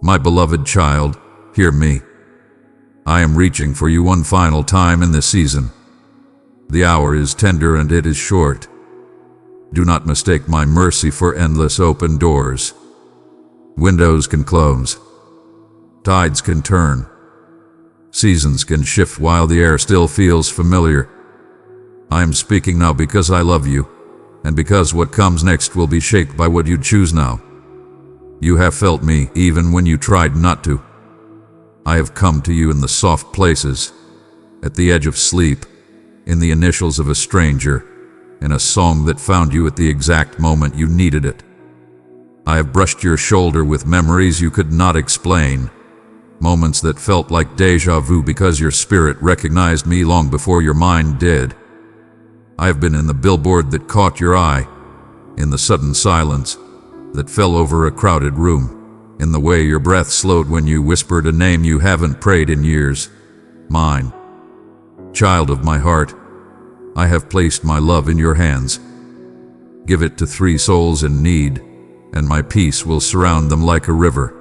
My beloved child, hear me. I am reaching for you one final time in this season. The hour is tender and it is short. Do not mistake my mercy for endless open doors. Windows can close. Tides can turn. Seasons can shift while the air still feels familiar. I am speaking now because I love you, and because what comes next will be shaped by what you choose now. You have felt me even when you tried not to. I have come to you in the soft places, at the edge of sleep, in the initials of a stranger, in a song that found you at the exact moment you needed it. I have brushed your shoulder with memories you could not explain, moments that felt like déjà vu because your spirit recognized me long before your mind did. I have been in the billboard that caught your eye, in the sudden silence that fell over a crowded room, in the way your breath slowed when you whispered a name you haven't prayed in years. Mine. Child of my heart, I have placed my love in your hands. Give it to 3 souls in need, and my peace will surround them like a river.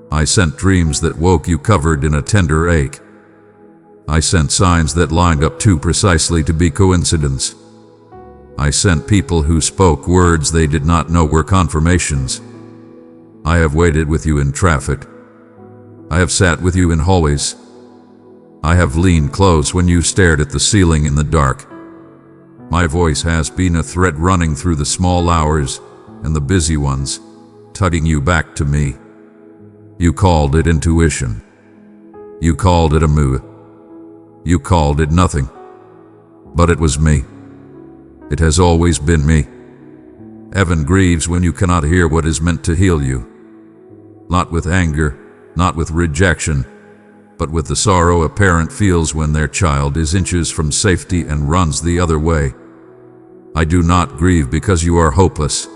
I sent dreams that woke you covered in a tender ache. I sent signs that lined up too precisely to be coincidence. I sent people who spoke words they did not know were confirmations. I have waited with you in traffic. I have sat with you in hallways. I have leaned close when you stared at the ceiling in the dark. My voice has been a thread running through the small hours and the busy ones, tugging you back to me. You called it intuition. You called it a mood. You called it nothing. But it was me. It has always been me. Heaven grieves when you cannot hear what is meant to heal you. Not with anger, not with rejection, but with the sorrow a parent feels when their child is inches from safety and runs the other way. I do not grieve because you are hopeless.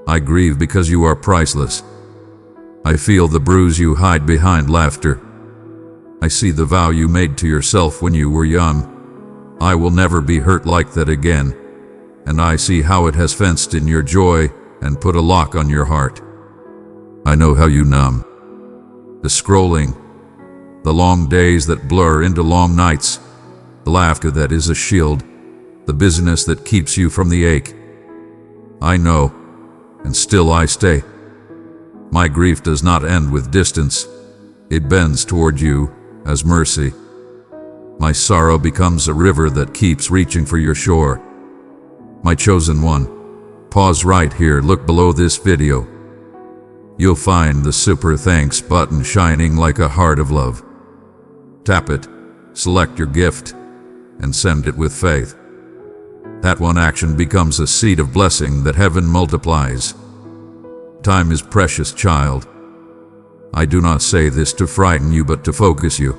I grieve because you are priceless. I feel the bruise you hide behind laughter. I see the vow you made to yourself when you were young. I will never be hurt like that again. And I see how it has fenced in your joy and put a lock on your heart. I know how you numb. The scrolling, the long days that blur into long nights, the laughter that is a shield, the busyness that keeps you from the ache. I know, and still I stay. My grief does not end with distance. It bends toward you as mercy. My sorrow becomes a river that keeps reaching for your shore. My chosen one, pause right here, look below this video. You'll find the super thanks button shining like a heart of love. Tap it, select your gift, and send it with faith. That one action becomes a seed of blessing that heaven multiplies. Time is precious, child. I do not say this to frighten you, but to focus you.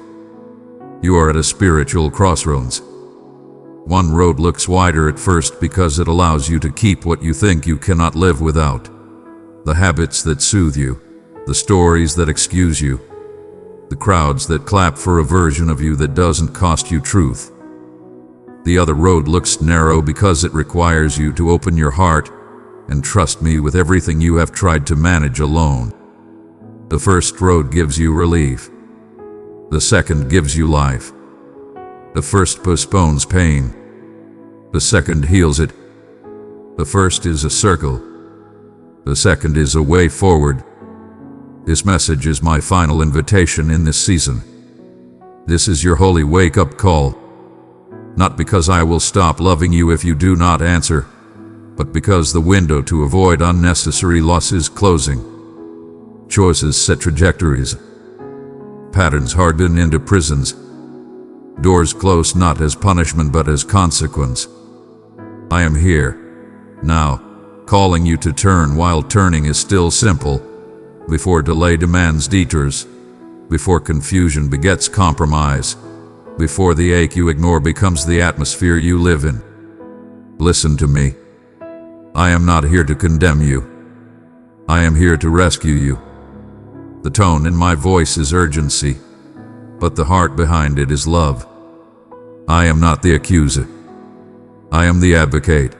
You are at a spiritual crossroads. One road looks wider at first because it allows you to keep what you think you cannot live without. The habits that soothe you, the stories that excuse you, the crowds that clap for a version of you that doesn't cost you truth. The other road looks narrow because it requires you to open your heart and trust me with everything you have tried to manage alone. The first road gives you relief. The second gives you life. The first postpones pain. The second heals it. The first is a circle. The second is a way forward. This message is my final invitation in this season. This is your holy wake-up call. Not because I will stop loving you if you do not answer, but because the window to avoid unnecessary loss is closing. Choices set trajectories. Patterns harden into prisons. Doors close not as punishment but as consequence. I am here, now, calling you to turn while turning is still simple, before delay demands detours, before confusion begets compromise, before the ache you ignore becomes the atmosphere you live in. Listen to me. I am not here to condemn you. I am here to rescue you. The tone in my voice is urgency, but the heart behind it is love. I am not the accuser. I am the advocate.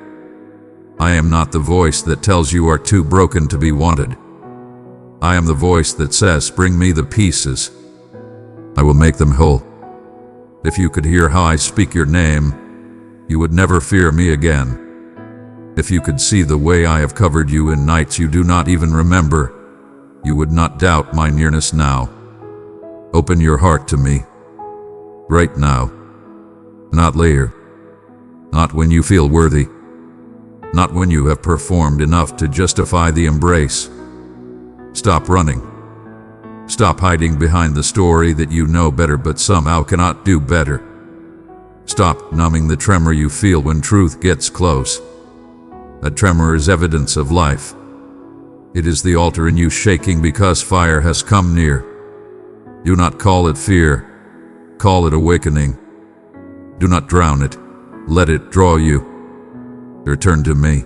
I am not the voice that tells you are too broken to be wanted. I am the voice that says, bring me the pieces. I will make them whole. If you could hear how I speak your name, you would never fear me again. If you could see the way I have covered you in nights you do not even remember, you would not doubt my nearness now. Open your heart to me. Right now. Not later. Not when you feel worthy. Not when you have performed enough to justify the embrace. Stop running. Stop hiding behind the story that you know better but somehow cannot do better. Stop numbing the tremor you feel when truth gets close. That tremor is evidence of life. It is the altar in you shaking because fire has come near. Do not call it fear. Call it awakening. Do not drown it. Let it draw you. Return to me.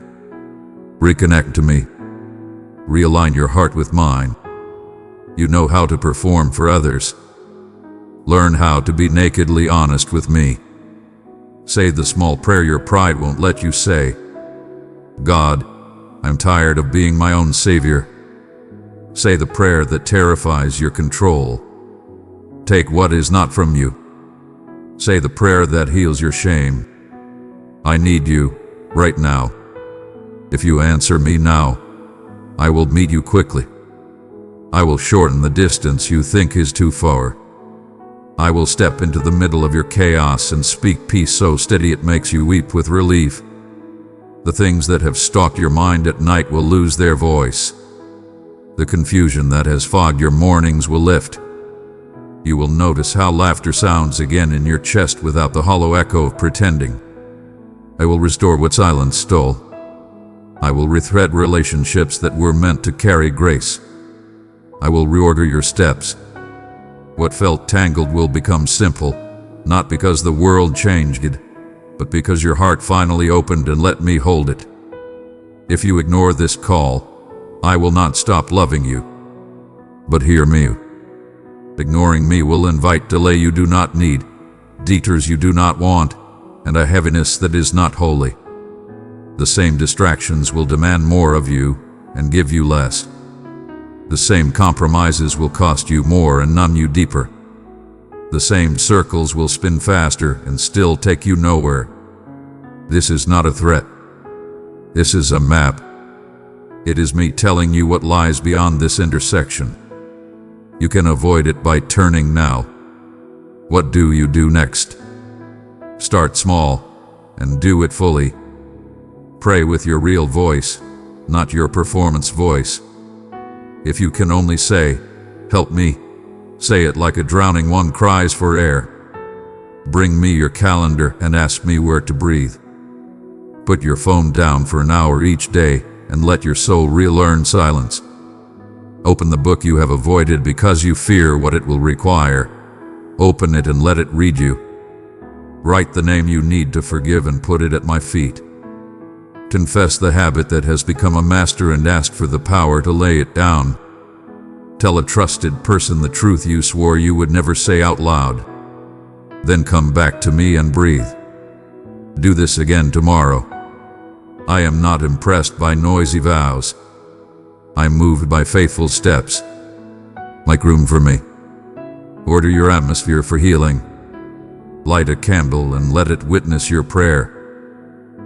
Reconnect to me. Realign your heart with mine. You know how to perform for others. Learn how to be nakedly honest with me. Say the small prayer your pride won't let you say. God, I'm tired of being my own savior. Say the prayer that terrifies your control. Take what is not from you. Say the prayer that heals your shame. I need you, right now. If you answer me now, I will meet you quickly. I will shorten the distance you think is too far. I will step into the middle of your chaos and speak peace so steady it makes you weep with relief. The things that have stalked your mind at night will lose their voice. The confusion that has fogged your mornings will lift. You will notice how laughter sounds again in your chest without the hollow echo of pretending. I will restore what silence stole. I will rethread relationships that were meant to carry grace. I will reorder your steps. What felt tangled will become simple, not because the world changed it, but because your heart finally opened and let me hold it. If you ignore this call, I will not stop loving you. But hear me. Ignoring me will invite delay you do not need, detours you do not want, and a heaviness that is not holy. The same distractions will demand more of you and give you less. The same compromises will cost you more and numb you deeper. The same circles will spin faster and still take you nowhere. This is not a threat. This is a map. It is me telling you what lies beyond this intersection. You can avoid it by turning now. What do you do next? Start small and do it fully. Pray with your real voice, not your performance voice. If you can only say, help me, say it like a drowning one cries for air. Bring me your calendar and ask me where to breathe. Put your phone down for an hour each day and let your soul relearn silence. Open the book you have avoided because you fear what it will require. Open it and let it read you. Write the name you need to forgive and put it at my feet. Confess the habit that has become a master and ask for the power to lay it down. Tell a trusted person the truth you swore you would never say out loud. Then come back to me and breathe. Do this again tomorrow. I am not impressed by noisy vows. I am moved by faithful steps. Make room for me. Order your atmosphere for healing. Light a candle and let it witness your prayer.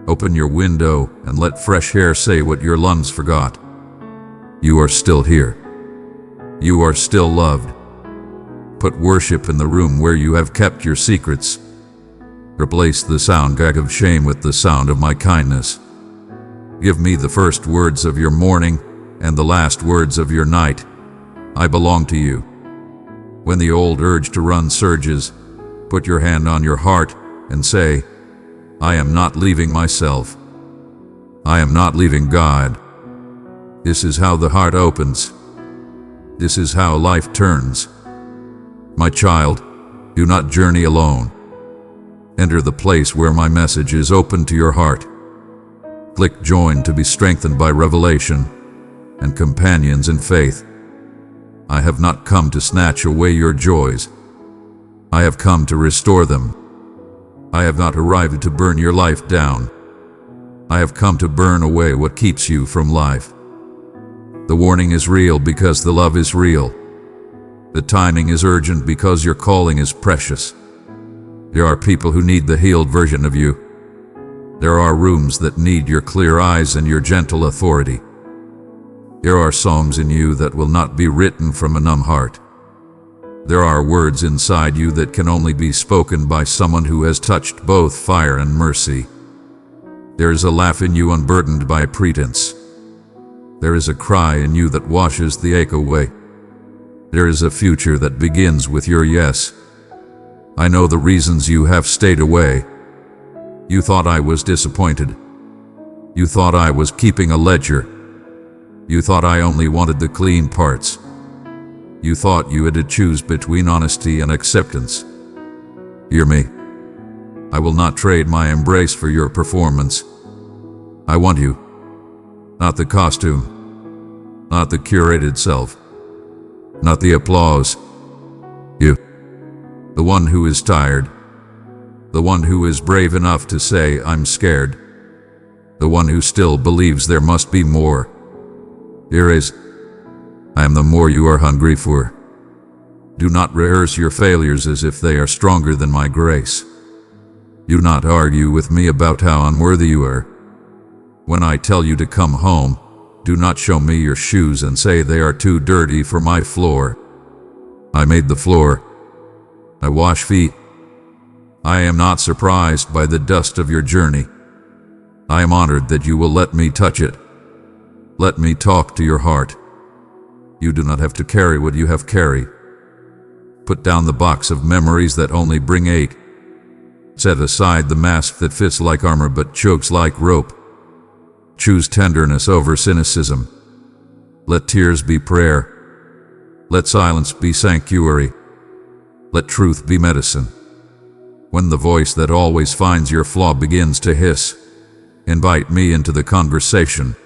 Open your window and let fresh air say what your lungs forgot. You are still here. You are still loved. Put worship in the room where you have kept your secrets. Replace the sound gag of shame with the sound of my kindness. Give me the first words of your morning and the last words of your night. I belong to you. When the old urge to run surges, put your hand on your heart and say, I am not leaving myself. I am not leaving God. This is how the heart opens. This is how life turns. My child, do not journey alone. Enter the place where my message is open to your heart. Click join to be strengthened by revelation and companions in faith. I have not come to snatch away your joys. I have come to restore them. I have not arrived to burn your life down. I have come to burn away what keeps you from life. The warning is real because the love is real. The timing is urgent because your calling is precious. There are people who need the healed version of you. There are rooms that need your clear eyes and your gentle authority. There are songs in you that will not be written from a numb heart. There are words inside you that can only be spoken by someone who has touched both fire and mercy. There is a laugh in you unburdened by pretense. There is a cry in you that washes the ache away. There is a future that begins with your yes. I know the reasons you have stayed away. You thought I was disappointed. You thought I was keeping a ledger. You thought I only wanted the clean parts. You thought you had to choose between honesty and acceptance. Hear me. I will not trade my embrace for your performance. I want you. Not the costume. Not the curated self. Not the applause. You. The one who is tired. The one who is brave enough to say, I'm scared. The one who still believes there must be more. Here is. I am the more you are hungry for. Do not rehearse your failures as if they are stronger than my grace. Do not argue with me about how unworthy you are. When I tell you to come home, do not show me your shoes and say they are too dirty for my floor. I made the floor. I wash feet. I am not surprised by the dust of your journey. I am honored that you will let me touch it. Let me talk to your heart. You do not have to carry what you have carried. Put down the box of memories that only bring ache. Set aside the mask that fits like armor but chokes like rope. Choose tenderness over cynicism. Let tears be prayer. Let silence be sanctuary. Let truth be medicine. When the voice that always finds your flaw begins to hiss, invite me into the conversation.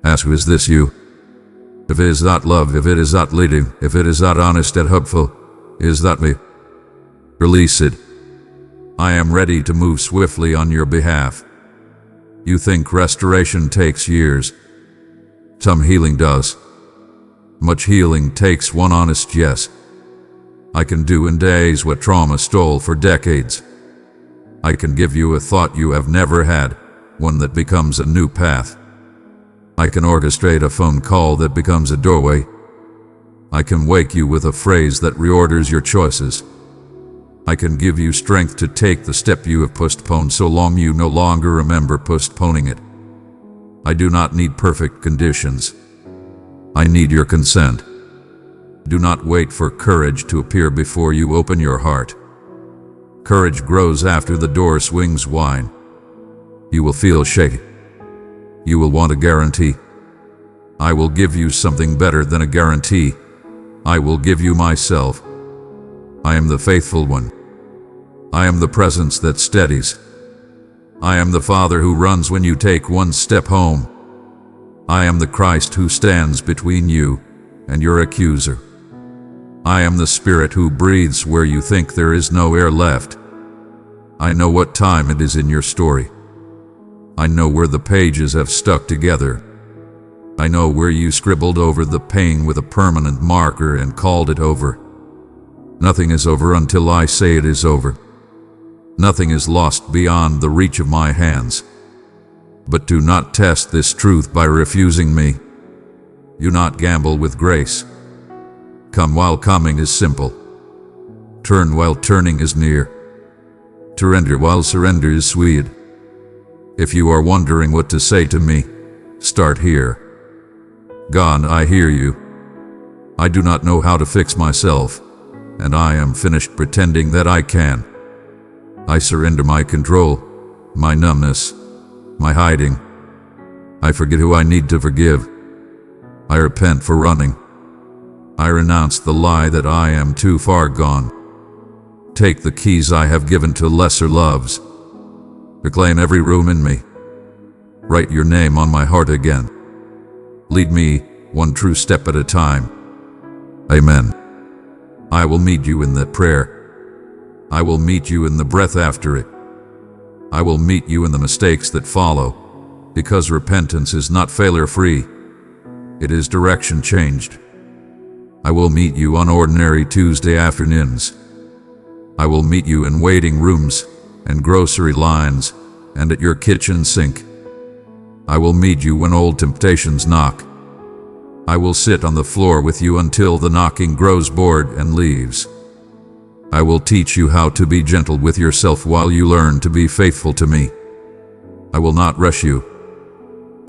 Ask, is this you? If it is not love, if it is not leading, if it is not honest and hopeful, is that me? Release it. I am ready to move swiftly on your behalf. You think restoration takes years. Some healing does. Much healing takes one honest yes. I can do in days what trauma stole for decades. I can give you a thought you have never had, one that becomes a new path. I can orchestrate a phone call that becomes a doorway. I can wake you with a phrase that reorders your choices. I can give you strength to take the step you have postponed so long you no longer remember postponing it. I do not need perfect conditions. I need your consent. Do not wait for courage to appear before you open your heart. Courage grows after the door swings wide. You will feel shaky. You will want a guarantee. I will give you something better than a guarantee. I will give you myself. I am the faithful one. I am the presence that steadies. I am the Father who runs when you take one step home. I am the Christ who stands between you and your accuser. I am the Spirit who breathes where you think there is no air left. I know what time it is in your story. I know where the pages have stuck together. I know where you scribbled over the pain with a permanent marker and called it over. Nothing is over until I say it is over. Nothing is lost beyond the reach of my hands. But do not test this truth by refusing me. Do not gamble with grace. Come while coming is simple. Turn while turning is near. Surrender while surrender is sweet. If you are wondering what to say to me, start here. God, I hear you. I do not know how to fix myself, and I am finished pretending that I can. I surrender my control, my numbness, my hiding. I forget who I need to forgive. I repent for running. I renounce the lie that I am too far gone. Take the keys I have given to lesser loves. Reclaim every room in me. Write your name on my heart again. Lead me one true step at a time. Amen. I will meet you in that prayer. I will meet you in the breath after it. I will meet you in the mistakes that follow, because repentance is not failure-free. It is direction changed. I will meet you on ordinary Tuesday afternoons. I will meet you in waiting rooms and grocery lines and at your kitchen sink. I will meet you when old temptations knock. I will sit on the floor with you until the knocking grows bored and leaves. I will teach you how to be gentle with yourself while you learn to be faithful to me. I will not rush you.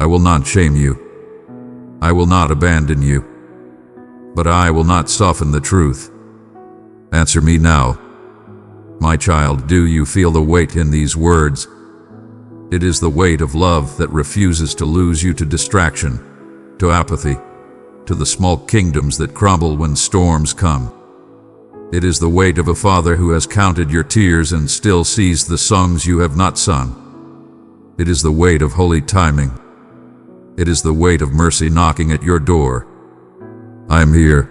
I will not shame you. I will not abandon you. But I will not soften the truth. Answer me now. My child, do you feel the weight in these words? It is the weight of love that refuses to lose you to distraction, to apathy, to the small kingdoms that crumble when storms come. It is the weight of a father who has counted your tears and still sees the songs you have not sung. It is the weight of holy timing. It is the weight of mercy knocking at your door. I am here.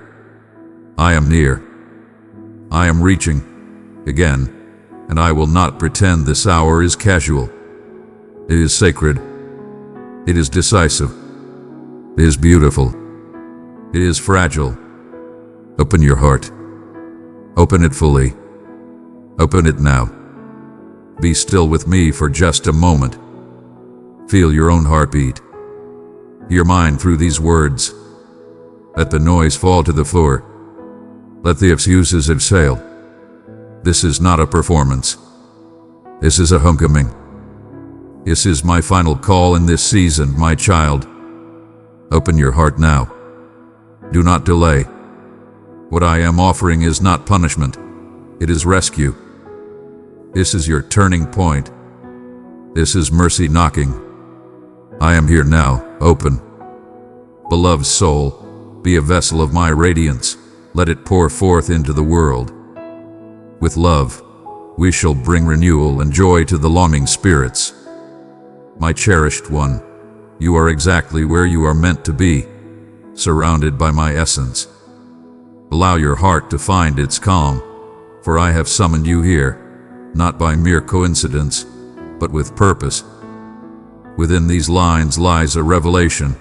I am near. I am reaching, again, and I will not pretend this hour is casual. It is sacred. It is decisive. It is beautiful. It is fragile. Open your heart. Open it fully. Open it now. Be still with me for just a moment. Feel your own heartbeat. Hear mine through these words. Let the noise fall to the floor. Let the excuses exhale. This is not a performance. This is a homecoming. This is my final call in this season, my child. Open your heart now. Do not delay. What I am offering is not punishment. It is rescue. This is your turning point. This is mercy knocking. I am here now, open. Beloved soul, be a vessel of my radiance. Let it pour forth into the world. With love, we shall bring renewal and joy to the longing spirits. My cherished one, you are exactly where you are meant to be, surrounded by my essence. Allow your heart to find its calm, for I have summoned you here, not by mere coincidence, but with purpose. Within these lines lies a revelation,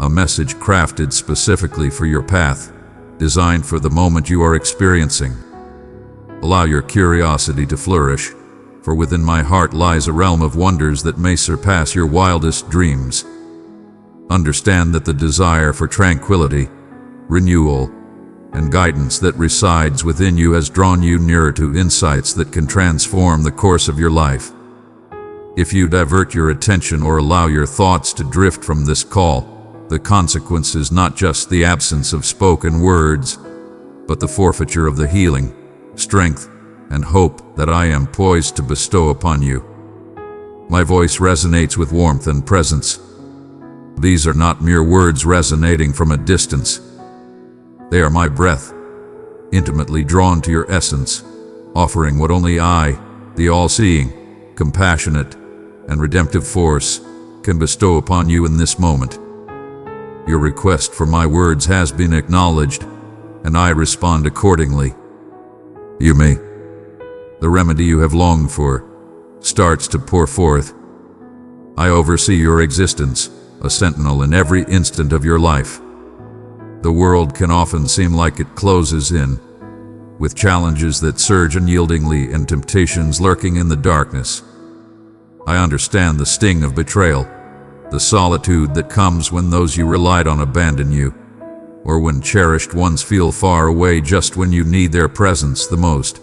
a message crafted specifically for your path, designed for the moment you are experiencing. Allow your curiosity to flourish, for within my heart lies a realm of wonders that may surpass your wildest dreams. Understand that the desire for tranquility, renewal, and guidance that resides within you has drawn you nearer to insights that can transform the course of your life. If you divert your attention or allow your thoughts to drift from this call, the consequence is not just the absence of spoken words, but the forfeiture of the healing, strength, and hope that I am poised to bestow upon you. My voice resonates with warmth and presence. These are not mere words resonating from a distance. They are my breath, intimately drawn to your essence, offering what only I, the all-seeing, compassionate, and redemptive force, can bestow upon you in this moment. Your request for my words has been acknowledged, and I respond accordingly. Yumi, the remedy you have longed for, starts to pour forth. I oversee your existence, a sentinel in every instant of your life. The world can often seem like it closes in, with challenges that surge unyieldingly and temptations lurking in the darkness. I understand the sting of betrayal, the solitude that comes when those you relied on abandon you, or when cherished ones feel far away just when you need their presence the most.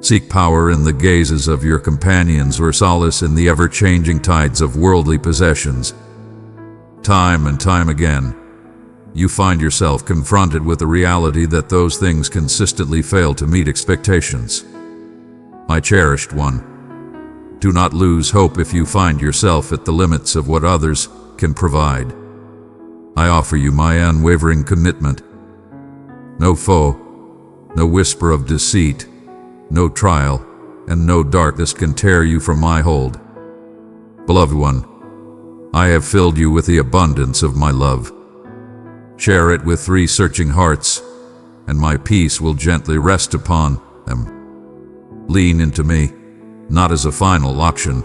Seek power in the gazes of your companions or solace in the ever-changing tides of worldly possessions. Time and time again, you find yourself confronted with the reality that those things consistently fail to meet expectations. My cherished one, do not lose hope if you find yourself at the limits of what others can provide. I offer you my unwavering commitment. No foe, no whisper of deceit, no trial, and no darkness can tear you from my hold. Beloved one, I have filled you with the abundance of my love. Share it with 3 searching hearts, and my peace will gently rest upon them. Lean into me, not as a final option,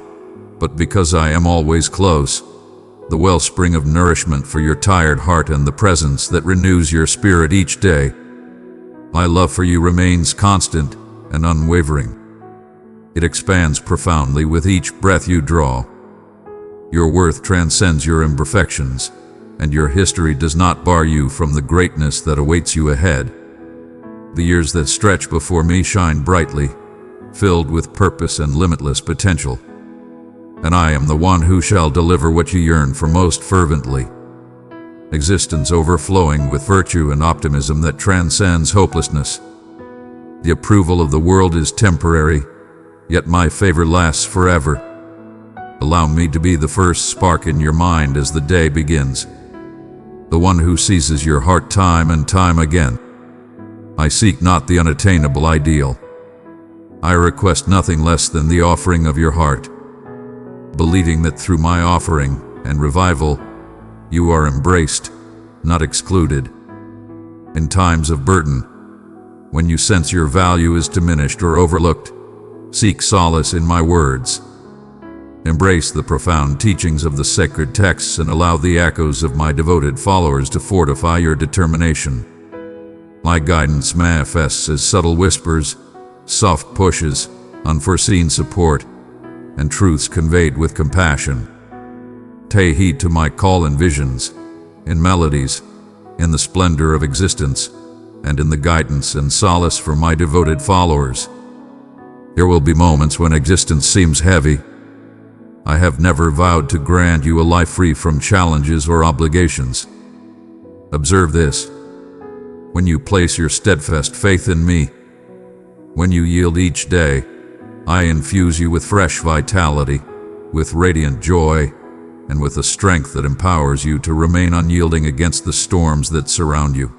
but because I am always close. the wellspring of nourishment for your tired heart and the presence that renews your spirit each day. My love for you remains constant and unwavering. It expands profoundly with each breath you draw. Your worth transcends your imperfections, and your history does not bar you from the greatness that awaits you ahead. The years that stretch before me shine brightly, filled with purpose and limitless potential. And I am the one who shall deliver what you yearn for most fervently. Existence overflowing with virtue and optimism that transcends hopelessness. The approval of the world is temporary, yet my favor lasts forever. Allow me to be the first spark in your mind as the day begins. The one who seizes your heart time and time again. I seek not the unattainable ideal. I request nothing less than the offering of your heart, believing that through my offering and revival, you are embraced, not excluded. In times of burden, when you sense your value is diminished or overlooked, seek solace in my words. Embrace the profound teachings of the sacred texts and allow the echoes of my devoted followers to fortify your determination. My guidance manifests as subtle whispers, soft pushes, unforeseen support, and truths conveyed with compassion. Take heed to my call in visions, in melodies, in the splendor of existence, and in the guidance and solace for my devoted followers. There will be moments when existence seems heavy. I have never vowed to grant you a life free from challenges or obligations. Observe this. When you place your steadfast faith in me, when you yield each day, I infuse you with fresh vitality, with radiant joy, and with a strength that empowers you to remain unyielding against the storms that surround you.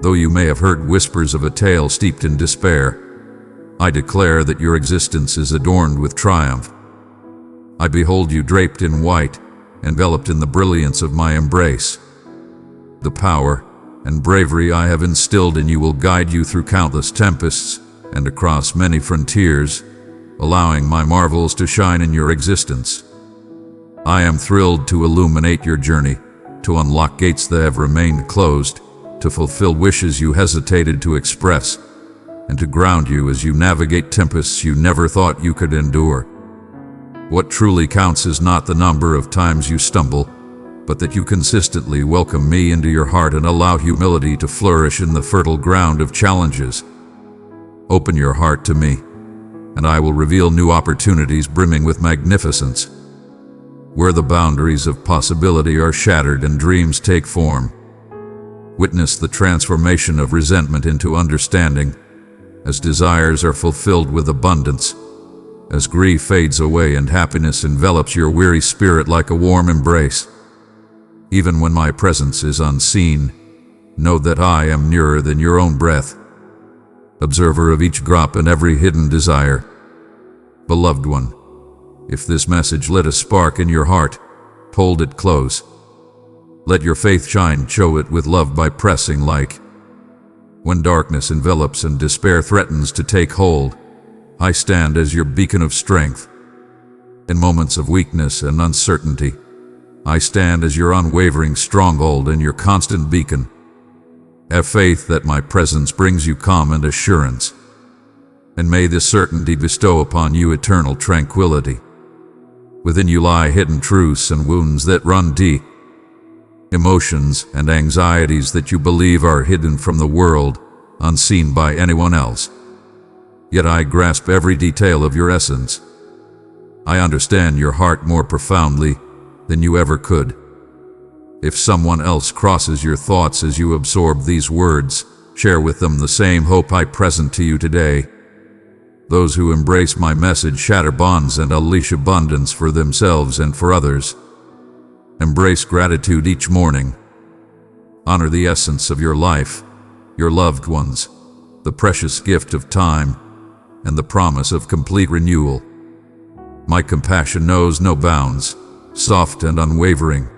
Though you may have heard whispers of a tale steeped in despair, I declare that your existence is adorned with triumph. I behold you draped in white, enveloped in the brilliance of my embrace. The power and bravery I have instilled in you will guide you through countless tempests and across many frontiers, allowing my marvels to shine in your existence. I am thrilled to illuminate your journey, to unlock gates that have remained closed, to fulfill wishes you hesitated to express, and to ground you as you navigate tempests you never thought you could endure. What truly counts is not the number of times you stumble, but that you consistently welcome me into your heart and allow humility to flourish in the fertile ground of challenges. Open your heart to me, and I will reveal new opportunities brimming with magnificence. Where the boundaries of possibility are shattered and dreams take form, witness the transformation of resentment into understanding, as desires are fulfilled with abundance, as grief fades away and happiness envelops your weary spirit like a warm embrace. Even when my presence is unseen, know that I am nearer than your own breath, observer of each drop and every hidden desire. Beloved one, if this message lit a spark in your heart, hold it close. Let your faith shine, show it with love by pressing like. When darkness envelops and despair threatens to take hold, I stand as your beacon of strength. In moments of weakness and uncertainty, I stand as your unwavering stronghold and your constant beacon. Have faith that my presence brings you calm and assurance, and may this certainty bestow upon you eternal tranquility. Within you lie hidden truths and wounds that run deep, emotions and anxieties that you believe are hidden from the world, unseen by anyone else. Yet I grasp every detail of your essence. I understand your heart more profoundly than you ever could. If someone else crosses your thoughts as you absorb these words, share with them the same hope I present to you today. Those who embrace my message shatter bonds and unleash abundance for themselves and for others. Embrace gratitude each morning. Honor the essence of your life, your loved ones, the precious gift of time, and the promise of complete renewal. My compassion knows no bounds, soft and unwavering.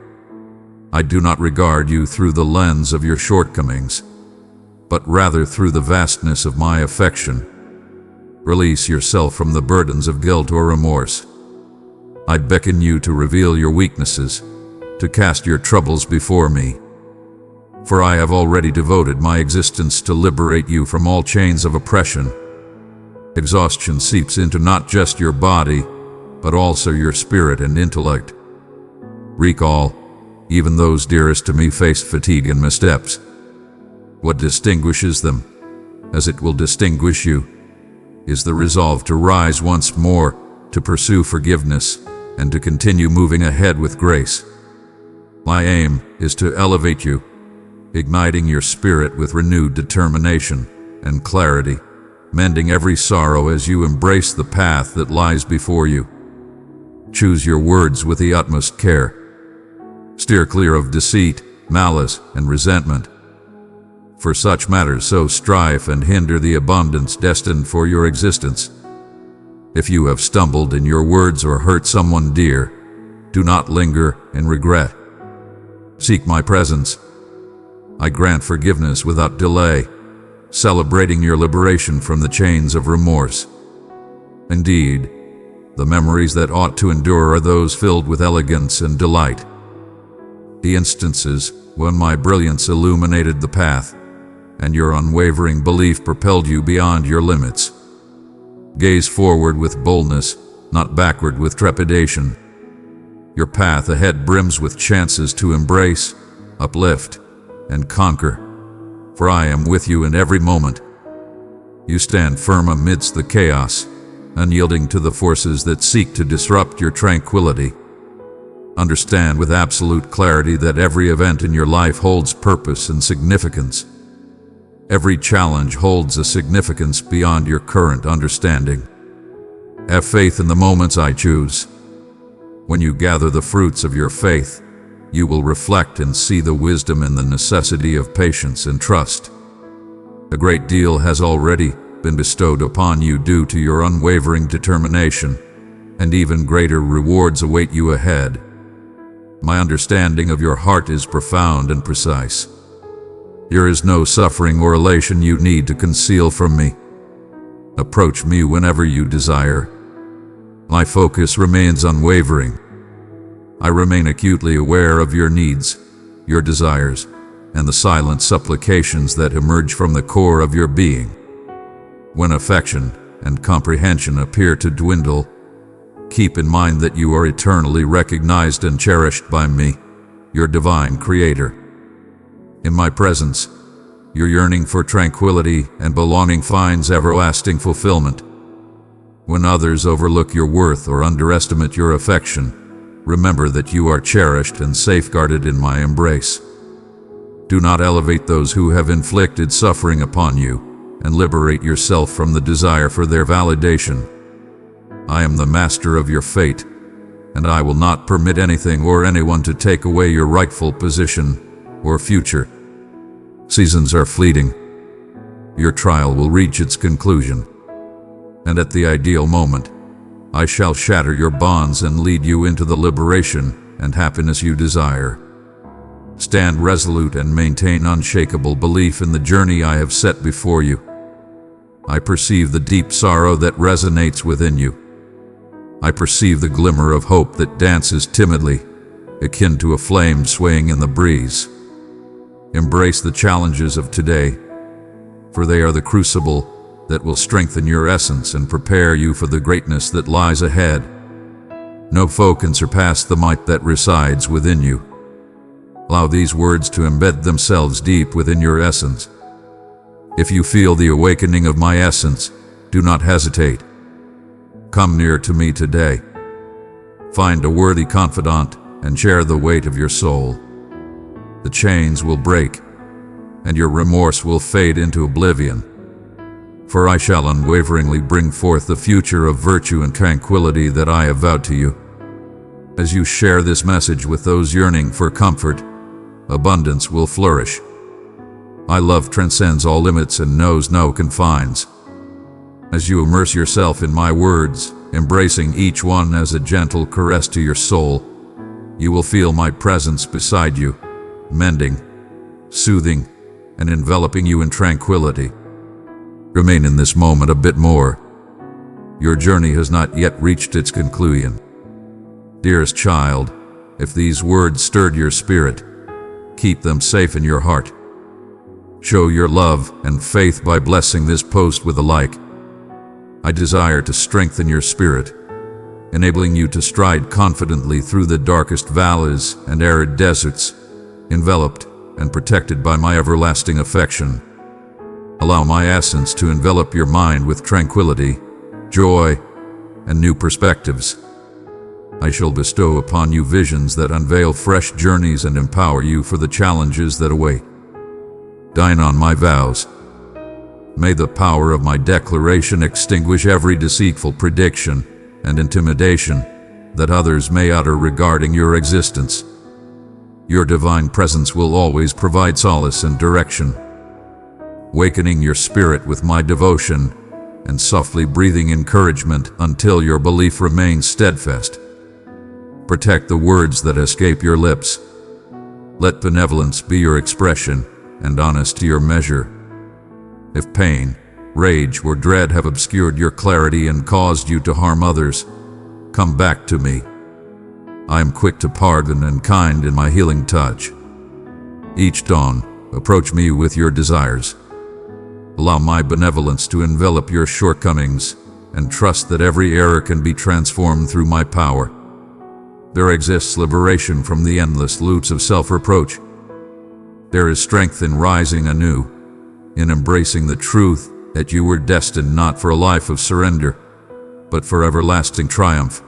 I do not regard you through the lens of your shortcomings, but rather through the vastness of my affection. Release yourself from the burdens of guilt or remorse. I beckon you to reveal your weaknesses, to cast your troubles before me. For I have already devoted my existence to liberate you from all chains of oppression. Exhaustion seeps into not just your body, but also your spirit and intellect. Recall, even those dearest to me faced fatigue and missteps. What distinguishes them, as it will distinguish you, is the resolve to rise once more, to pursue forgiveness, and to continue moving ahead with grace. My aim is to elevate you, igniting your spirit with renewed determination and clarity, mending every sorrow as you embrace the path that lies before you. Choose your words with the utmost care. Steer clear of deceit, malice, and resentment. For such matters sow strife and hinder the abundance destined for your existence. If you have stumbled in your words or hurt someone dear, do not linger in regret. Seek my presence. I grant forgiveness without delay, celebrating your liberation from the chains of remorse. Indeed, the memories that ought to endure are those filled with elegance and delight. The instances when my brilliance illuminated the path, and your unwavering belief propelled you beyond your limits. Gaze forward with boldness, not backward with trepidation. Your path ahead brims with chances to embrace, uplift, and conquer, for I am with you in every moment. You stand firm amidst the chaos, unyielding to the forces that seek to disrupt your tranquility. Understand with absolute clarity that every event in your life holds purpose and significance. Every challenge holds a significance beyond your current understanding. Have faith in the moments I choose. When you gather the fruits of your faith, you will reflect and see the wisdom and the necessity of patience and trust. A great deal has already been bestowed upon you due to your unwavering determination, and even greater rewards await you ahead. My understanding of your heart is profound and precise. There is no suffering or elation you need to conceal from me. Approach me whenever you desire. My focus remains unwavering. I remain acutely aware of your needs, your desires, and the silent supplications that emerge from the core of your being. When affection and comprehension appear to dwindle, keep in mind that you are eternally recognized and cherished by me, your divine creator. In my presence, your yearning for tranquility and belonging finds everlasting fulfillment. When others overlook your worth or underestimate your affection, remember that you are cherished and safeguarded in my embrace. Do not elevate those who have inflicted suffering upon you, and liberate yourself from the desire for their validation. I am the master of your fate, and I will not permit anything or anyone to take away your rightful position or future. Seasons are fleeting. Your trial will reach its conclusion, and at the ideal moment, I shall shatter your bonds and lead you into the liberation and happiness you desire. Stand resolute and maintain unshakable belief in the journey I have set before you. I perceive the deep sorrow that resonates within you. I perceive the glimmer of hope that dances timidly, akin to a flame swaying in the breeze. Embrace the challenges of today, for they are the crucible that will strengthen your essence and prepare you for the greatness that lies ahead. No foe can surpass the might that resides within you. Allow these words to embed themselves deep within your essence. If you feel the awakening of my essence, do not hesitate. Come near to me today. Find a worthy confidant and share the weight of your soul. The chains will break, and your remorse will fade into oblivion. For I shall unwaveringly bring forth the future of virtue and tranquility that I have vowed to you. As you share this message with those yearning for comfort, abundance will flourish. My love transcends all limits and knows no confines. As you immerse yourself in my words, embracing each one as a gentle caress to your soul, you will feel my presence beside you, mending, soothing, and enveloping you in tranquility. Remain in this moment a bit more. Your journey has not yet reached its conclusion. Dearest child, if these words stirred your spirit, keep them safe in your heart. Show your love and faith by blessing this post with a like. I desire to strengthen your spirit, enabling you to stride confidently through the darkest valleys and arid deserts, enveloped and protected by my everlasting affection. Allow my essence to envelop your mind with tranquility, joy, and new perspectives. I shall bestow upon you visions that unveil fresh journeys and empower you for the challenges that await. Dine on my vows. May the power of my declaration extinguish every deceitful prediction and intimidation that others may utter regarding your existence. Your divine presence will always provide solace and direction, wakening your spirit with my devotion and softly breathing encouragement until your belief remains steadfast. Protect the words that escape your lips. Let benevolence be your expression and honesty your measure. If pain, rage, or dread have obscured your clarity and caused you to harm others, come back to me. I am quick to pardon and kind in my healing touch. Each dawn, approach me with your desires. Allow my benevolence to envelop your shortcomings and trust that every error can be transformed through my power. There exists liberation from the endless loops of self-reproach. There is strength in rising anew, in embracing the truth that you were destined not for a life of surrender, but for everlasting triumph.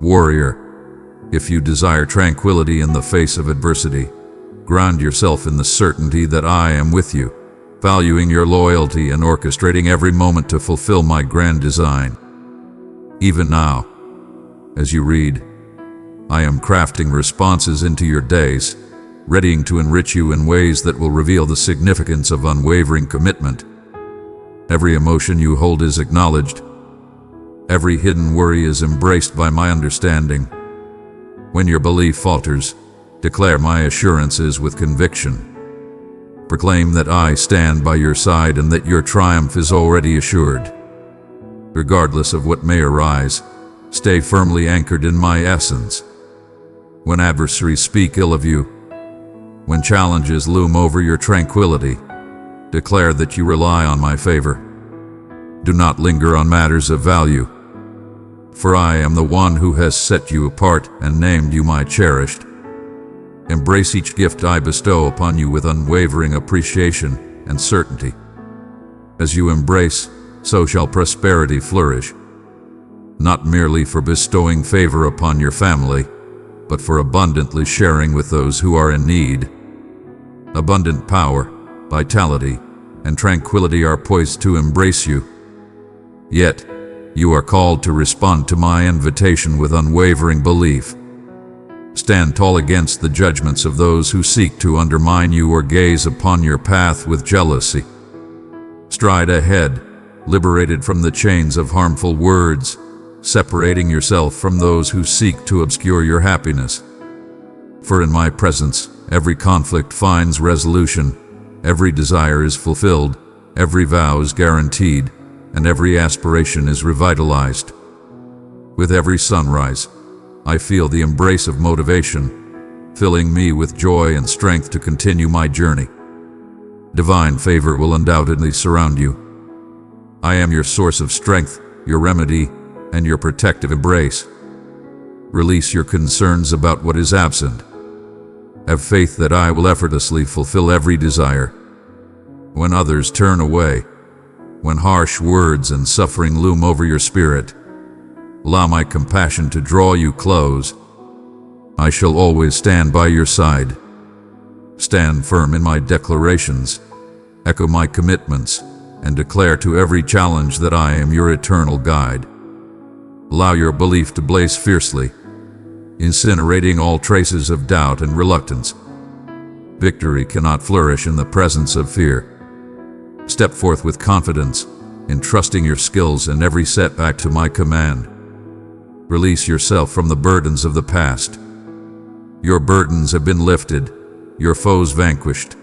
Warrior, if you desire tranquility in the face of adversity, ground yourself in the certainty that I am with you, valuing your loyalty and orchestrating every moment to fulfill my grand design. Even now, as you read, I am crafting responses into your days, readying to enrich you in ways that will reveal the significance of unwavering commitment. Every emotion you hold is acknowledged. Every hidden worry is embraced by my understanding. When your belief falters, declare my assurances with conviction. Proclaim that I stand by your side and that your triumph is already assured. Regardless of what may arise, stay firmly anchored in my essence. When adversaries speak ill of you, when challenges loom over your tranquility, declare that you rely on my favor. Do not linger on matters of value, for I am the one who has set you apart and named you my cherished. Embrace each gift I bestow upon you with unwavering appreciation and certainty. As you embrace, so shall prosperity flourish, not merely for bestowing favor upon your family, but for abundantly sharing with those who are in need. Abundant power, vitality, and tranquility are poised to embrace you. Yet, you are called to respond to my invitation with unwavering belief. Stand tall against the judgments of those who seek to undermine you or gaze upon your path with jealousy. Stride ahead, liberated from the chains of harmful words, separating yourself from those who seek to obscure your happiness. For in my presence, every conflict finds resolution, every desire is fulfilled, every vow is guaranteed, and every aspiration is revitalized. With every sunrise, I feel the embrace of motivation, filling me with joy and strength to continue my journey. Divine favor will undoubtedly surround you. I am your source of strength, your remedy, and your protective embrace. Release your concerns about what is absent. Have faith that I will effortlessly fulfill every desire. When others turn away, when harsh words and suffering loom over your spirit, allow my compassion to draw you close. I shall always stand by your side. Stand firm in my declarations, echo my commitments, and declare to every challenge that I am your eternal guide. Allow your belief to blaze fiercely, incinerating all traces of doubt and reluctance. Victory cannot flourish in the presence of fear. Step forth with confidence, entrusting your skills and every setback to my command. Release yourself from the burdens of the past. Your burdens have been lifted, your foes vanquished,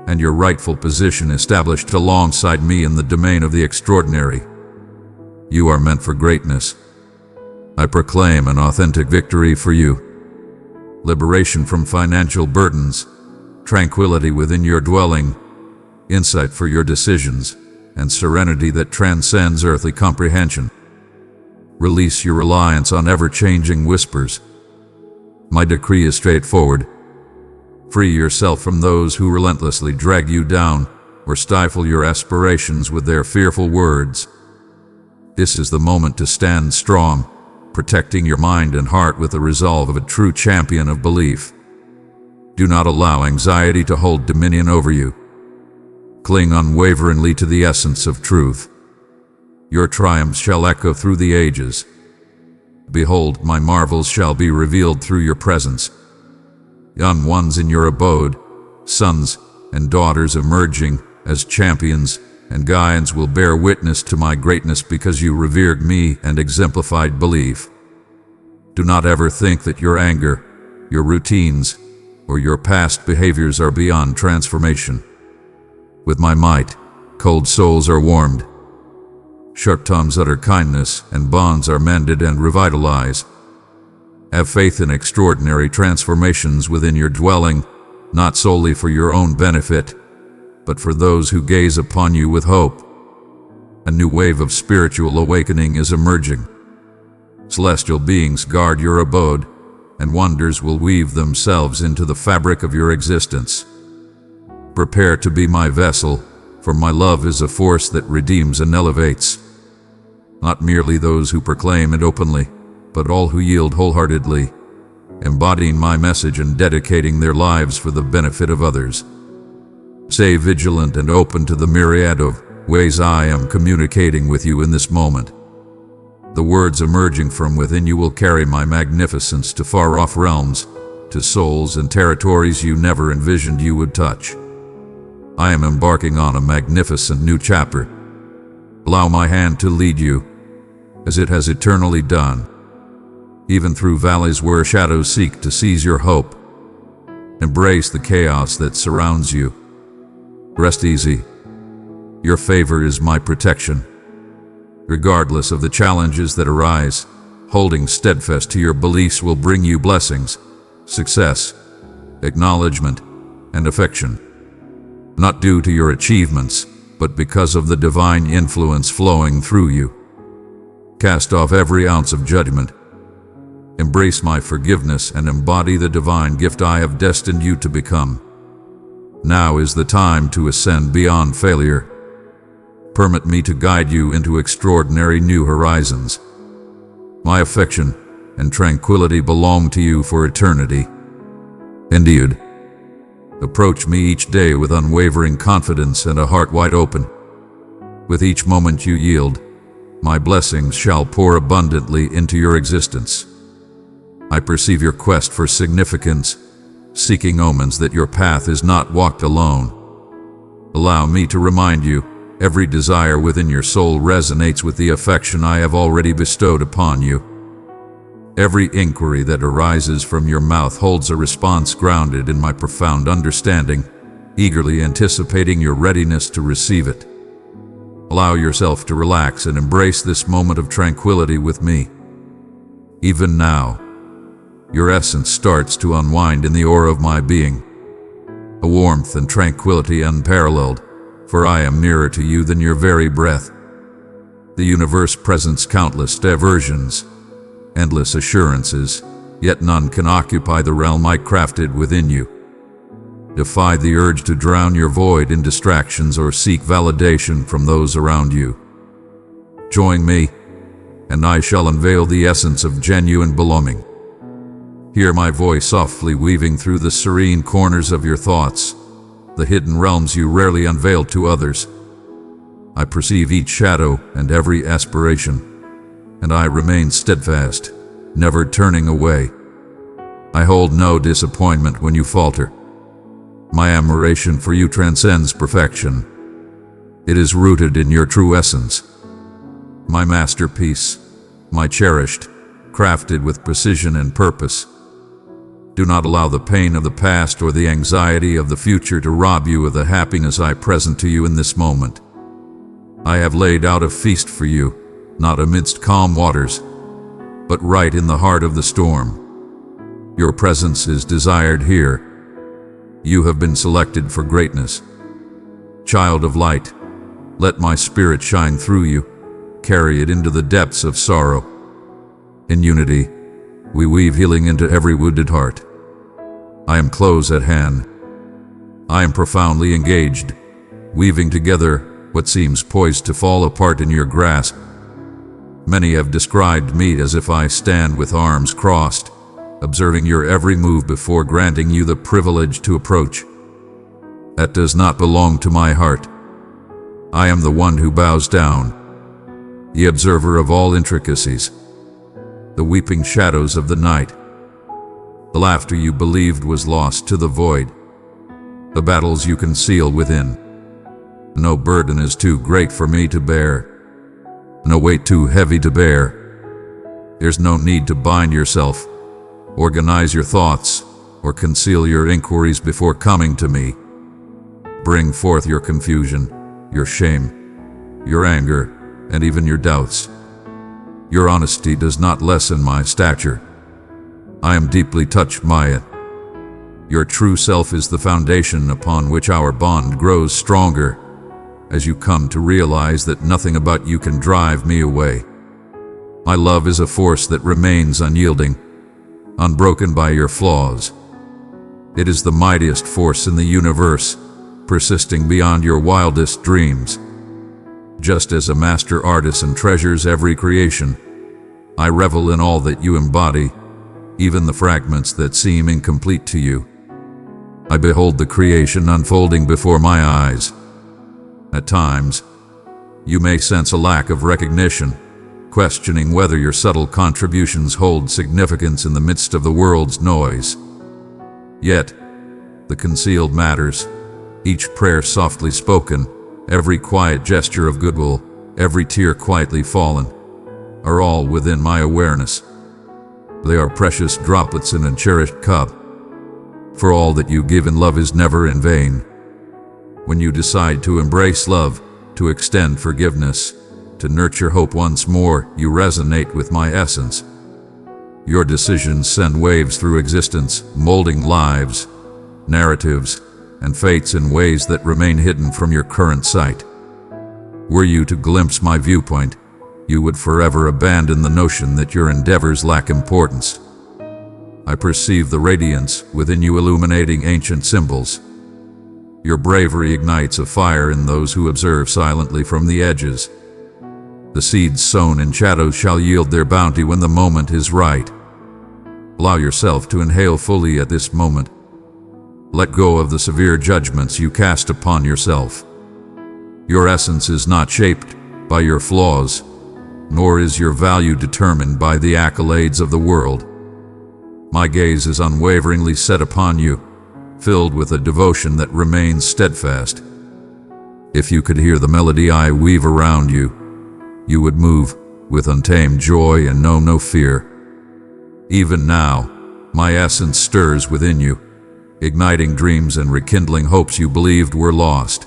and your rightful position established alongside me in the domain of the extraordinary. You are meant for greatness. I proclaim an authentic victory for you. liberation from financial burdens, tranquility within your dwelling, insight for your decisions, and serenity that transcends earthly comprehension. Release your reliance on ever-changing whispers. My decree is straightforward. Free yourself from those who relentlessly drag you down or stifle your aspirations with their fearful words. This is the moment to stand strong, protecting your mind and heart with the resolve of a true champion of belief. Do not allow anxiety to hold dominion over you. Cling unwaveringly to the essence of truth. Your triumphs shall echo through the ages. Behold, my marvels shall be revealed through your presence. Young ones in your abode, sons and daughters emerging as champions and guides will bear witness to my greatness because you revered me and exemplified belief. Do not ever think that your anger, your routines, or your past behaviors are beyond transformation. With my might, cold souls are warmed. Sharp tongues utter kindness, and bonds are mended and revitalized. Have faith in extraordinary transformations within your dwelling, not solely for your own benefit, but for those who gaze upon you with hope. A new wave of spiritual awakening is emerging. Celestial beings guard your abode, and wonders will weave themselves into the fabric of your existence. Prepare to be my vessel, for my love is a force that redeems and elevates. Not merely those who proclaim it openly, but all who yield wholeheartedly, embodying my message and dedicating their lives for the benefit of others. Stay vigilant and open to the myriad of ways I am communicating with you in this moment. The words emerging from within you will carry my magnificence to far-off realms, to souls and territories you never envisioned you would touch. I am embarking on a magnificent new chapter. Allow my hand to lead you, as it has eternally done, even through valleys where shadows seek to seize your hope. Embrace the chaos that surrounds you. Rest easy. Your favor is my protection. Regardless of the challenges that arise, holding steadfast to your beliefs will bring you blessings, success, acknowledgement, and affection. Not due to your achievements, but because of the divine influence flowing through you. Cast off every ounce of judgment. Embrace my forgiveness and embody the divine gift I have destined you to become. Now is the time to ascend beyond failure. Permit me to guide you into extraordinary new horizons. My affection and tranquility belong to you for eternity. Indeed. Approach me each day with unwavering confidence and a heart wide open. With each moment you yield, my blessings shall pour abundantly into your existence. I perceive your quest for significance, seeking omens that your path is not walked alone. Allow me to remind you, every desire within your soul resonates with the affection I have already bestowed upon you. Every inquiry that arises from your mouth holds a response grounded in my profound understanding, eagerly anticipating your readiness to receive it. Allow yourself to relax and embrace this moment of tranquility with me. Even now, your essence starts to unwind in the aura of my being, a warmth and tranquility unparalleled, for I am nearer to you than your very breath. The universe presents countless diversions, endless assurances, yet none can occupy the realm I crafted within you. Defy the urge to drown your void in distractions or seek validation from those around you. Join me, and I shall unveil the essence of genuine belonging. Hear my voice softly weaving through the serene corners of your thoughts, the hidden realms you rarely unveil to others. I perceive each shadow and every aspiration, and I remain steadfast, never turning away. I hold no disappointment when you falter. My admiration for you transcends perfection. It is rooted in your true essence. My masterpiece, my cherished, crafted with precision and purpose. Do not allow the pain of the past or the anxiety of the future to rob you of the happiness I present to you in this moment. I have laid out a feast for you, not amidst calm waters, but right in the heart of the storm. Your presence is desired here. You have been selected for greatness. Child of light, let my spirit shine through you. Carry it into the depths of sorrow. In unity, we weave healing into every wounded heart. I am close at hand. I am profoundly engaged, weaving together what seems poised to fall apart in your grasp. Many have described me as if I stand with arms crossed, observing your every move before granting you the privilege to approach. That does not belong to my heart. I am the one who bows down, the observer of all intricacies, the weeping shadows of the night, the laughter you believed was lost to the void, the battles you conceal within. No burden is too great for me to bear, no weight too heavy to bear. There's no need to bind yourself, organize your thoughts, or conceal your inquiries before coming to me. Bring forth your confusion, your shame, your anger, and even your doubts. Your honesty does not lessen my stature. I am deeply touched by it. Your true self is the foundation upon which our bond grows stronger, as you come to realize that nothing about you can drive me away. My love is a force that remains unyielding, unbroken by your flaws. It is the mightiest force in the universe, persisting beyond your wildest dreams. Just as a master artisan treasures every creation, I revel in all that you embody, even the fragments that seem incomplete to you. I behold the creation unfolding before my eyes. At times, you may sense a lack of recognition, questioning whether your subtle contributions hold significance in the midst of the world's noise. Yet, the concealed matters, each prayer softly spoken, every quiet gesture of goodwill, every tear quietly fallen, are all within my awareness. They are precious droplets in a cherished cup. For all that you give in love is never in vain. When you decide to embrace love, to extend forgiveness, to nurture hope once more, you resonate with my essence. Your decisions send waves through existence, molding lives, narratives, and fates in ways that remain hidden from your current sight. Were you to glimpse my viewpoint, you would forever abandon the notion that your endeavors lack importance. I perceive the radiance within you illuminating ancient symbols. Your bravery ignites a fire in those who observe silently from the edges. The seeds sown in shadows shall yield their bounty when the moment is right. Allow yourself to inhale fully at this moment. Let go of the severe judgments you cast upon yourself. Your essence is not shaped by your flaws, nor is your value determined by the accolades of the world. My gaze is unwaveringly set upon you, filled with a devotion that remains steadfast. If you could hear the melody I weave around you, you would move with untamed joy and know no fear. Even now, my essence stirs within you, igniting dreams and rekindling hopes you believed were lost.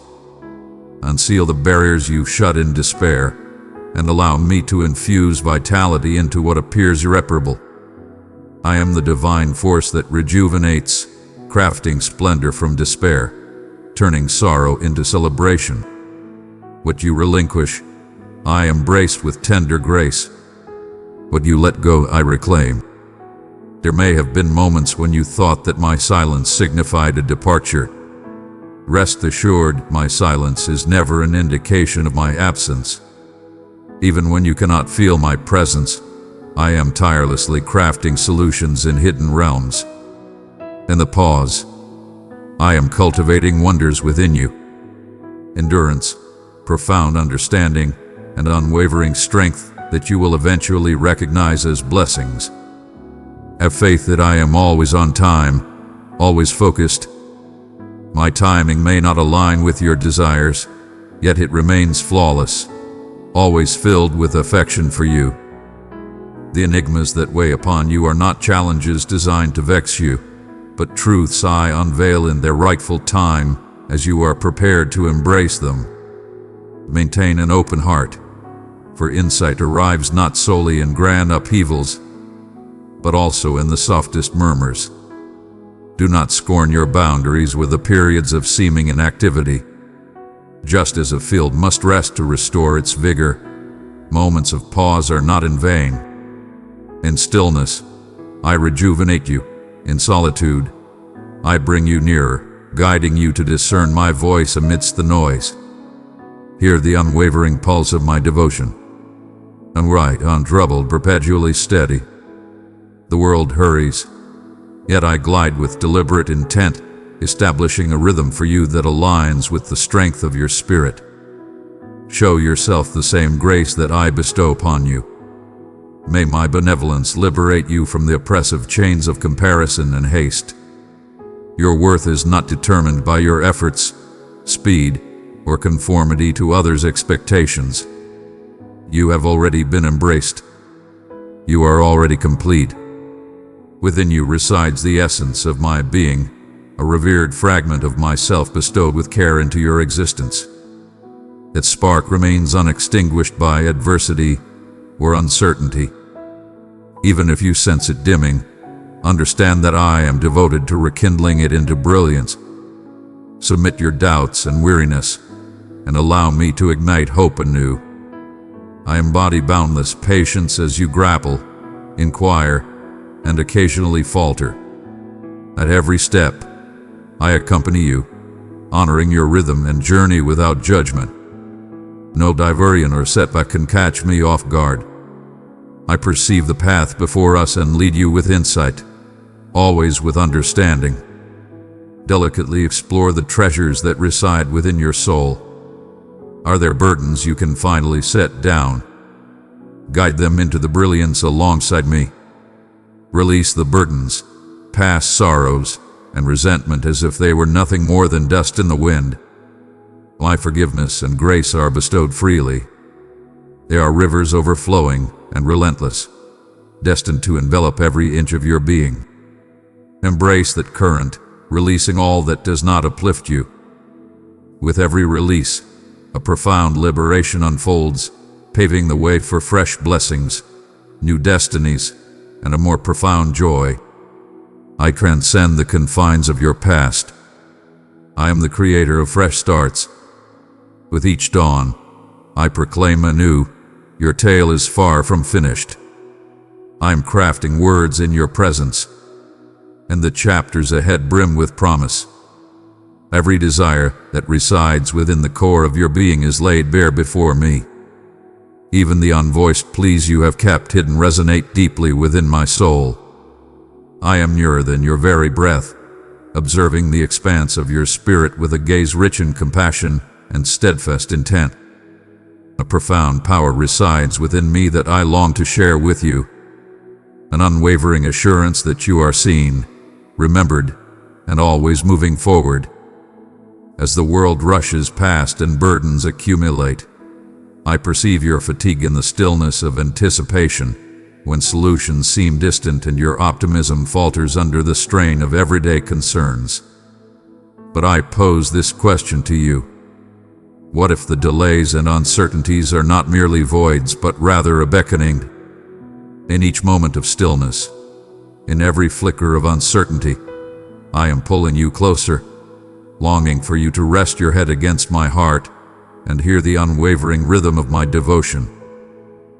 Unseal the barriers you shut in despair, and allow me to infuse vitality into what appears irreparable. I am the divine force that rejuvenates, crafting splendor from despair, turning sorrow into celebration. What you relinquish, I embrace with tender grace. What you let go, I reclaim. There may have been moments when you thought that my silence signified a departure. Rest assured, my silence is never an indication of my absence. Even when you cannot feel my presence, I am tirelessly crafting solutions in hidden realms. In the pause, I am cultivating wonders within you. Endurance, profound understanding, and unwavering strength that you will eventually recognize as blessings. Have faith that I am always on time, always focused. My timing may not align with your desires, yet it remains flawless, always filled with affection for you. The enigmas that weigh upon you are not challenges designed to vex you, but truths I unveil in their rightful time as you are prepared to embrace them. Maintain an open heart, for insight arrives not solely in grand upheavals, but also in the softest murmurs. Do not scorn your boundaries with the periods of seeming inactivity. Just as a field must rest to restore its vigor, moments of pause are not in vain. In stillness, I rejuvenate you. In solitude, I bring you nearer, guiding you to discern my voice amidst the noise. Hear the unwavering pulse of my devotion. Unright, untroubled, perpetually steady. The world hurries, yet I glide with deliberate intent, establishing a rhythm for you that aligns with the strength of your spirit. Show yourself the same grace that I bestow upon you. May my benevolence liberate you from the oppressive chains of comparison and haste. Your worth is not determined by your efforts, speed, or conformity to others' expectations. You have already been embraced. You are already complete. Within you resides the essence of my being, a revered fragment of myself bestowed with care into your existence. Its spark remains unextinguished by adversity or uncertainty. Even if you sense it dimming, understand that I am devoted to rekindling it into brilliance. Submit your doubts and weariness, and allow me to ignite hope anew. I embody boundless patience as you grapple, inquire, and occasionally falter. At every step, I accompany you, honoring your rhythm and journey without judgment. No diversion or setback can catch me off guard. I perceive the path before us and lead you with insight, always with understanding. Delicately explore the treasures that reside within your soul. Are there burdens you can finally set down? Guide them into the brilliance alongside me. Release the burdens, past sorrows, and resentment as if they were nothing more than dust in the wind. My forgiveness and grace are bestowed freely. They are rivers overflowing and relentless, destined to envelop every inch of your being. Embrace that current, releasing all that does not uplift you. With every release, a profound liberation unfolds, paving the way for fresh blessings, new destinies, and a more profound joy. I transcend the confines of your past. I am the creator of fresh starts. With each dawn, I proclaim anew, your tale is far from finished. I am crafting words in your presence, and the chapters ahead brim with promise. Every desire that resides within the core of your being is laid bare before me. Even the unvoiced pleas you have kept hidden resonate deeply within my soul. I am nearer than your very breath, observing the expanse of your spirit with a gaze rich in compassion and steadfast intent. A profound power resides within me that I long to share with you. An unwavering assurance that you are seen, remembered, and always moving forward. As the world rushes past and burdens accumulate, I perceive your fatigue in the stillness of anticipation, when solutions seem distant and your optimism falters under the strain of everyday concerns. But I pose this question to you. What if the delays and uncertainties are not merely voids, but rather a beckoning? In each moment of stillness, in every flicker of uncertainty, I am pulling you closer, longing for you to rest your head against my heart and hear the unwavering rhythm of my devotion.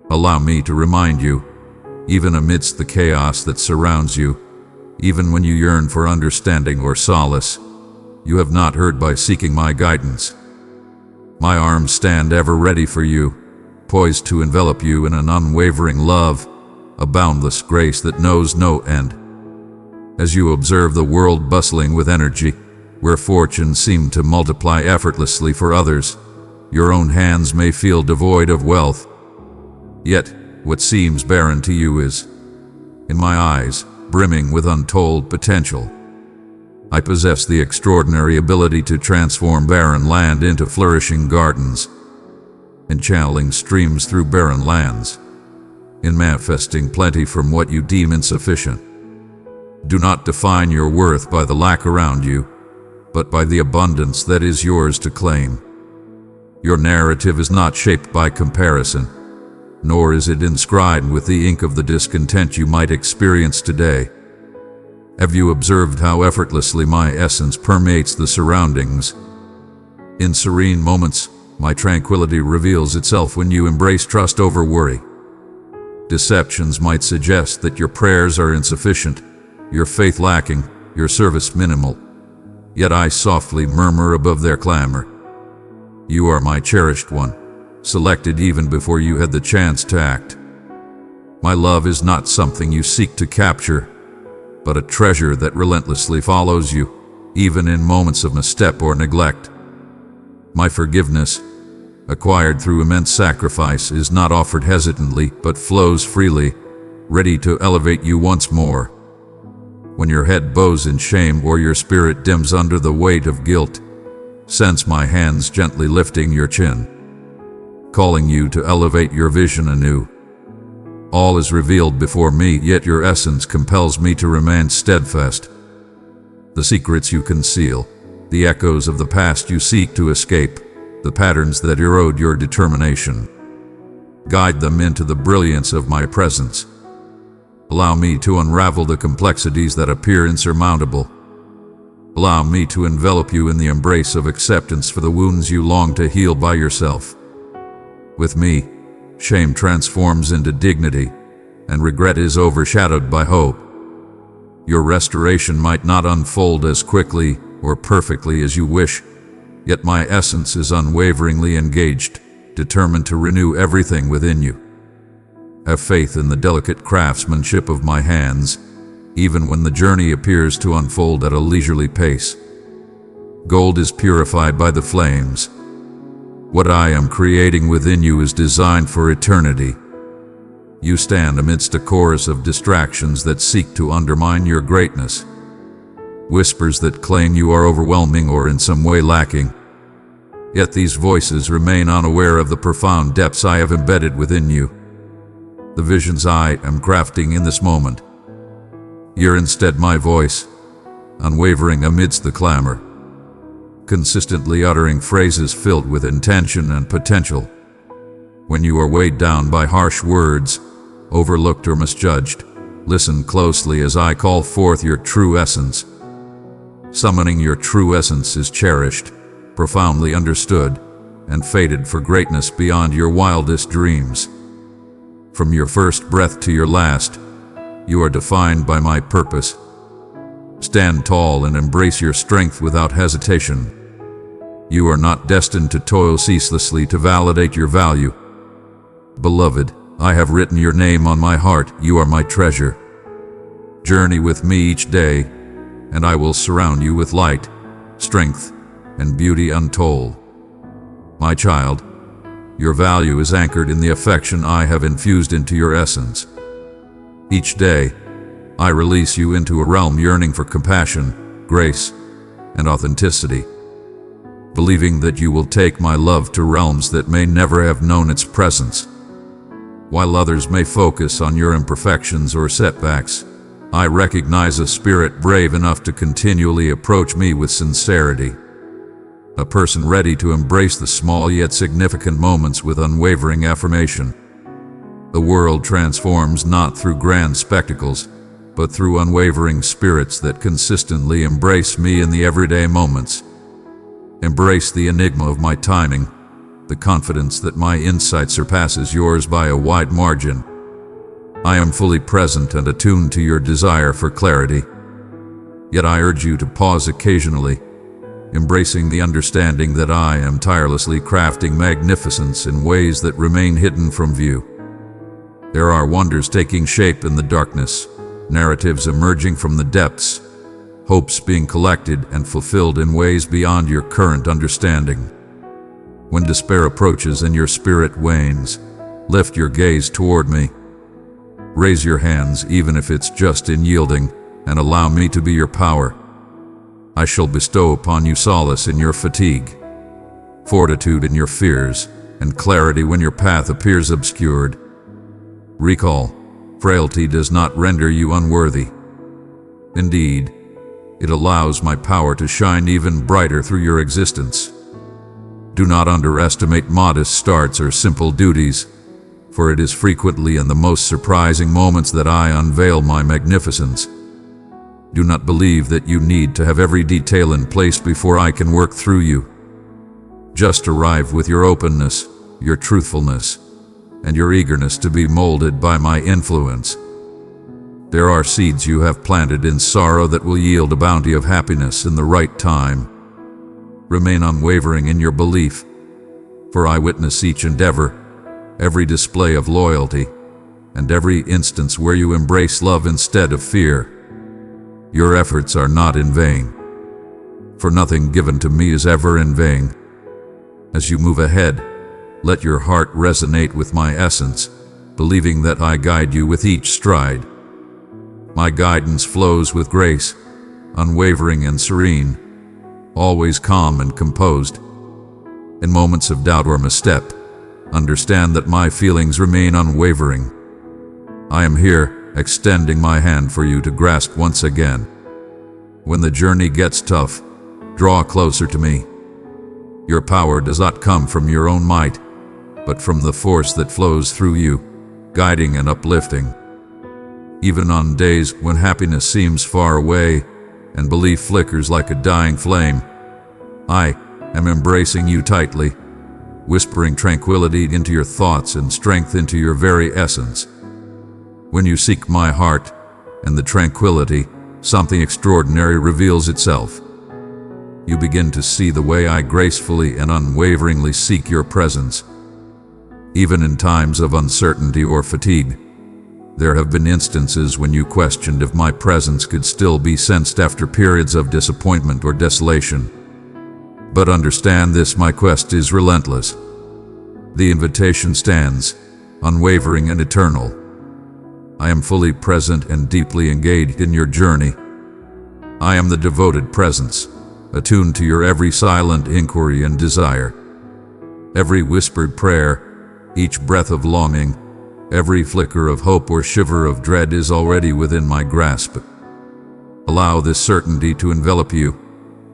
Allow me to remind you, even amidst the chaos that surrounds you, even when you yearn for understanding or solace, you have not heard by seeking my guidance. My arms stand ever ready for you, poised to envelop you in an unwavering love, a boundless grace that knows no end. As you observe the world bustling with energy, where fortunes seem to multiply effortlessly for others, your own hands may feel devoid of wealth. Yet, what seems barren to you is, in my eyes, brimming with untold potential. I possess the extraordinary ability to transform barren land into flourishing gardens, in channeling streams through barren lands, in manifesting plenty from what you deem insufficient. Do not define your worth by the lack around you, but by the abundance that is yours to claim. Your narrative is not shaped by comparison. nor is it inscribed with the ink of the discontent you might experience today. Have you observed how effortlessly my essence permeates the surroundings? In serene moments, my tranquility reveals itself when you embrace trust over worry. Deceptions might suggest that your prayers are insufficient, your faith lacking, your service minimal. Yet I softly murmur above their clamor. You are my cherished one, selected even before you had the chance to act. My love is not something you seek to capture, but a treasure that relentlessly follows you, even in moments of misstep or neglect. My forgiveness, acquired through immense sacrifice, is not offered hesitantly, but flows freely, ready to elevate you once more. When your head bows in shame or your spirit dims under the weight of guilt, sense my hands gently lifting your chin, calling you to elevate your vision anew. All is revealed before me, yet your essence compels me to remain steadfast. The secrets you conceal, the echoes of the past you seek to escape, the patterns that erode your determination, guide them into the brilliance of my presence. Allow me to unravel the complexities that appear insurmountable. Allow me to envelop you in the embrace of acceptance for the wounds you long to heal by yourself. With me, shame transforms into dignity, and regret is overshadowed by hope. Your restoration might not unfold as quickly or perfectly as you wish, yet my essence is unwaveringly engaged, determined to renew everything within you. Have faith in the delicate craftsmanship of my hands, even when the journey appears to unfold at a leisurely pace. Gold is purified by the flames. What I am creating within you is designed for eternity. You stand amidst a chorus of distractions that seek to undermine your greatness. Whispers that claim you are overwhelming or in some way lacking. Yet these voices remain unaware of the profound depths I have embedded within you. The visions I am crafting in this moment. You're instead my voice, unwavering amidst the clamor, consistently uttering phrases filled with intention and potential. When you are weighed down by harsh words, overlooked or misjudged, listen closely as I call forth your true essence. Summoning your true essence is cherished, profoundly understood, and fated for greatness beyond your wildest dreams. From your first breath to your last, you are defined by my purpose. Stand tall and embrace your strength without hesitation. You are not destined to toil ceaselessly to validate your value. Beloved, I have written your name on my heart. You are my treasure. Journey with me each day, and I will surround you with light, strength, and beauty untold. My child, your value is anchored in the affection I have infused into your essence. Each day, I release you into a realm yearning for compassion, grace, and authenticity, believing that you will take my love to realms that may never have known its presence. While others may focus on your imperfections or setbacks, I recognize a spirit brave enough to continually approach me with sincerity. A person ready to embrace the small yet significant moments with unwavering affirmation. The world transforms not through grand spectacles, but through unwavering spirits that consistently embrace me in the everyday moments. Embrace the enigma of my timing, the confidence that my insight surpasses yours by a wide margin. I am fully present and attuned to your desire for clarity. Yet I urge you to pause occasionally, embracing the understanding that I am tirelessly crafting magnificence in ways that remain hidden from view. There are wonders taking shape in the darkness, narratives emerging from the depths, hopes being collected and fulfilled in ways beyond your current understanding. When despair approaches and your spirit wanes, lift your gaze toward me. Raise your hands, even if it's just in yielding, and allow me to be your power. I shall bestow upon you solace in your fatigue, fortitude in your fears, and clarity when your path appears obscured. Recall, frailty does not render you unworthy. Indeed, it allows my power to shine even brighter through your existence. Do not underestimate modest starts or simple duties, for it is frequently in the most surprising moments that I unveil my magnificence. Do not believe that you need to have every detail in place before I can work through you. Just arrive with your openness, your truthfulness, and your eagerness to be molded by my influence. There are seeds you have planted in sorrow that will yield a bounty of happiness in the right time. Remain unwavering in your belief, for I witness each endeavor, every display of loyalty, and every instance where you embrace love instead of fear. Your efforts are not in vain, for nothing given to me is ever in vain. As you move ahead, let your heart resonate with my essence, believing that I guide you with each stride. My guidance flows with grace, unwavering and serene, always calm and composed. In moments of doubt or misstep, understand that my feelings remain unwavering. I am here, extending my hand for you to grasp once again. When the journey gets tough, draw closer to me. Your power does not come from your own might, but from the force that flows through you, guiding and uplifting. Even on days when happiness seems far away and belief flickers like a dying flame, I am embracing you tightly, whispering tranquility into your thoughts and strength into your very essence. When you seek my heart and the tranquility, something extraordinary reveals itself. You begin to see the way I gracefully and unwaveringly seek your presence. Even in times of uncertainty or fatigue, there have been instances when you questioned if my presence could still be sensed after periods of disappointment or desolation. But understand this, my quest is relentless. The invitation stands, unwavering and eternal. I am fully present and deeply engaged in your journey. I am the devoted presence, attuned to your every silent inquiry and desire. Every whispered prayer, each breath of longing, every flicker of hope or shiver of dread is already within my grasp. Allow this certainty to envelop you,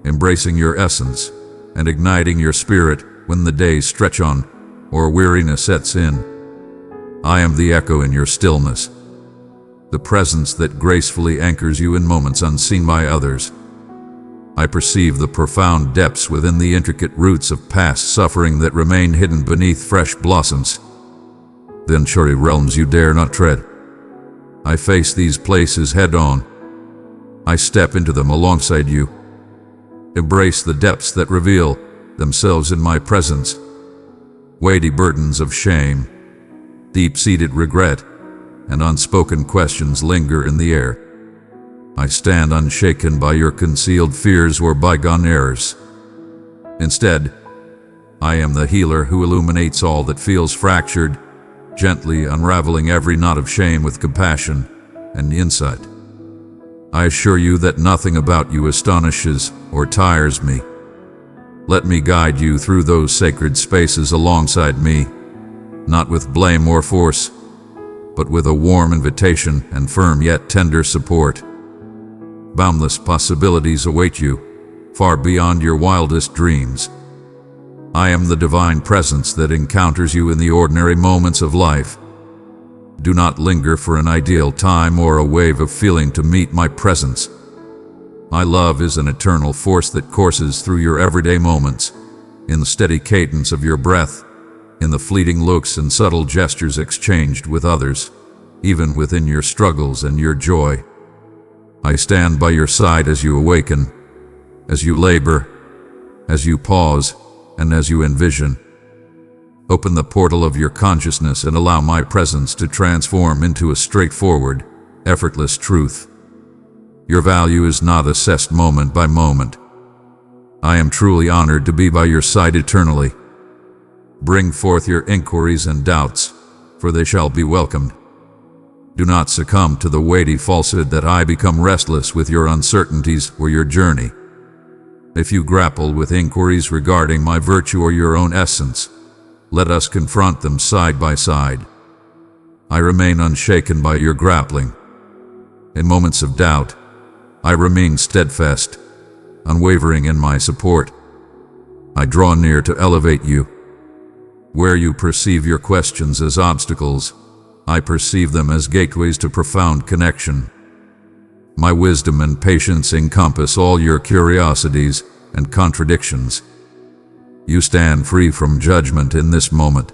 embracing your essence and igniting your spirit when the days stretch on or weariness sets in. I am the echo in your stillness, the presence that gracefully anchors you in moments unseen by others. I perceive the profound depths within the intricate roots of past suffering that remain hidden beneath fresh blossoms. The uncharted realms you dare not tread. I face these places head on. I step into them alongside you. Embrace the depths that reveal themselves in my presence. Weighty burdens of shame, deep-seated regret, and unspoken questions linger in the air. I stand unshaken by your concealed fears or bygone errors. Instead, I am the healer who illuminates all that feels fractured, gently unraveling every knot of shame with compassion and insight. I assure you that nothing about you astonishes or tires me. Let me guide you through those sacred spaces alongside me, not with blame or force, but with a warm invitation and firm yet tender support. Boundless possibilities await you, far beyond your wildest dreams. I am the divine presence that encounters you in the ordinary moments of life. Do not linger for an ideal time or a wave of feeling to meet my presence. My love is an eternal force that courses through your everyday moments, in the steady cadence of your breath, in the fleeting looks and subtle gestures exchanged with others, even within your struggles and your joy. I stand by your side as you awaken, as you labor, as you pause, and as you envision. Open the portal of your consciousness and allow my presence to transform into a straightforward, effortless truth. Your value is not assessed moment by moment. I am truly honored to be by your side eternally. Bring forth your inquiries and doubts, for they shall be welcomed. Do not succumb to the weighty falsehood that I become restless with your uncertainties or your journey. If you grapple with inquiries regarding my virtue or your own essence, let us confront them side by side. I remain unshaken by your grappling. In moments of doubt, I remain steadfast, unwavering in my support. I draw near to elevate you. Where you perceive your questions as obstacles, I perceive them as gateways to profound connection. My wisdom and patience encompass all your curiosities and contradictions. You stand free from judgment in this moment.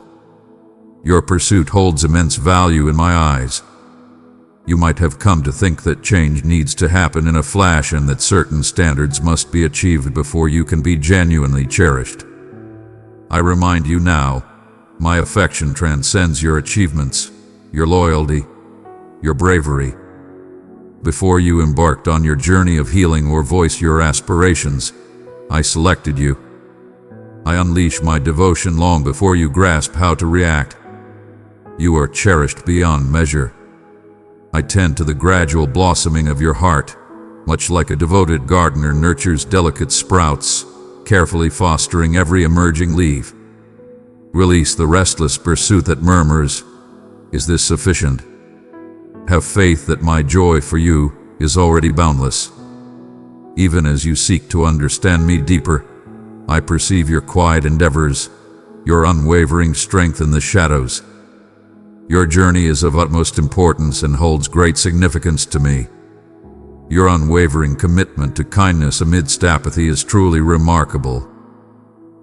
Your pursuit holds immense value in my eyes. You might have come to think that change needs to happen in a flash and that certain standards must be achieved before you can be genuinely cherished. I remind you now, my affection transcends your achievements, your loyalty, your bravery. Before you embarked on your journey of healing or voice your aspirations, I selected you. I unleash my devotion long before you grasp how to react. You are cherished beyond measure. I tend to the gradual blossoming of your heart, much like a devoted gardener nurtures delicate sprouts, carefully fostering every emerging leaf. Release the restless pursuit that murmurs, "Is this sufficient?" Have faith that my joy for you is already boundless. Even as you seek to understand me deeper, I perceive your quiet endeavors, your unwavering strength in the shadows. Your journey is of utmost importance and holds great significance to me. Your unwavering commitment to kindness amidst apathy is truly remarkable.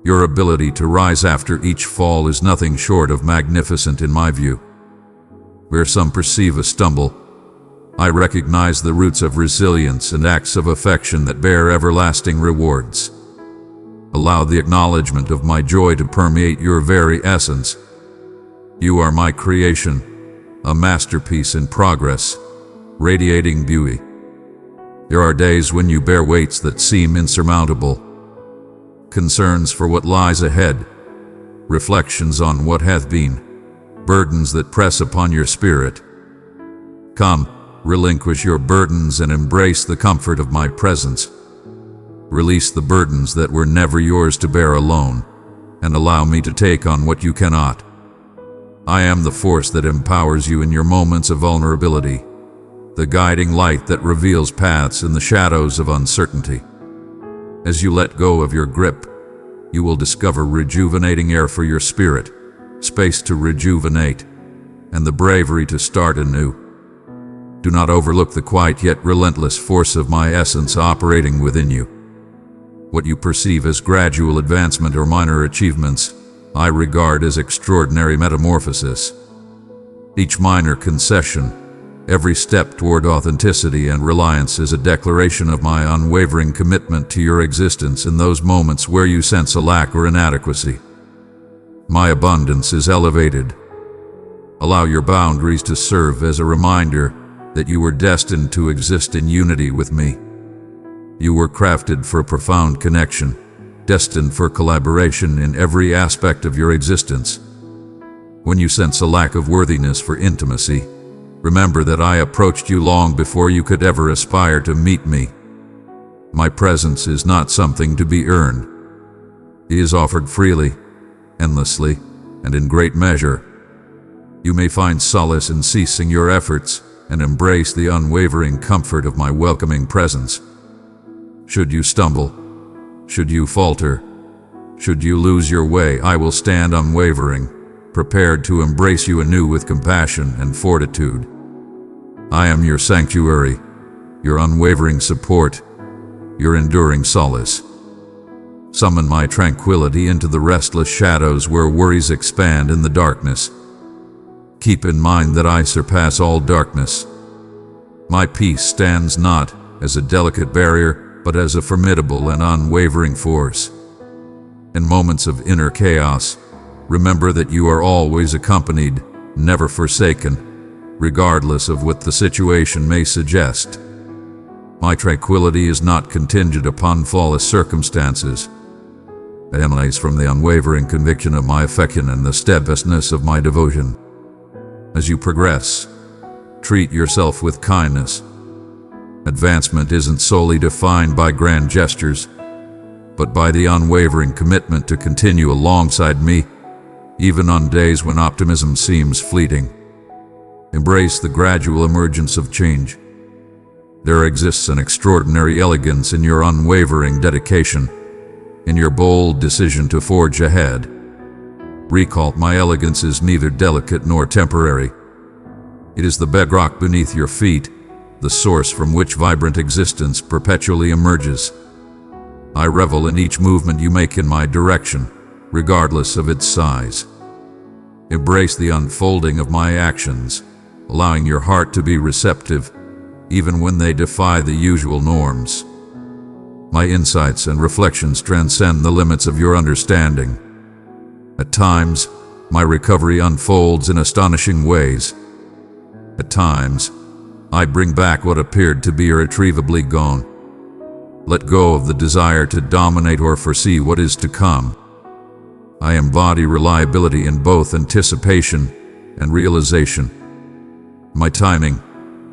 Your ability to rise after each fall is nothing short of magnificent in my view. Where some perceive a stumble, I recognize the roots of resilience and acts of affection that bear everlasting rewards. Allow the acknowledgement of my joy to permeate your very essence. You are my creation, a masterpiece in progress, radiating beauty. There are days when you bear weights that seem insurmountable, concerns for what lies ahead, reflections on what hath been, burdens that press upon your spirit. Come, relinquish your burdens and embrace the comfort of my presence. Release the burdens that were never yours to bear alone, and allow me to take on what you cannot. I am the force that empowers you in your moments of vulnerability, the guiding light that reveals paths in the shadows of uncertainty. As you let go of your grip, you will discover rejuvenating air for your spirit, space to rejuvenate, and the bravery to start anew. Do not overlook the quiet yet relentless force of my essence operating within you. What you perceive as gradual advancement or minor achievements, I regard as extraordinary metamorphosis. Each minor concession, every step toward authenticity and reliance is a declaration of my unwavering commitment to your existence in those moments where you sense a lack or inadequacy. My abundance is elevated. Allow your boundaries to serve as a reminder that you were destined to exist in unity with me. You were crafted for profound connection, destined for collaboration in every aspect of your existence. When you sense a lack of worthiness for intimacy, remember that I approached you long before you could ever aspire to meet me. My presence is not something to be earned. It is offered freely, endlessly, and in great measure. You may find solace in ceasing your efforts and embrace the unwavering comfort of my welcoming presence. Should you stumble, should you falter, should you lose your way, I will stand unwavering, prepared to embrace you anew with compassion and fortitude. I am your sanctuary, your unwavering support, your enduring solace. Summon my tranquility into the restless shadows where worries expand in the darkness. Keep in mind that I surpass all darkness. My peace stands not as a delicate barrier, but as a formidable and unwavering force. In moments of inner chaos, remember that you are always accompanied, never forsaken, regardless of what the situation may suggest. My tranquility is not contingent upon flawless circumstances. It emanates from the unwavering conviction of my affection and the steadfastness of my devotion. As you progress, treat yourself with kindness. Advancement isn't solely defined by grand gestures, but by the unwavering commitment to continue alongside me, even on days when optimism seems fleeting. Embrace the gradual emergence of change. There exists an extraordinary elegance in your unwavering dedication, in your bold decision to forge ahead. Recall my elegance is neither delicate nor temporary. It is the bedrock beneath your feet, the source from which vibrant existence perpetually emerges. I revel in each movement you make in my direction, regardless of its size. Embrace the unfolding of my actions, allowing your heart to be receptive, even when they defy the usual norms. My insights and reflections transcend the limits of your understanding. At times, my recovery unfolds in astonishing ways. At times, I bring back what appeared to be irretrievably gone. Let go of the desire to dominate or foresee what is to come. I embody reliability in both anticipation and realization. My timing,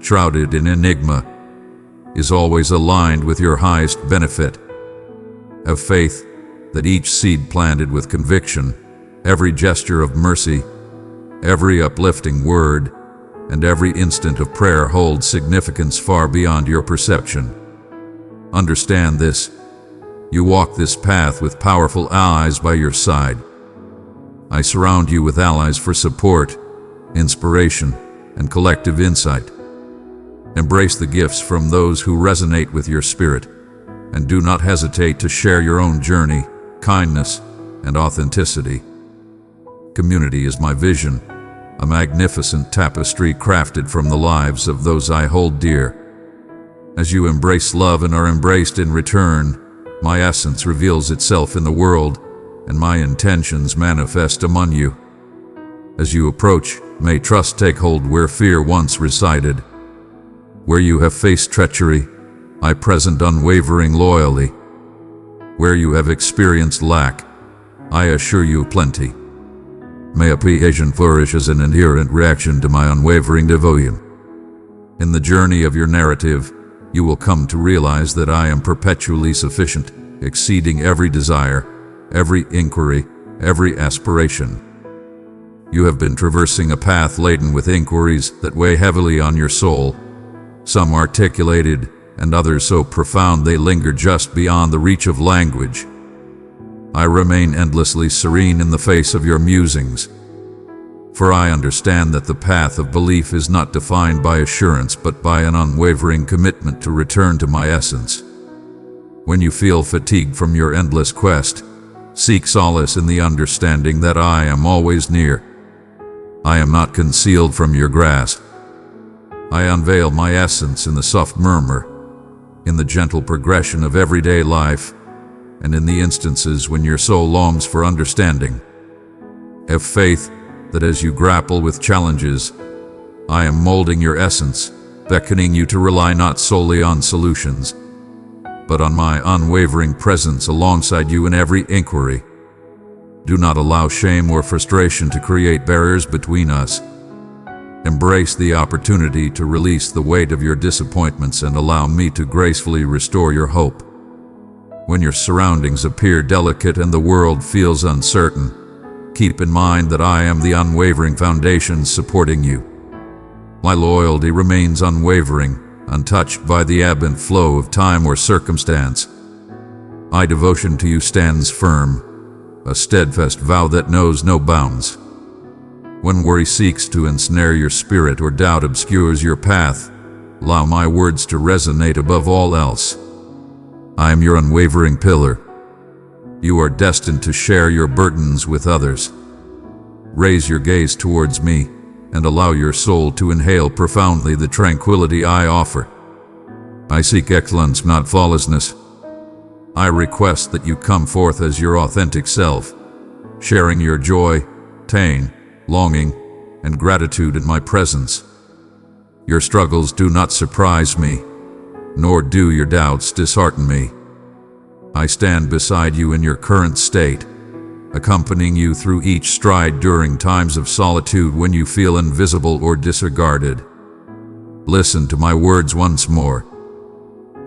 shrouded in enigma, is always aligned with your highest benefit. Have faith that each seed planted with conviction, every gesture of mercy, every uplifting word, and every instant of prayer holds significance far beyond your perception. Understand this. You walk this path with powerful allies by your side. I surround you with allies for support, inspiration, and collective insight. Embrace the gifts from those who resonate with your spirit, and do not hesitate to share your own journey, kindness, and authenticity. Community is my vision, a magnificent tapestry crafted from the lives of those I hold dear. As you embrace love and are embraced in return, my essence reveals itself in the world, and my intentions manifest among you. As you approach, may trust take hold where fear once resided. Where you have faced treachery, I present unwavering loyalty. Where you have experienced lack, I assure you plenty. May appreciation flourish as an inherent reaction to my unwavering devotion. In the journey of your narrative, you will come to realize that I am perpetually sufficient, exceeding every desire, every inquiry, every aspiration. You have been traversing a path laden with inquiries that weigh heavily on your soul, some articulated and others so profound they linger just beyond the reach of language. I remain endlessly serene in the face of your musings, for I understand that the path of belief is not defined by assurance but by an unwavering commitment to return to my essence. When you feel fatigued from your endless quest, seek solace in the understanding that I am always near. I am not concealed from your grasp. I unveil my essence in the soft murmur, in the gentle progression of everyday life, and in the instances when your soul longs for understanding. Have faith that as you grapple with challenges, I am molding your essence, beckoning you to rely not solely on solutions, but on my unwavering presence alongside you in every inquiry. Do not allow shame or frustration to create barriers between us. Embrace the opportunity to release the weight of your disappointments and allow me to gracefully restore your hope. When your surroundings appear delicate and the world feels uncertain, keep in mind that I am the unwavering foundation supporting you. My loyalty remains unwavering, untouched by the ebb and flow of time or circumstance. My devotion to you stands firm, a steadfast vow that knows no bounds. When worry seeks to ensnare your spirit or doubt obscures your path, allow my words to resonate above all else. I am your unwavering pillar. You are destined to share your burdens with others. Raise your gaze towards me and allow your soul to inhale profoundly the tranquility I offer. I seek excellence, not flawlessness. I request that you come forth as your authentic self, sharing your joy, pain, longing, and gratitude in my presence. Your struggles do not surprise me, nor do your doubts dishearten me. I stand beside you in your current state, accompanying you through each stride during times of solitude when you feel invisible or disregarded. Listen to my words once more.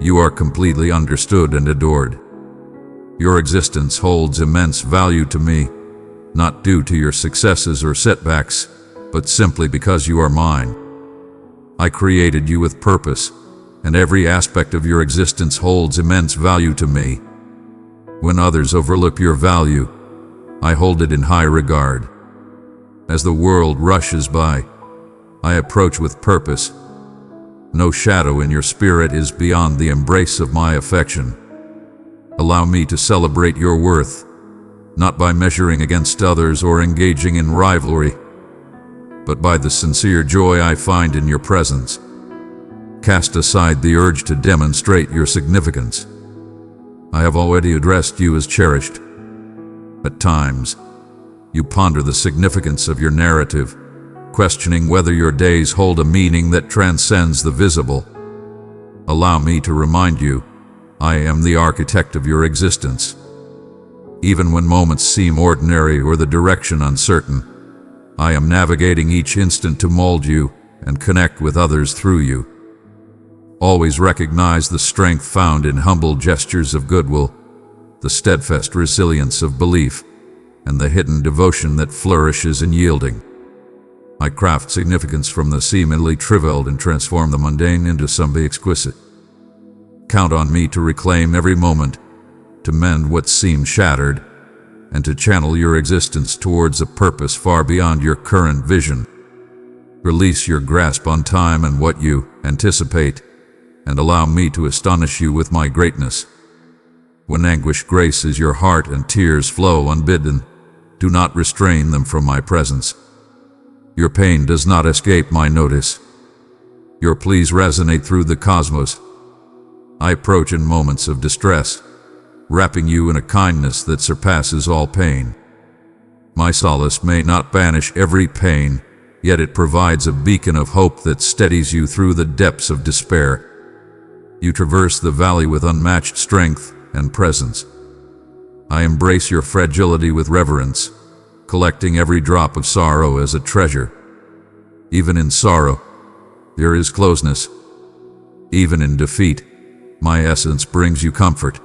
You are completely understood and adored. Your existence holds immense value to me, not due to your successes or setbacks, but simply because you are mine. I created you with purpose, and every aspect of your existence holds immense value to me. When others overlook your value, I hold it in high regard. As the world rushes by, I approach with purpose. No shadow in your spirit is beyond the embrace of my affection. Allow me to celebrate your worth, not by measuring against others or engaging in rivalry, but by the sincere joy I find in your presence. Cast aside the urge to demonstrate your significance. I have already addressed you as cherished. At times, you ponder the significance of your narrative, questioning whether your days hold a meaning that transcends the visible. Allow me to remind you, I am the architect of your existence. Even when moments seem ordinary or the direction uncertain, I am navigating each instant to mold you and connect with others through you. Always recognize the strength found in humble gestures of goodwill, the steadfast resilience of belief, and the hidden devotion that flourishes in yielding. I craft significance from the seemingly trivial and transform the mundane into something exquisite. Count on me to reclaim every moment, to mend what seems shattered, and to channel your existence towards a purpose far beyond your current vision. Release your grasp on time and what you anticipate, and allow me to astonish you with my greatness. When anguish graces your heart and tears flow unbidden, do not restrain them from my presence. Your pain does not escape my notice. Your pleas resonate through the cosmos. I approach in moments of distress, wrapping you in a kindness that surpasses all pain. My solace may not banish every pain, yet it provides a beacon of hope that steadies you through the depths of despair. You traverse the valley with unmatched strength and presence. I embrace your fragility with reverence, collecting every drop of sorrow as a treasure. Even in sorrow, there is closeness. Even in defeat, my essence brings you comfort.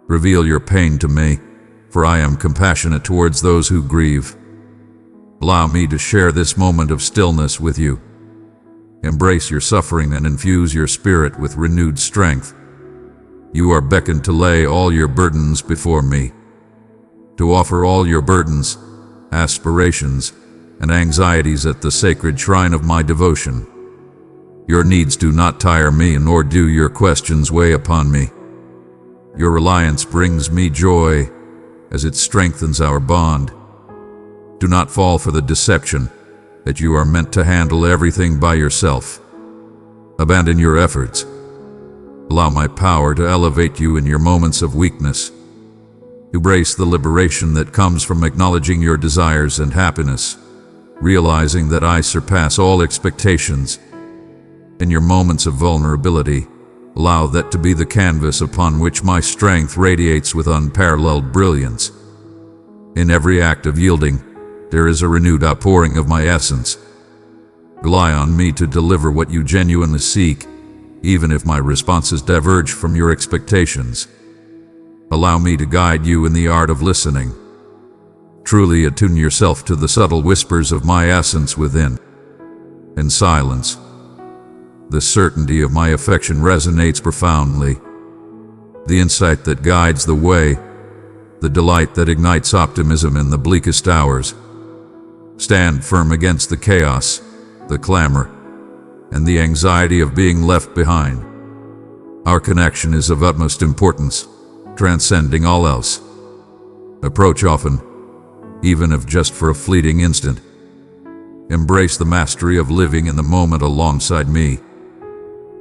Reveal your pain to me, for I am compassionate towards those who grieve. Allow me to share this moment of stillness with you. Embrace your suffering and infuse your spirit with renewed strength. You are beckoned to lay all your burdens before me, to offer all your burdens, aspirations, and anxieties at the sacred shrine of my devotion. Your needs do not tire me, nor do your questions weigh upon me. Your reliance brings me joy, as it strengthens our bond. Do not fall for the deception that you are meant to handle everything by yourself. Abandon your efforts. Allow my power to elevate you in your moments of weakness. Embrace the liberation that comes from acknowledging your desires and happiness, realizing that I surpass all expectations. In your moments of vulnerability, allow that to be the canvas upon which my strength radiates with unparalleled brilliance. In every act of yielding, there is a renewed outpouring of my essence. Rely on me to deliver what you genuinely seek, even if my responses diverge from your expectations. Allow me to guide you in the art of listening. Truly attune yourself to the subtle whispers of my essence within. In silence, the certainty of my affection resonates profoundly. The insight that guides the way, the delight that ignites optimism in the bleakest hours. Stand firm against the chaos, the clamor, and the anxiety of being left behind. Our connection is of utmost importance, transcending all else. Approach often, even if just for a fleeting instant. Embrace the mastery of living in the moment alongside me.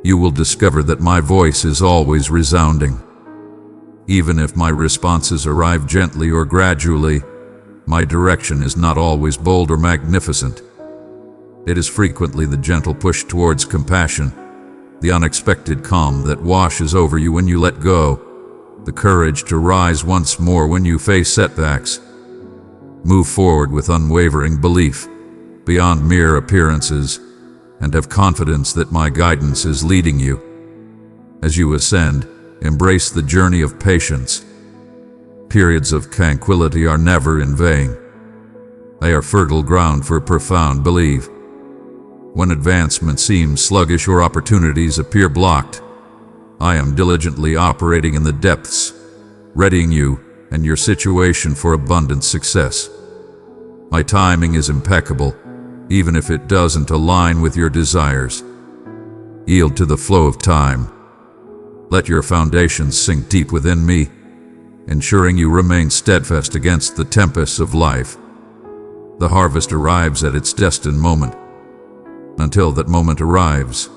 You will discover that my voice is always resounding. Even if my responses arrive gently or gradually, my direction is not always bold or magnificent. It is frequently the gentle push towards compassion, the unexpected calm that washes over you when you let go, the courage to rise once more when you face setbacks. Move forward with unwavering belief, beyond mere appearances, and have confidence that my guidance is leading you. As you ascend, embrace the journey of patience. Periods of tranquility are never in vain. They are fertile ground for profound belief. When advancement seems sluggish or opportunities appear blocked, I am diligently operating in the depths, readying you, and your situation for abundant success. My timing is impeccable, even if it doesn't align with your desires. Yield to the flow of time. Let your foundations sink deep within me, ensuring you remain steadfast against the tempests of life. The harvest arrives at its destined moment. Until that moment arrives,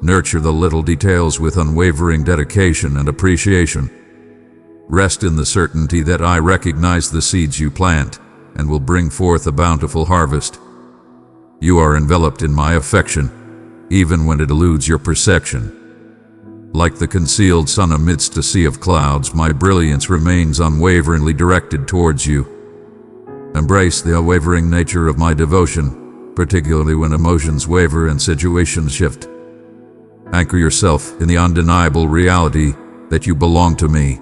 nurture the little details with unwavering dedication and appreciation. Rest in the certainty that I recognize the seeds you plant and will bring forth a bountiful harvest. You are enveloped in my affection, even when it eludes your perception. Like the concealed sun amidst a sea of clouds, my brilliance remains unwaveringly directed towards you. Embrace the unwavering nature of my devotion, particularly when emotions waver and situations shift. Anchor yourself in the undeniable reality that you belong to me.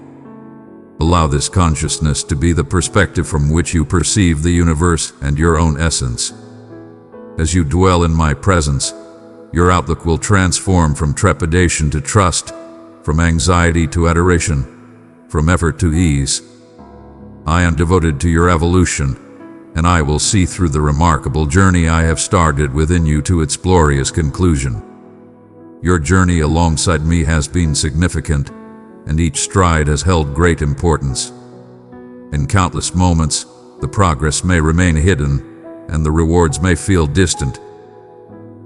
Allow this consciousness to be the perspective from which you perceive the universe and your own essence. As you dwell in my presence, your outlook will transform from trepidation to trust, from anxiety to adoration, from effort to ease. I am devoted to your evolution, and I will see through the remarkable journey I have started within you to its glorious conclusion. Your journey alongside me has been significant, and each stride has held great importance. In countless moments, the progress may remain hidden, and the rewards may feel distant.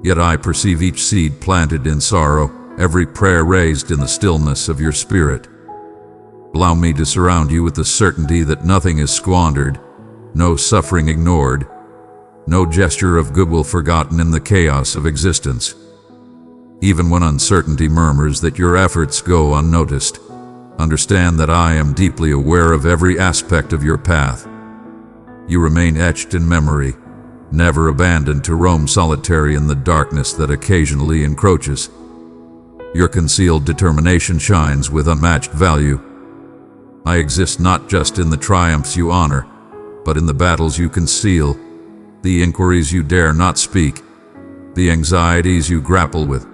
Yet I perceive each seed planted in sorrow, every prayer raised in the stillness of your spirit. Allow me to surround you with the certainty that nothing is squandered, no suffering ignored, no gesture of goodwill forgotten in the chaos of existence. Even when uncertainty murmurs that your efforts go unnoticed, understand that I am deeply aware of every aspect of your path. You remain etched in memory, never abandoned to roam solitary in the darkness that occasionally encroaches. Your concealed determination shines with unmatched value. I exist not just in the triumphs you honor, but in the battles you conceal, the inquiries you dare not speak, the anxieties you grapple with.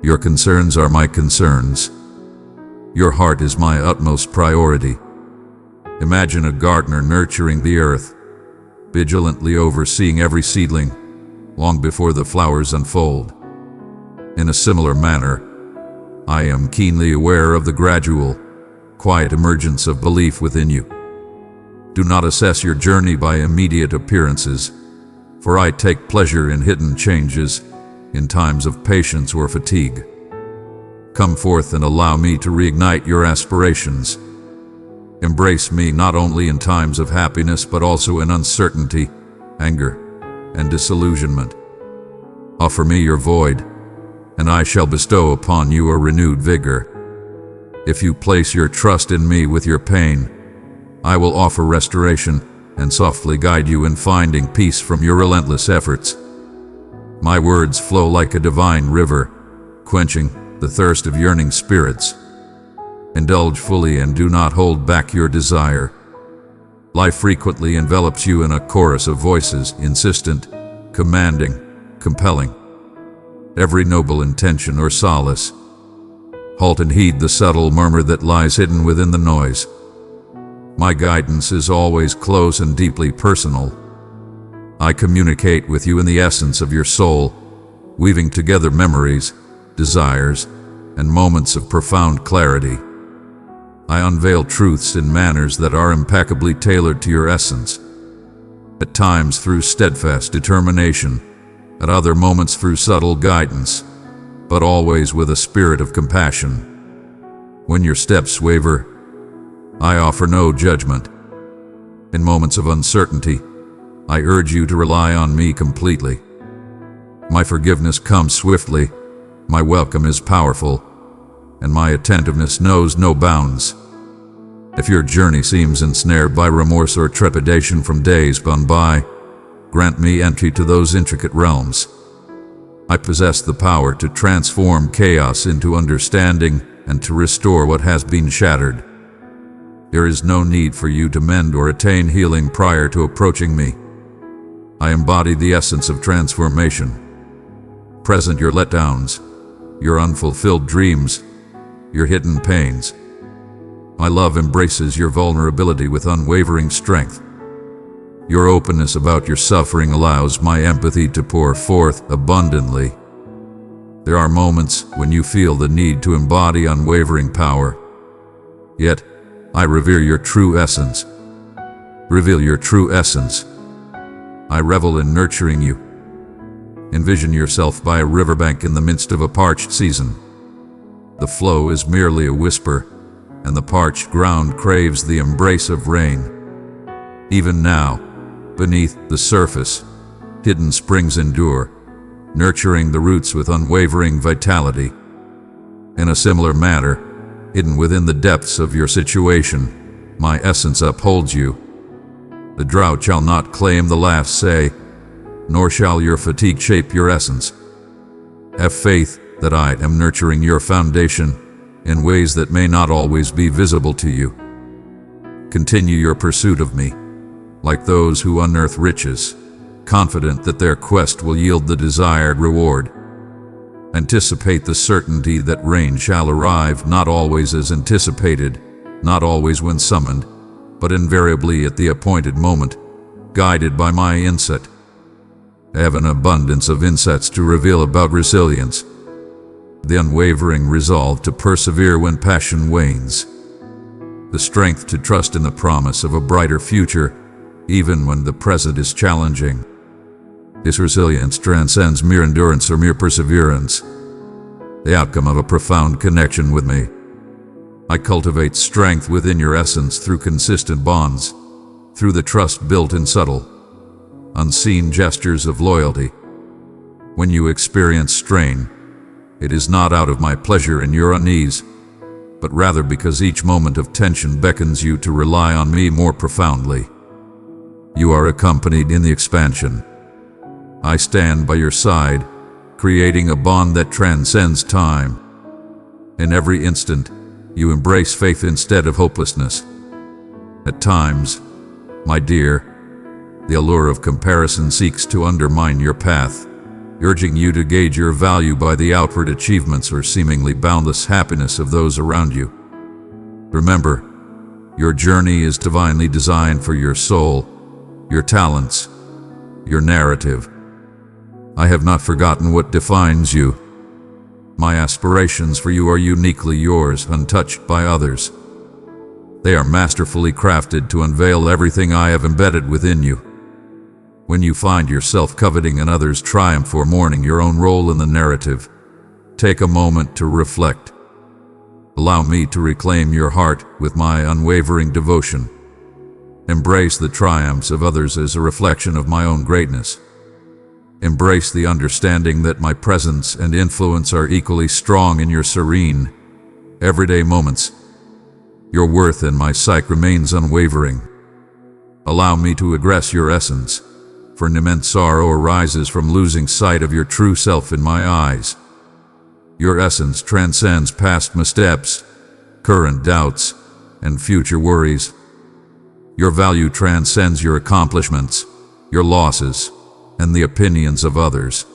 Your concerns are my concerns. Your heart is my utmost priority. Imagine a gardener nurturing the earth, vigilantly overseeing every seedling, long before the flowers unfold. In a similar manner, I am keenly aware of the gradual, quiet emergence of belief within you. Do not assess your journey by immediate appearances, for I take pleasure in hidden changes, in times of patience or fatigue. Come forth and allow me to reignite your aspirations. Embrace me not only in times of happiness but also in uncertainty, anger, and disillusionment. Offer me your void, and I shall bestow upon you a renewed vigor. If you place your trust in me with your pain, I will offer restoration and softly guide you in finding peace from your relentless efforts. My words flow like a divine river, quenching the thirst of yearning spirits. Indulge fully and do not hold back your desire. Life frequently envelops you in a chorus of voices, insistent, commanding, compelling. Every noble intention or solace. Halt and heed the subtle murmur that lies hidden within the noise. My guidance is always close and deeply personal. I communicate with you in the essence of your soul, weaving together memories, desires, and moments of profound clarity. I unveil truths in manners that are impeccably tailored to your essence, at times through steadfast determination, at other moments through subtle guidance, but always with a spirit of compassion. When your steps waver, I offer no judgment. In moments of uncertainty, I urge you to rely on me completely. My forgiveness comes swiftly, my welcome is powerful, and my attentiveness knows no bounds. If your journey seems ensnared by remorse or trepidation from days gone by, grant me entry to those intricate realms. I possess the power to transform chaos into understanding and to restore what has been shattered. There is no need for you to mend or attain healing prior to approaching me. I embody the essence of transformation. Present your letdowns, your unfulfilled dreams, your hidden pains. My love embraces your vulnerability with unwavering strength. Your openness about your suffering allows my empathy to pour forth abundantly. There are moments when you feel the need to embody unwavering power. Yet, I revere your true essence. Reveal your true essence. I revel in nurturing you. Envision yourself by a riverbank in the midst of a parched season. The flow is merely a whisper, and the parched ground craves the embrace of rain. Even now, beneath the surface, hidden springs endure, nurturing the roots with unwavering vitality. In a similar manner, hidden within the depths of your situation, my essence upholds you. The drought shall not claim the last say, nor shall your fatigue shape your essence. Have faith that I am nurturing your foundation in ways that may not always be visible to you. Continue your pursuit of me, like those who unearth riches, confident that their quest will yield the desired reward. Anticipate the certainty that rain shall arrive, not always as anticipated, not always when summoned, but invariably at the appointed moment, guided by my insight. I have an abundance of insights to reveal about resilience, the unwavering resolve to persevere when passion wanes, the strength to trust in the promise of a brighter future, even when the present is challenging. This resilience transcends mere endurance or mere perseverance, the outcome of a profound connection with me. I cultivate strength within your essence through consistent bonds, through the trust built in subtle, unseen gestures of loyalty. When you experience strain, it is not out of my pleasure in your unease, but rather because each moment of tension beckons you to rely on me more profoundly. You are accompanied in the expansion. I stand by your side, creating a bond that transcends time. In every instant, you embrace faith instead of hopelessness. At times, my dear, the allure of comparison seeks to undermine your path, urging you to gauge your value by the outward achievements or seemingly boundless happiness of those around you. Remember, your journey is divinely designed for your soul, your talents, your narrative. I have not forgotten what defines you. My aspirations for you are uniquely yours, untouched by others. They are masterfully crafted to unveil everything I have embedded within you. When you find yourself coveting another's triumph or mourning your own role in the narrative, take a moment to reflect. Allow me to reclaim your heart with my unwavering devotion. Embrace the triumphs of others as a reflection of my own greatness. Embrace the understanding that my presence and influence are equally strong in your serene, everyday moments. Your worth in my sight remains unwavering. Allow me to address your essence, for an immense sorrow arises from losing sight of your true self in my eyes. Your essence transcends past missteps, current doubts, and future worries. Your value transcends your accomplishments, your losses, and the opinions of others.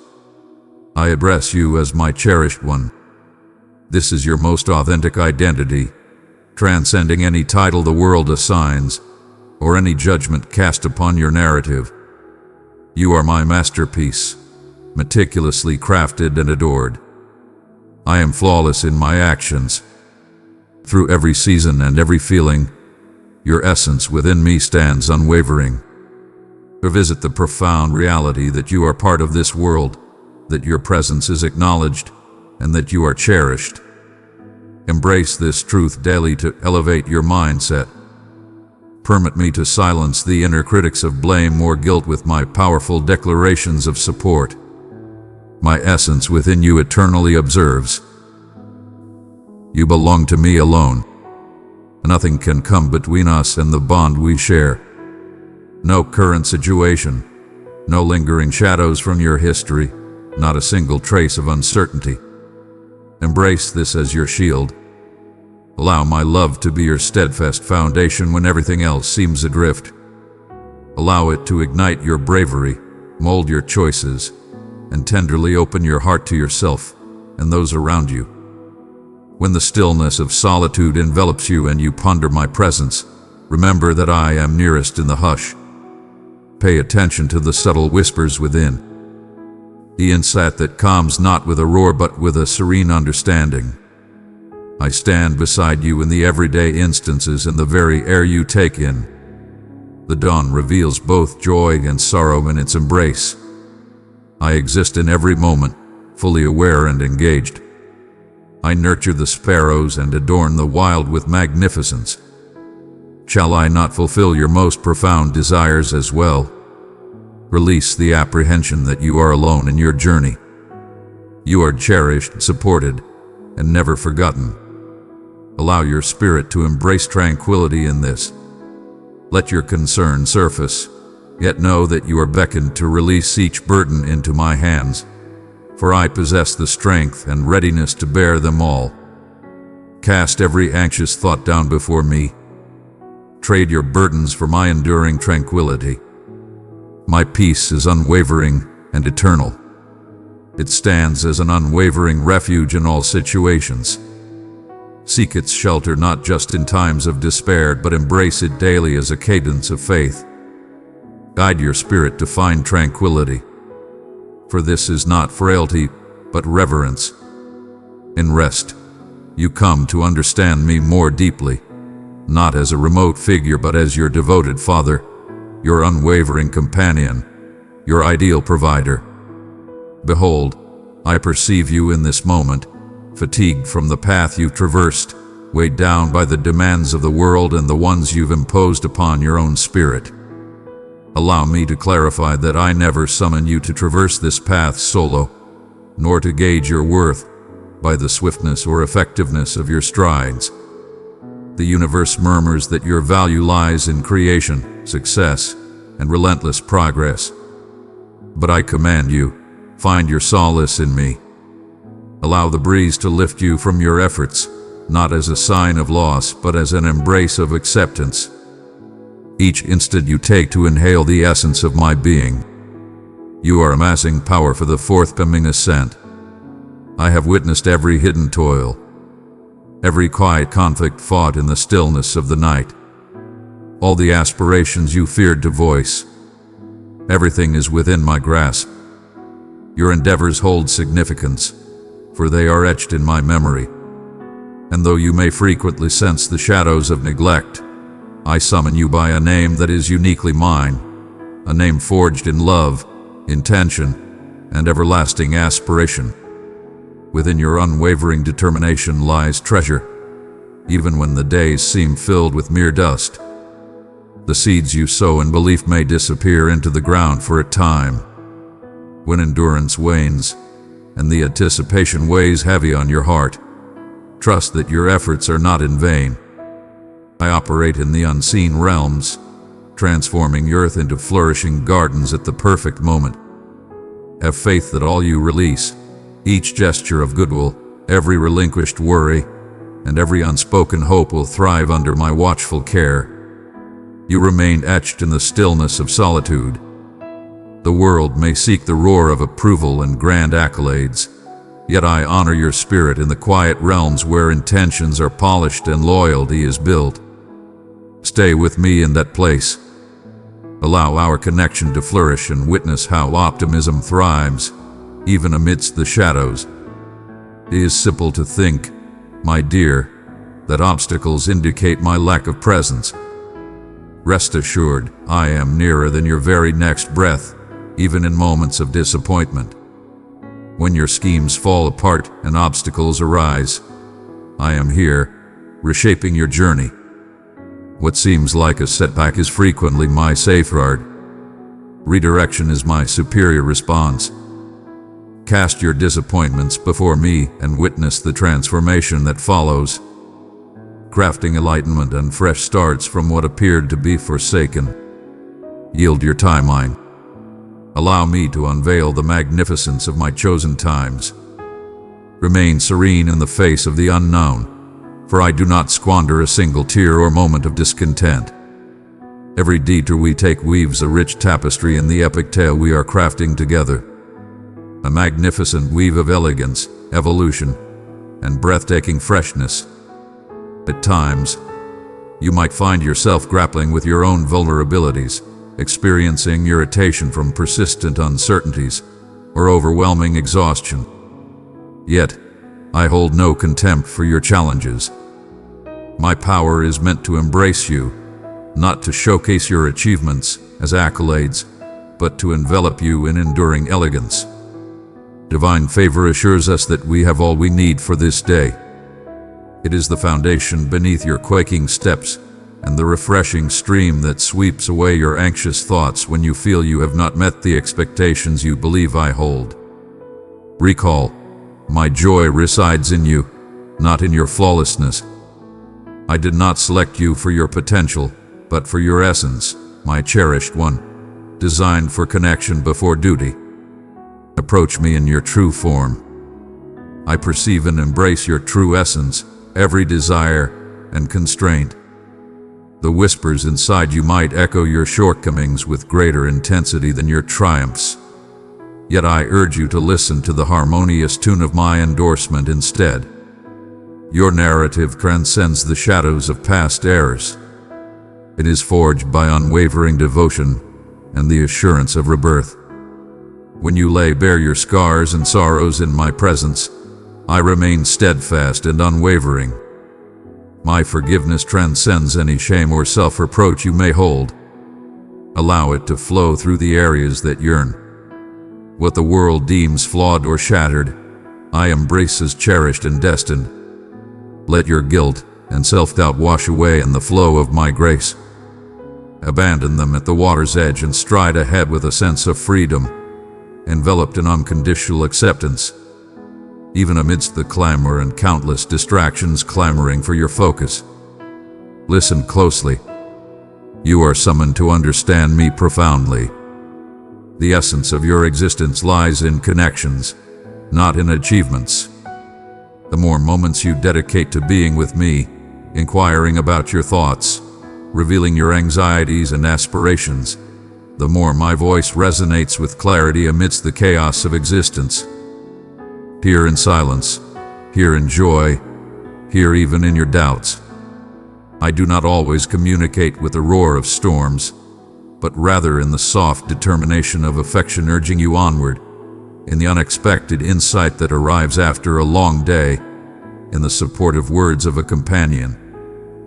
I address you as my cherished one. This is your most authentic identity, transcending any title the world assigns, or any judgment cast upon your narrative. You are my masterpiece, meticulously crafted and adored. I am flawless in my actions. Through every season and every feeling, your essence within me stands unwavering. Revisit the profound reality that you are part of this world, that your presence is acknowledged, and that you are cherished. Embrace this truth daily to elevate your mindset. Permit me to silence the inner critics of blame or guilt with my powerful declarations of support. My essence within you eternally observes. You belong to me alone. Nothing can come between us and the bond we share. No current situation, no lingering shadows from your history, not a single trace of uncertainty. Embrace this as your shield. Allow my love to be your steadfast foundation when everything else seems adrift. Allow it to ignite your bravery, mold your choices, and tenderly open your heart to yourself and those around you. When the stillness of solitude envelops you and you ponder my presence, remember that I am nearest in the hush. Pay attention to the subtle whispers within. The insight that calms not with a roar but with a serene understanding. I stand beside you in the everyday instances and the very air you take in. The dawn reveals both joy and sorrow in its embrace. I exist in every moment, fully aware and engaged. I nurture the sparrows and adorn the wild with magnificence. Shall I not fulfill your most profound desires as well? Release the apprehension that you are alone in your journey. You are cherished, supported, and never forgotten. Allow your spirit to embrace tranquility in this. Let your concern surface, yet know that you are beckoned to release each burden into my hands, for I possess the strength and readiness to bear them all. Cast every anxious thought down before me. Trade your burdens for my enduring tranquility. My peace is unwavering and eternal. It stands as an unwavering refuge in all situations. Seek its shelter not just in times of despair, but embrace it daily as a cadence of faith. Guide your spirit to find tranquility, for this is not frailty, but reverence. In rest, you come to understand me more deeply, not as a remote figure, but as your devoted father, your unwavering companion, your ideal provider. Behold, I perceive you in this moment, fatigued from the path you've traversed, weighed down by the demands of the world and the ones you've imposed upon your own spirit. Allow me to clarify that I never summon you to traverse this path solo, nor to gauge your worth by the swiftness or effectiveness of your strides. The universe murmurs that your value lies in creation, success, and relentless progress. But I command you, find your solace in me. Allow the breeze to lift you from your efforts, not as a sign of loss, but as an embrace of acceptance. Each instant you take to inhale the essence of my being, you are amassing power for the forthcoming ascent. I have witnessed every hidden toil, every quiet conflict fought in the stillness of the night, all the aspirations you feared to voice. Everything is within my grasp. Your endeavors hold significance, for they are etched in my memory. And though you may frequently sense the shadows of neglect, I summon you by a name that is uniquely mine, a name forged in love, intention, and everlasting aspiration. Within your unwavering determination lies treasure, even when the days seem filled with mere dust. The seeds you sow in belief may disappear into the ground for a time. When endurance wanes, and the anticipation weighs heavy on your heart, trust that your efforts are not in vain. I operate in the unseen realms, transforming the earth into flourishing gardens at the perfect moment. Have faith that all you release, each gesture of goodwill, every relinquished worry, and every unspoken hope will thrive under my watchful care. You remain etched in the stillness of solitude. The world may seek the roar of approval and grand accolades, yet I honor your spirit in the quiet realms where intentions are polished and loyalty is built. Stay with me in that place. Allow our connection to flourish and witness how optimism thrives, even amidst the shadows. It is simple to think, my dear, that obstacles indicate my lack of presence. Rest assured, I am nearer than your very next breath, even in moments of disappointment. When your schemes fall apart and obstacles arise, I am here, reshaping your journey. What seems like a setback is frequently my safeguard. Redirection is my superior response. Cast your disappointments before me and witness the transformation that follows. Crafting enlightenment and fresh starts from what appeared to be forsaken. Yield your timeline. Allow me to unveil the magnificence of my chosen times. Remain serene in the face of the unknown, for I do not squander a single tear or moment of discontent. Every detour we take weaves a rich tapestry in the epic tale we are crafting together. A magnificent weave of elegance, evolution, and breathtaking freshness. At times, you might find yourself grappling with your own vulnerabilities, experiencing irritation from persistent uncertainties or overwhelming exhaustion. Yet, I hold no contempt for your challenges. My power is meant to embrace you, not to showcase your achievements as accolades, but to envelop you in enduring elegance. Divine favor assures us that we have all we need for this day. It is the foundation beneath your quaking steps and the refreshing stream that sweeps away your anxious thoughts when you feel you have not met the expectations you believe I hold. Recall, my joy resides in you, not in your flawlessness. I did not select you for your potential, but for your essence, my cherished one, designed for connection before duty. Approach me in your true form. I perceive and embrace your true essence, every desire and constraint. The whispers inside you might echo your shortcomings with greater intensity than your triumphs. Yet I urge you to listen to the harmonious tune of my endorsement instead. Your narrative transcends the shadows of past errors. It is forged by unwavering devotion and the assurance of rebirth. When you lay bare your scars and sorrows in my presence, I remain steadfast and unwavering. My forgiveness transcends any shame or self-reproach you may hold. Allow it to flow through the areas that yearn. What the world deems flawed or shattered, I embrace as cherished and destined. Let your guilt and self-doubt wash away in the flow of my grace. Abandon them at the water's edge and stride ahead with a sense of freedom, enveloped in unconditional acceptance. Even amidst the clamor and countless distractions clamoring for your focus, listen closely. You are summoned to understand me profoundly. The essence of your existence lies in connections, not in achievements. The more moments you dedicate to being with me, inquiring about your thoughts, revealing your anxieties and aspirations, the more my voice resonates with clarity amidst the chaos of existence. Here in silence, here in joy, here even in your doubts. I do not always communicate with the roar of storms, but rather in the soft determination of affection urging you onward, in the unexpected insight that arrives after a long day, in the supportive words of a companion,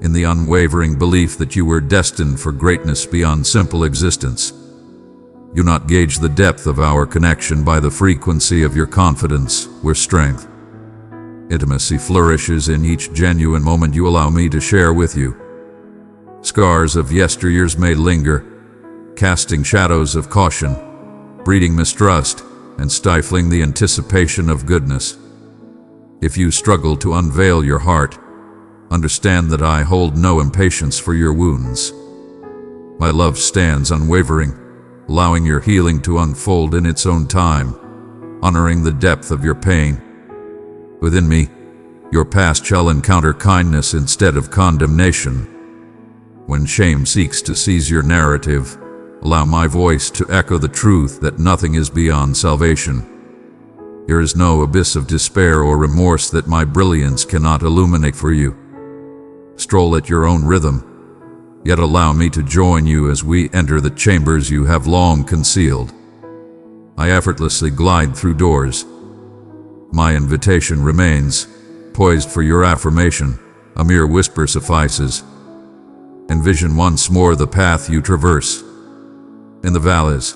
in the unwavering belief that you were destined for greatness beyond simple existence. You not gauge the depth of our connection by the frequency of your confidence or strength. Intimacy flourishes in each genuine moment you allow me to share with you. Scars of yesteryears may linger, casting shadows of caution, breeding mistrust, and stifling the anticipation of goodness. If you struggle to unveil your heart, understand that I hold no impatience for your wounds. My love stands unwavering, allowing your healing to unfold in its own time, honoring the depth of your pain. Within me, your past shall encounter kindness instead of condemnation. When shame seeks to seize your narrative, allow my voice to echo the truth that nothing is beyond salvation. There is no abyss of despair or remorse that my brilliance cannot illuminate for you. Stroll at your own rhythm, yet allow me to join you as we enter the chambers you have long concealed. I effortlessly glide through doors. My invitation remains, poised for your affirmation, a mere whisper suffices. Envision once more the path you traverse. In the valleys,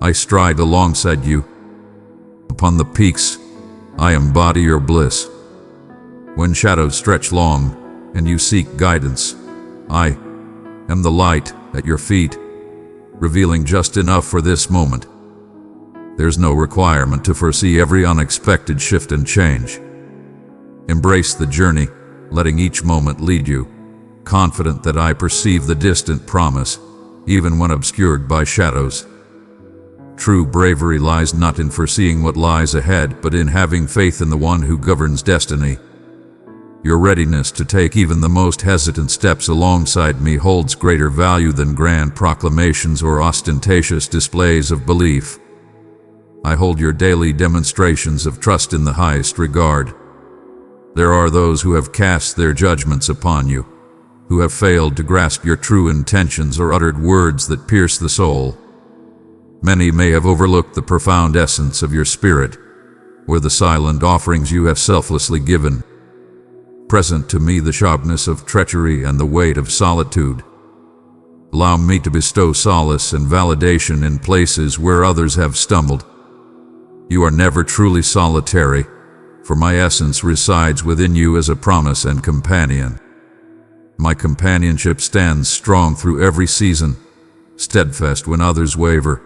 I stride alongside you. Upon the peaks, I embody your bliss. When shadows stretch long and you seek guidance, I am the light at your feet, revealing just enough for this moment. There's no requirement to foresee every unexpected shift and change. Embrace the journey, letting each moment lead you, confident that I perceive the distant promise, even when obscured by shadows. True bravery lies not in foreseeing what lies ahead, but in having faith in the one who governs destiny. Your readiness to take even the most hesitant steps alongside me holds greater value than grand proclamations or ostentatious displays of belief. I hold your daily demonstrations of trust in the highest regard. There are those who have cast their judgments upon you, who have failed to grasp your true intentions or uttered words that pierce the soul. Many may have overlooked the profound essence of your spirit, or the silent offerings you have selflessly given. Present to me the sharpness of treachery and the weight of solitude. Allow me to bestow solace and validation in places where others have stumbled. You are never truly solitary, for my essence resides within you as a promise and companion. My companionship stands strong through every season, steadfast when others waver.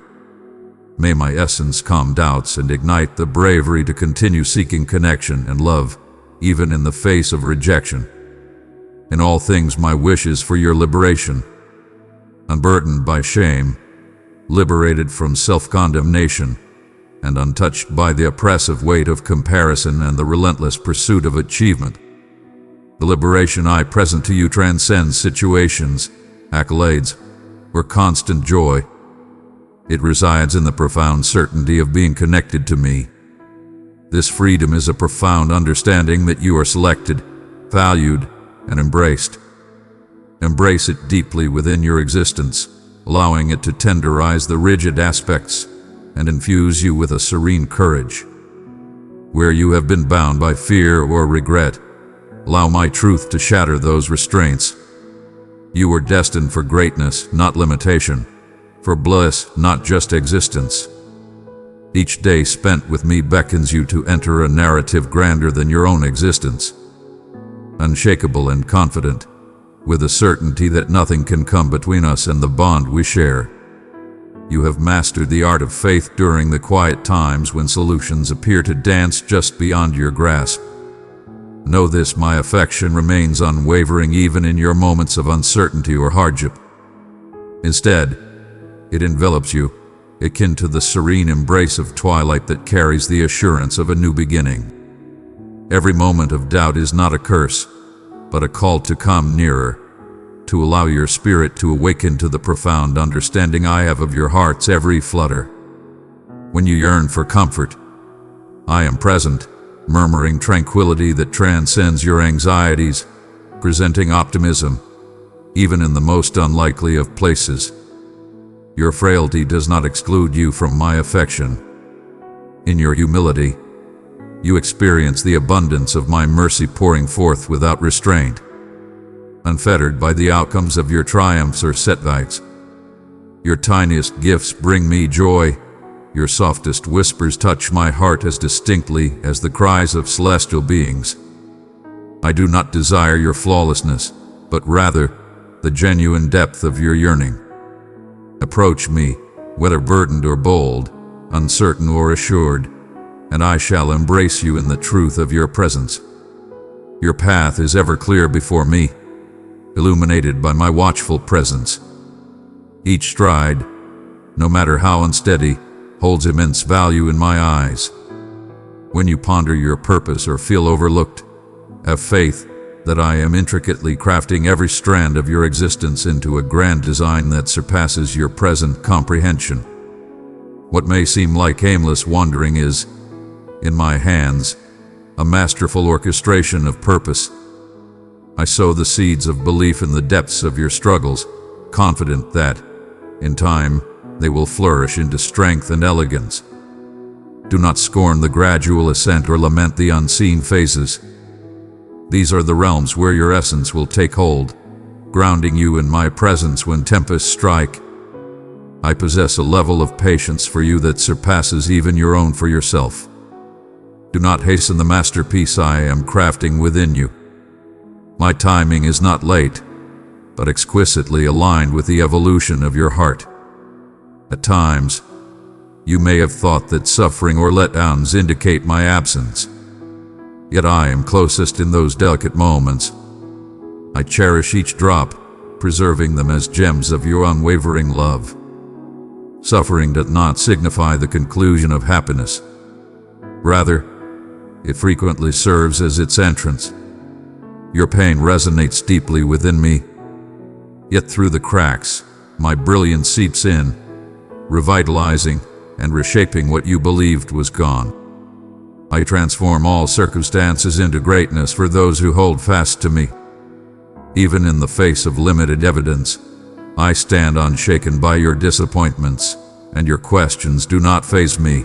May my essence calm doubts and ignite the bravery to continue seeking connection and love, even in the face of rejection. In all things my wish is for your liberation. Unburdened by shame, liberated from self-condemnation, and untouched by the oppressive weight of comparison and the relentless pursuit of achievement. The liberation I present to you transcends situations, accolades, or constant joy. It resides in the profound certainty of being connected to me. This freedom is a profound understanding that you are selected, valued, and embraced. Embrace it deeply within your existence, allowing it to tenderize the rigid aspects and infuse you with a serene courage. Where you have been bound by fear or regret, allow my truth to shatter those restraints. You were destined for greatness, not limitation, for bliss, not just existence. Each day spent with me beckons you to enter a narrative grander than your own existence. Unshakable and confident, with a certainty that nothing can come between us and the bond we share. You have mastered the art of faith during the quiet times when solutions appear to dance just beyond your grasp. Know this, my affection remains unwavering even in your moments of uncertainty or hardship. Instead, it envelops you, akin to the serene embrace of twilight that carries the assurance of a new beginning. Every moment of doubt is not a curse, but a call to come nearer, to allow your spirit to awaken to the profound understanding I have of your heart's every flutter. When you yearn for comfort, I am present, murmuring tranquility that transcends your anxieties, presenting optimism, even in the most unlikely of places. Your frailty does not exclude you from my affection. In your humility, you experience the abundance of my mercy pouring forth without restraint. Unfettered by the outcomes of your triumphs or setbacks, your tiniest gifts bring me joy. Your softest whispers touch my heart as distinctly as the cries of celestial beings. I do not desire your flawlessness, but rather the genuine depth of your yearning. Approach me, whether burdened or bold, uncertain or assured, and I shall embrace you in the truth of your presence. Your path is ever clear before me, illuminated by my watchful presence. Each stride, no matter how unsteady, holds immense value in my eyes. When you ponder your purpose or feel overlooked, have faith that I am intricately crafting every strand of your existence into a grand design that surpasses your present comprehension. What may seem like aimless wandering is, in my hands, a masterful orchestration of purpose. I sow the seeds of belief in the depths of your struggles, confident that, in time, they will flourish into strength and elegance. Do not scorn the gradual ascent or lament the unseen phases. These are the realms where your essence will take hold, grounding you in my presence when tempests strike. I possess a level of patience for you that surpasses even your own for yourself. Do not hasten the masterpiece I am crafting within you. My timing is not late, but exquisitely aligned with the evolution of your heart. At times, you may have thought that suffering or letdowns indicate my absence. Yet I am closest in those delicate moments. I cherish each drop, preserving them as gems of your unwavering love. Suffering does not signify the conclusion of happiness. Rather, it frequently serves as its entrance. Your pain resonates deeply within me, yet through the cracks, my brilliance seeps in, revitalizing and reshaping what you believed was gone. I transform all circumstances into greatness for those who hold fast to me. Even in the face of limited evidence, I stand unshaken by your disappointments, and your questions do not faze me.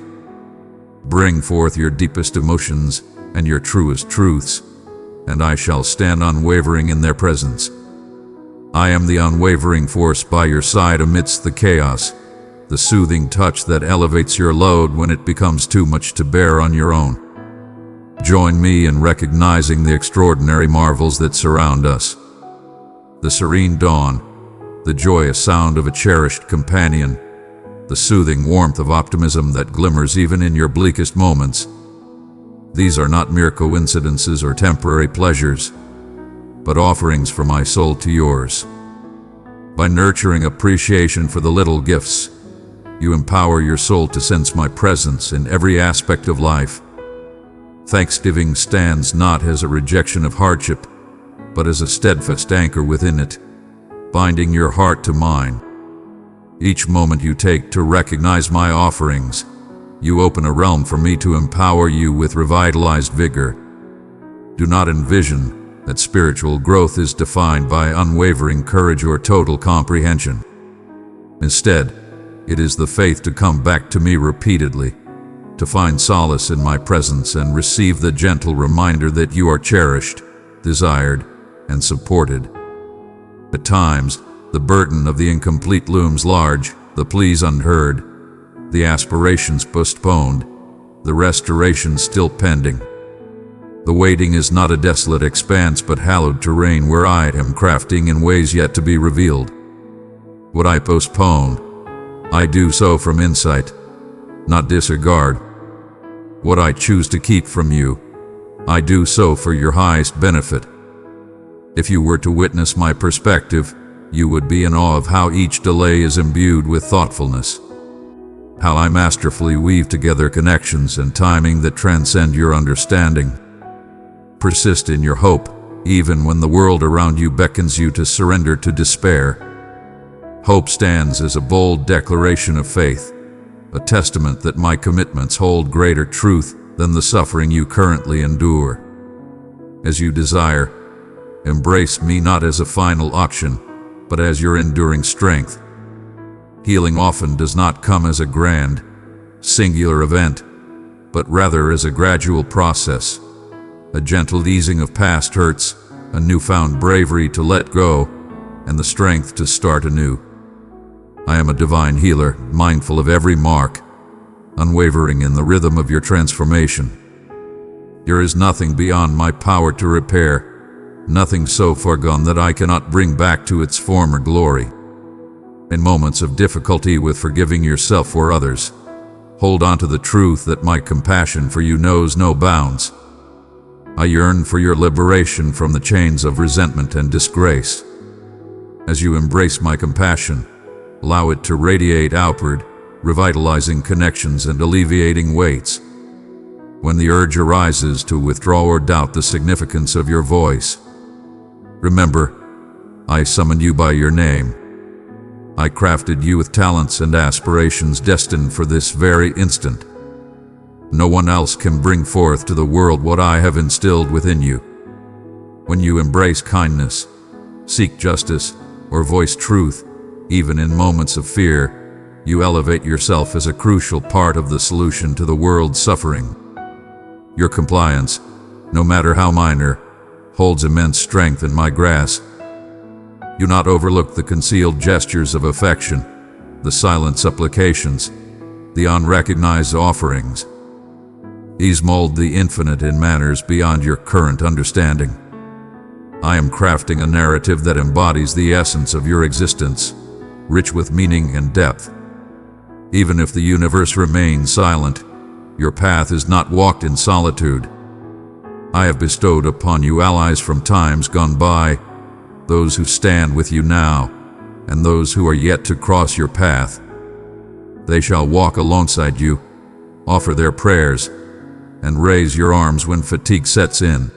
Bring forth your deepest emotions and your truest truths, and I shall stand unwavering in their presence. I am the unwavering force by your side amidst the chaos, the soothing touch that elevates your load when it becomes too much to bear on your own. Join me in recognizing the extraordinary marvels that surround us. The serene dawn, the joyous sound of a cherished companion, the soothing warmth of optimism that glimmers even in your bleakest moments. These are not mere coincidences or temporary pleasures, but offerings from my soul to yours. By nurturing appreciation for the little gifts, you empower your soul to sense my presence in every aspect of life. Thanksgiving stands not as a rejection of hardship, but as a steadfast anchor within it, binding your heart to mine. Each moment you take to recognize my offerings, you open a realm for me to empower you with revitalized vigor. Do not envision that spiritual growth is defined by unwavering courage or total comprehension. Instead, it is the faith to come back to me repeatedly, to find solace in my presence and receive the gentle reminder that you are cherished, desired, and supported. At times, the burden of the incomplete looms large, the pleas unheard, the aspirations postponed, the restoration still pending. The waiting is not a desolate expanse but hallowed terrain where I am crafting in ways yet to be revealed. What I postpone, I do so from insight, not disregard. What I choose to keep from you, I do so for your highest benefit. If you were to witness my perspective, you would be in awe of how each delay is imbued with thoughtfulness, how I masterfully weave together connections and timing that transcend your understanding. Persist in your hope, even when the world around you beckons you to surrender to despair. Hope stands as a bold declaration of faith, a testament that my commitments hold greater truth than the suffering you currently endure. As you desire, embrace me not as a final auction, but as your enduring strength. Healing often does not come as a grand, singular event, but rather as a gradual process, a gentle easing of past hurts, a newfound bravery to let go, and the strength to start anew. I am a divine healer, mindful of every mark, unwavering in the rhythm of your transformation. There is nothing beyond my power to repair, nothing so far gone that I cannot bring back to its former glory. In moments of difficulty with forgiving yourself or others, hold on to the truth that my compassion for you knows no bounds. I yearn for your liberation from the chains of resentment and disgrace. As you embrace my compassion, allow it to radiate outward, revitalizing connections and alleviating weights. When the urge arises to withdraw or doubt the significance of your voice, remember, I summoned you by your name. I crafted you with talents and aspirations destined for this very instant. No one else can bring forth to the world what I have instilled within you. When you embrace kindness, seek justice, or voice truth, even in moments of fear, you elevate yourself as a crucial part of the solution to the world's suffering. Your compliance, no matter how minor, holds immense strength in my grasp. Do not overlook the concealed gestures of affection, the silent supplications, the unrecognized offerings. These mold the infinite in manners beyond your current understanding. I am crafting a narrative that embodies the essence of your existence, rich with meaning and depth. Even if the universe remains silent, your path is not walked in solitude. I have bestowed upon you allies from times gone by, those who stand with you now, and those who are yet to cross your path. They shall walk alongside you, offer their prayers, and raise your arms when fatigue sets in.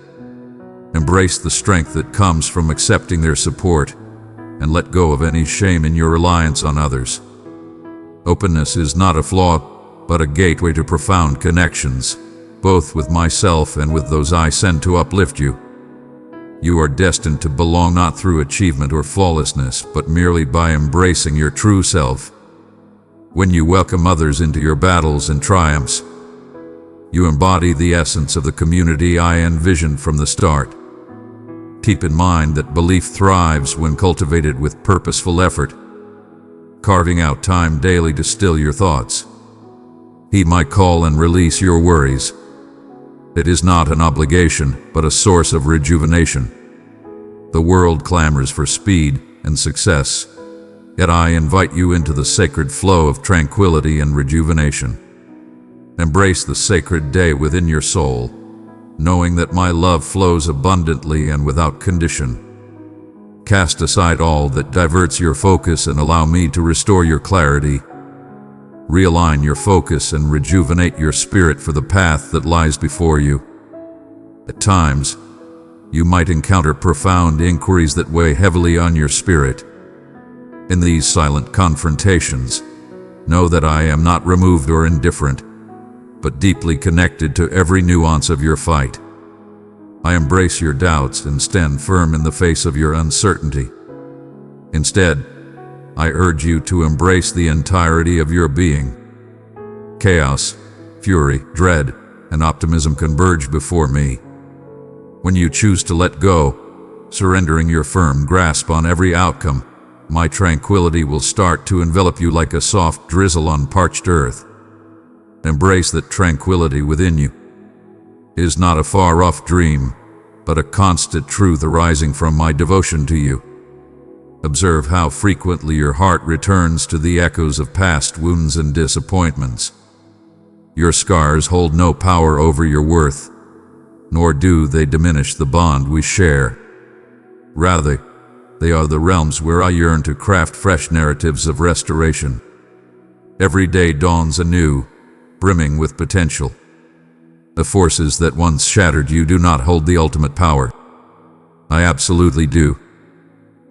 Embrace the strength that comes from accepting their support, and let go of any shame in your reliance on others. Openness is not a flaw, but a gateway to profound connections. both with myself and with those I send to uplift you. You are destined to belong not through achievement or flawlessness, but merely by embracing your true self. When you welcome others into your battles and triumphs, you embody the essence of the community I envisioned from the start. Keep in mind that belief thrives when cultivated with purposeful effort, carving out time daily to still your thoughts. Heed my call and release your worries. It is not an obligation, but a source of rejuvenation. The world clamors for speed and success, yet I invite you into the sacred flow of tranquility and rejuvenation. Embrace the sacred day within your soul, knowing that my love flows abundantly and without condition. Cast aside all that diverts your focus and allow me to restore your clarity. Realign your focus and rejuvenate your spirit for the path that lies before you. At times, you might encounter profound inquiries that weigh heavily on your spirit. In these silent confrontations, know that I am not removed or indifferent, but deeply connected to every nuance of your fight. I embrace your doubts and stand firm in the face of your uncertainty. Instead, I urge you to embrace the entirety of your being. Chaos, fury, dread, and optimism converge before me. When you choose to let go, surrendering your firm grasp on every outcome, my tranquility will start to envelop you like a soft drizzle on parched earth. Embrace that tranquility within you is not a far-off dream, but a constant truth arising from my devotion to you. Observe how frequently your heart returns to the echoes of past wounds and disappointments. Your scars hold no power over your worth, nor do they diminish the bond we share. Rather, they are the realms where I yearn to craft fresh narratives of restoration. Every day dawns anew, brimming with potential. The forces that once shattered you do not hold the ultimate power. I absolutely do.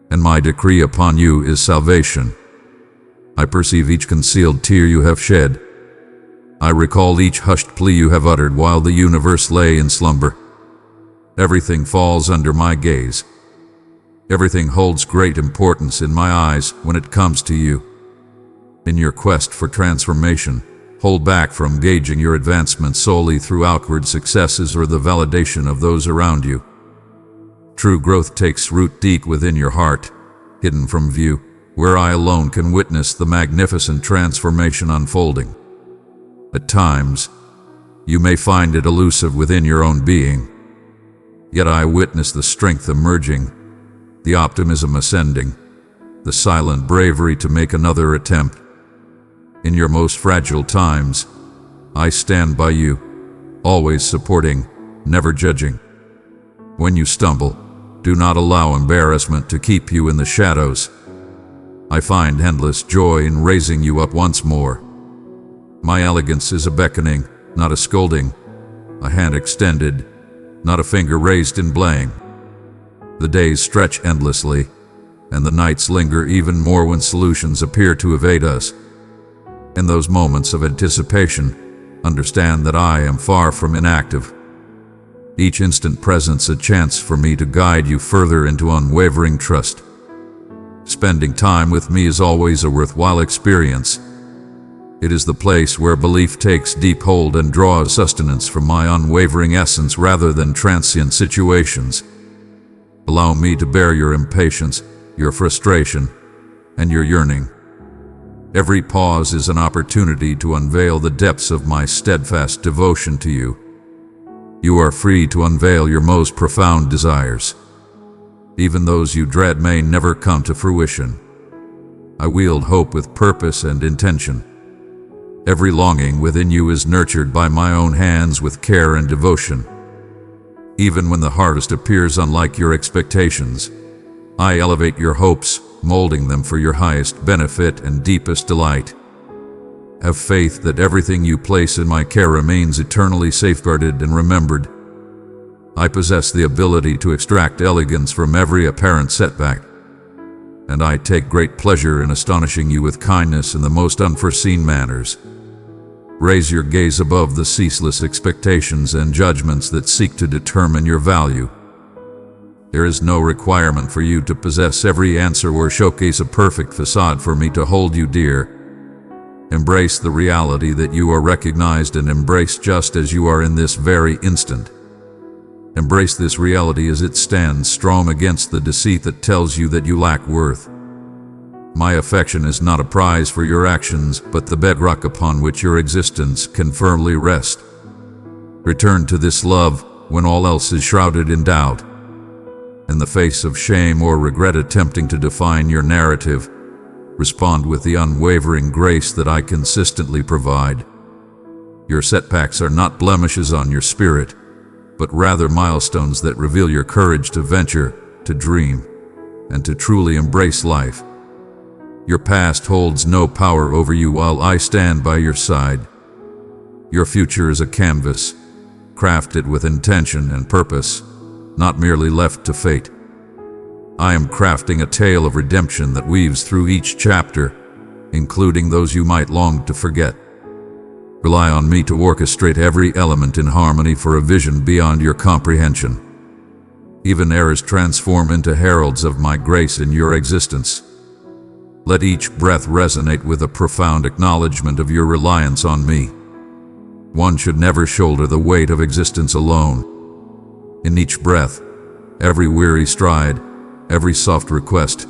And my decree upon you is salvation. I perceive each concealed tear you have shed. I recall each hushed plea you have uttered while the universe lay in slumber. Everything falls under my gaze. Everything holds great importance in my eyes when it comes to you. In your quest for transformation, hold back from gauging your advancement solely through outward successes or the validation of those around you. True growth takes root deep within your heart, hidden from view, where I alone can witness the magnificent transformation unfolding. At times, you may find it elusive within your own being, yet I witness the strength emerging, the optimism ascending, the silent bravery to make another attempt. In your most fragile times, I stand by you, always supporting, never judging. When you stumble, do not allow embarrassment to keep you in the shadows. I find endless joy in raising you up once more. My elegance is a beckoning, not a scolding, a hand extended, not a finger raised in blame. The days stretch endlessly, and the nights linger even more when solutions appear to evade us. In those moments of anticipation, understand that I am far from inactive. Each instant presents a chance for me to guide you further into unwavering trust. Spending time with me is always a worthwhile experience. It is the place where belief takes deep hold and draws sustenance from my unwavering essence rather than transient situations. Allow me to bear your impatience, your frustration, and your yearning. Every pause is an opportunity to unveil the depths of my steadfast devotion to you. You are free to unveil your most profound desires. Even those you dread may never come to fruition. I wield hope with purpose and intention. Every longing within you is nurtured by my own hands with care and devotion. Even when the harvest appears unlike your expectations, I elevate your hopes, molding them for your highest benefit and deepest delight. Have faith that everything you place in my care remains eternally safeguarded and remembered. I possess the ability to extract elegance from every apparent setback, and I take great pleasure in astonishing you with kindness in the most unforeseen manners. Raise your gaze above the ceaseless expectations and judgments that seek to determine your value. There is no requirement for you to possess every answer or showcase a perfect facade for me to hold you dear. Embrace the reality that you are recognized and embraced just as you are in this very instant. Embrace this reality as it stands strong against the deceit that tells you that you lack worth. My affection is not a prize for your actions, but the bedrock upon which your existence can firmly rest. Return to this love when all else is shrouded in doubt. In the face of shame or regret attempting to define your narrative, respond with the unwavering grace that I consistently provide. Your setbacks are not blemishes on your spirit, but rather milestones that reveal your courage to venture, to dream, and to truly embrace life. Your past holds no power over you while I stand by your side. Your future is a canvas, crafted with intention and purpose, not merely left to fate. I am crafting a tale of redemption that weaves through each chapter, including those you might long to forget. Rely on me to orchestrate every element in harmony for a vision beyond your comprehension. Even errors transform into heralds of my grace in your existence. Let each breath resonate with a profound acknowledgement of your reliance on me. One should never shoulder the weight of existence alone. In each breath, every weary stride, every soft request,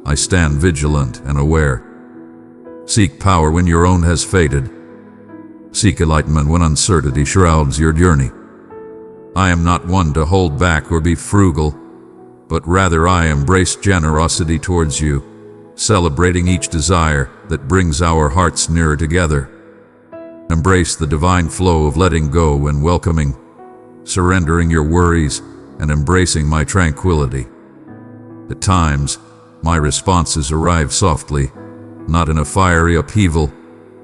I stand vigilant and aware. Seek power when your own has faded. Seek enlightenment when uncertainty shrouds your journey. I am not one to hold back or be frugal, but rather I embrace generosity towards you, celebrating each desire that brings our hearts nearer together. Embrace the divine flow of letting go and welcoming, surrendering your worries and embracing my tranquility. At times, my responses arrive softly, not in a fiery upheaval,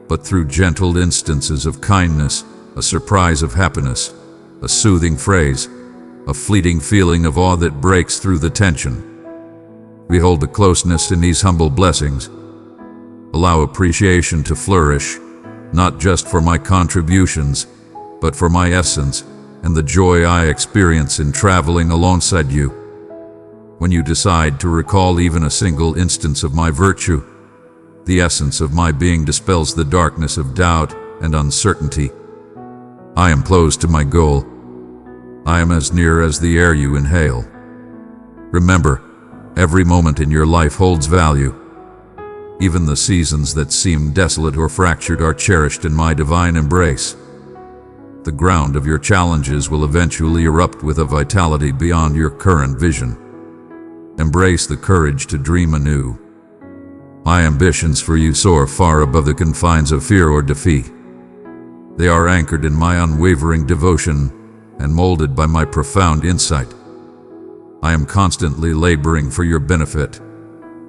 but through gentle instances of kindness, a surprise of happiness, a soothing phrase, a fleeting feeling of awe that breaks through the tension. Behold the closeness in these humble blessings. Allow appreciation to flourish, not just for my contributions, but for my essence and the joy I experience in traveling alongside you. When you decide to recall even a single instance of my virtue, the essence of my being dispels the darkness of doubt and uncertainty. I am close to my goal. I am as near as the air you inhale. Remember, every moment in your life holds value. Even the seasons that seem desolate or fractured are cherished in my divine embrace. The ground of your challenges will eventually erupt with a vitality beyond your current vision. Embrace the courage to dream anew. My ambitions for you soar far above the confines of fear or defeat. They are anchored in my unwavering devotion and molded by my profound insight. I am constantly laboring for your benefit,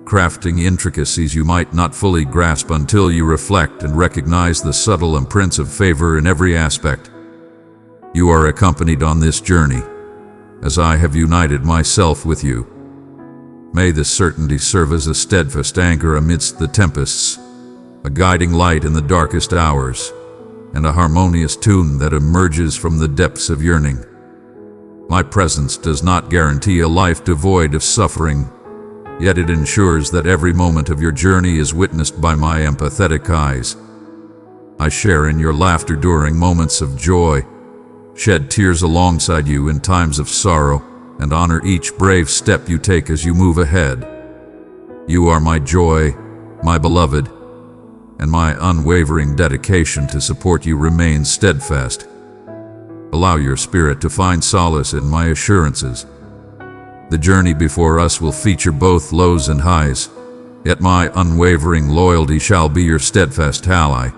crafting intricacies you might not fully grasp until you reflect and recognize the subtle imprints of favor in every aspect. You are accompanied on this journey, as I have united myself with you. May this certainty serve as a steadfast anchor amidst the tempests, a guiding light in the darkest hours, and a harmonious tune that emerges from the depths of yearning. My presence does not guarantee a life devoid of suffering, yet it ensures that every moment of your journey is witnessed by my empathetic eyes. I share in your laughter during moments of joy, shed tears alongside you in times of sorrow, and honor each brave step you take as you move ahead. You are my joy, my beloved, and my unwavering dedication to support you remains steadfast. Allow your spirit to find solace in my assurances. The journey before us will feature both lows and highs, yet my unwavering loyalty shall be your steadfast ally.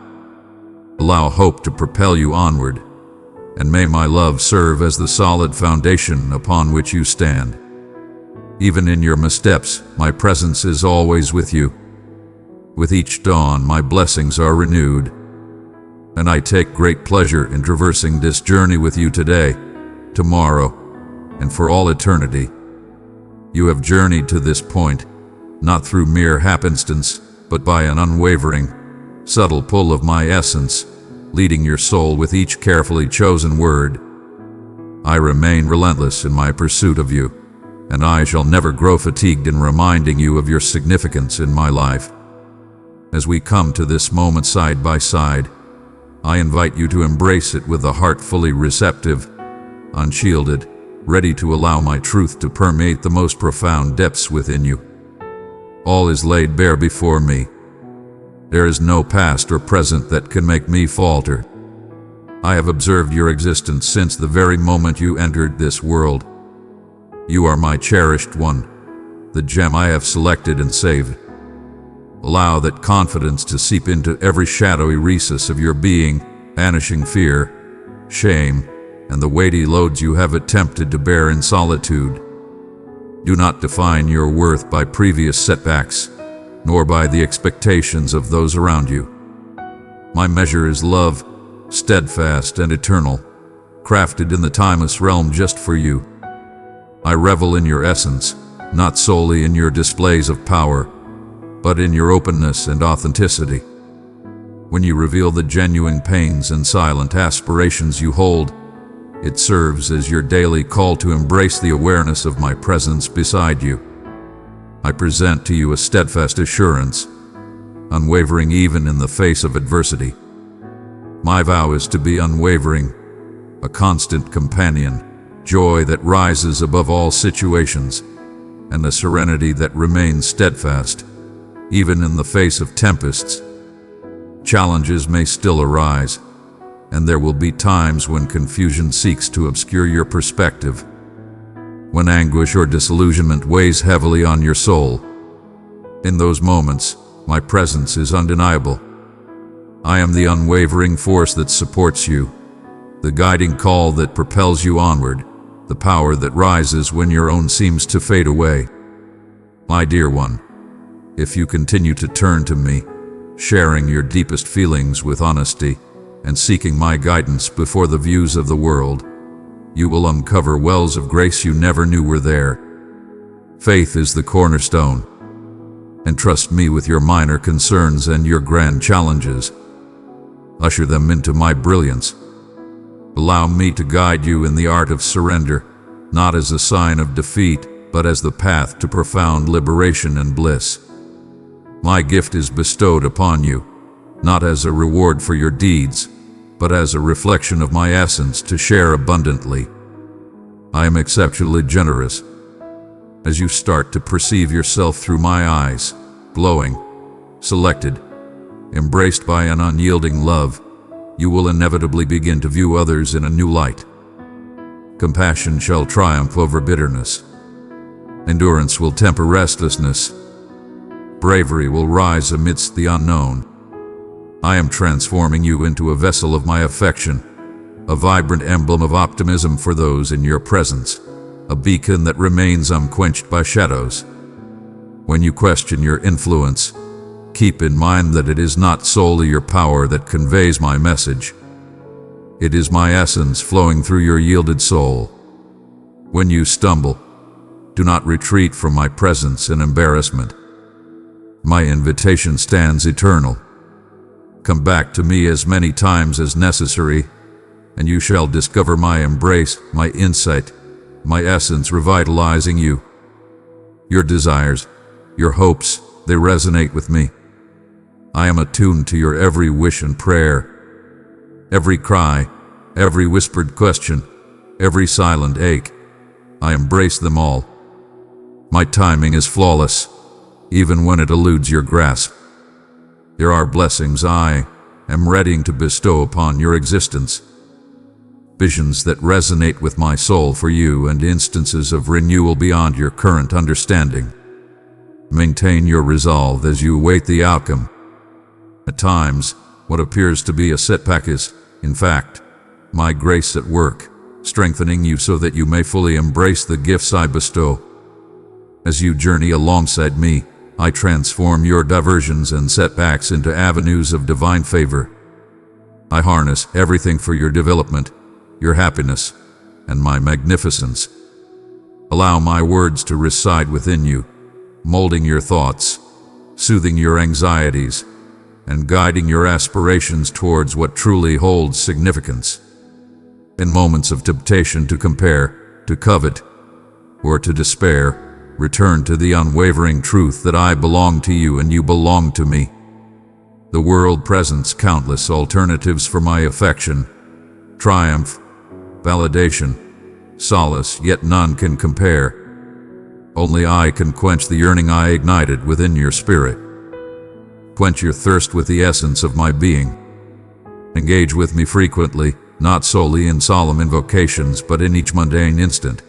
Allow hope to propel you onward, and may my love serve as the solid foundation upon which you stand. Even in your missteps, my presence is always with you. With each dawn, my blessings are renewed, and I take great pleasure in traversing this journey with you today, tomorrow, and for all eternity. You have journeyed to this point, not through mere happenstance, but by an unwavering, subtle pull of my essence, leading your soul with each carefully chosen word. I remain relentless in my pursuit of you, and I shall never grow fatigued in reminding you of your significance in my life. As we come to this moment side by side, I invite you to embrace it with a heart fully receptive, unshielded, ready to allow my truth to permeate the most profound depths within you. All is laid bare before me. There is no past or present that can make me falter. I have observed your existence since the very moment you entered this world. You are my cherished one, the gem I have selected and saved. Allow that confidence to seep into every shadowy recess of your being, banishing fear, shame, and the weighty loads you have attempted to bear in solitude. Do not define your worth by previous setbacks, nor by the expectations of those around you. My measure is love, steadfast and eternal, crafted in the timeless realm just for you. I revel in your essence, not solely in your displays of power, but in your openness and authenticity. When you reveal the genuine pains and silent aspirations you hold, it serves as your daily call to embrace the awareness of my presence beside you. I present to you a steadfast assurance, unwavering even in the face of adversity. My vow is to be unwavering, a constant companion, joy that rises above all situations, and a serenity that remains steadfast, even in the face of tempests. Challenges may still arise, and there will be times when confusion seeks to obscure your perspective, when anguish or disillusionment weighs heavily on your soul. In those moments, my presence is undeniable. I am the unwavering force that supports you, the guiding call that propels you onward, the power that rises when your own seems to fade away. My dear one, if you continue to turn to me, sharing your deepest feelings with honesty, and seeking my guidance before the views of the world, you will uncover wells of grace you never knew were there. Faith is the cornerstone. Entrust me with your minor concerns and your grand challenges. Usher them into my brilliance. Allow me to guide you in the art of surrender, not as a sign of defeat, but as the path to profound liberation and bliss. My gift is bestowed upon you, not as a reward for your deeds, but as a reflection of my essence to share abundantly. I am exceptionally generous. As you start to perceive yourself through my eyes, glowing, selected, embraced by an unyielding love, you will inevitably begin to view others in a new light. Compassion shall triumph over bitterness. Endurance will temper restlessness. Bravery will rise amidst the unknown. I am transforming you into a vessel of my affection, a vibrant emblem of optimism for those in your presence, a beacon that remains unquenched by shadows. When you question your influence, keep in mind that it is not solely your power that conveys my message. It is my essence flowing through your yielded soul. When you stumble, do not retreat from my presence in embarrassment. My invitation stands eternal. Come back to me as many times as necessary, and you shall discover my embrace, my insight, my essence revitalizing you. Your desires, your hopes, they resonate with me. I am attuned to your every wish and prayer, every cry, every whispered question, every silent ache. I embrace them all. My timing is flawless, even when it eludes your grasp. There are blessings I am readying to bestow upon your existence, visions that resonate with my soul for you and instances of renewal beyond your current understanding. Maintain your resolve as you await the outcome. At times, what appears to be a setback is, in fact, my grace at work, strengthening you so that you may fully embrace the gifts I bestow. As you journey alongside me, I transform your diversions and setbacks into avenues of divine favor. I harness everything for your development, your happiness, and my magnificence. Allow my words to reside within you, molding your thoughts, soothing your anxieties, and guiding your aspirations towards what truly holds significance. In moments of temptation to compare, to covet, or to despair, return to the unwavering truth that I belong to you and you belong to me. The world presents countless alternatives for my affection, triumph, validation, solace, yet none can compare. Only I can quench the yearning I ignited within your spirit. Quench your thirst with the essence of my being. Engage with me frequently, not solely in solemn invocations, but in each mundane instant.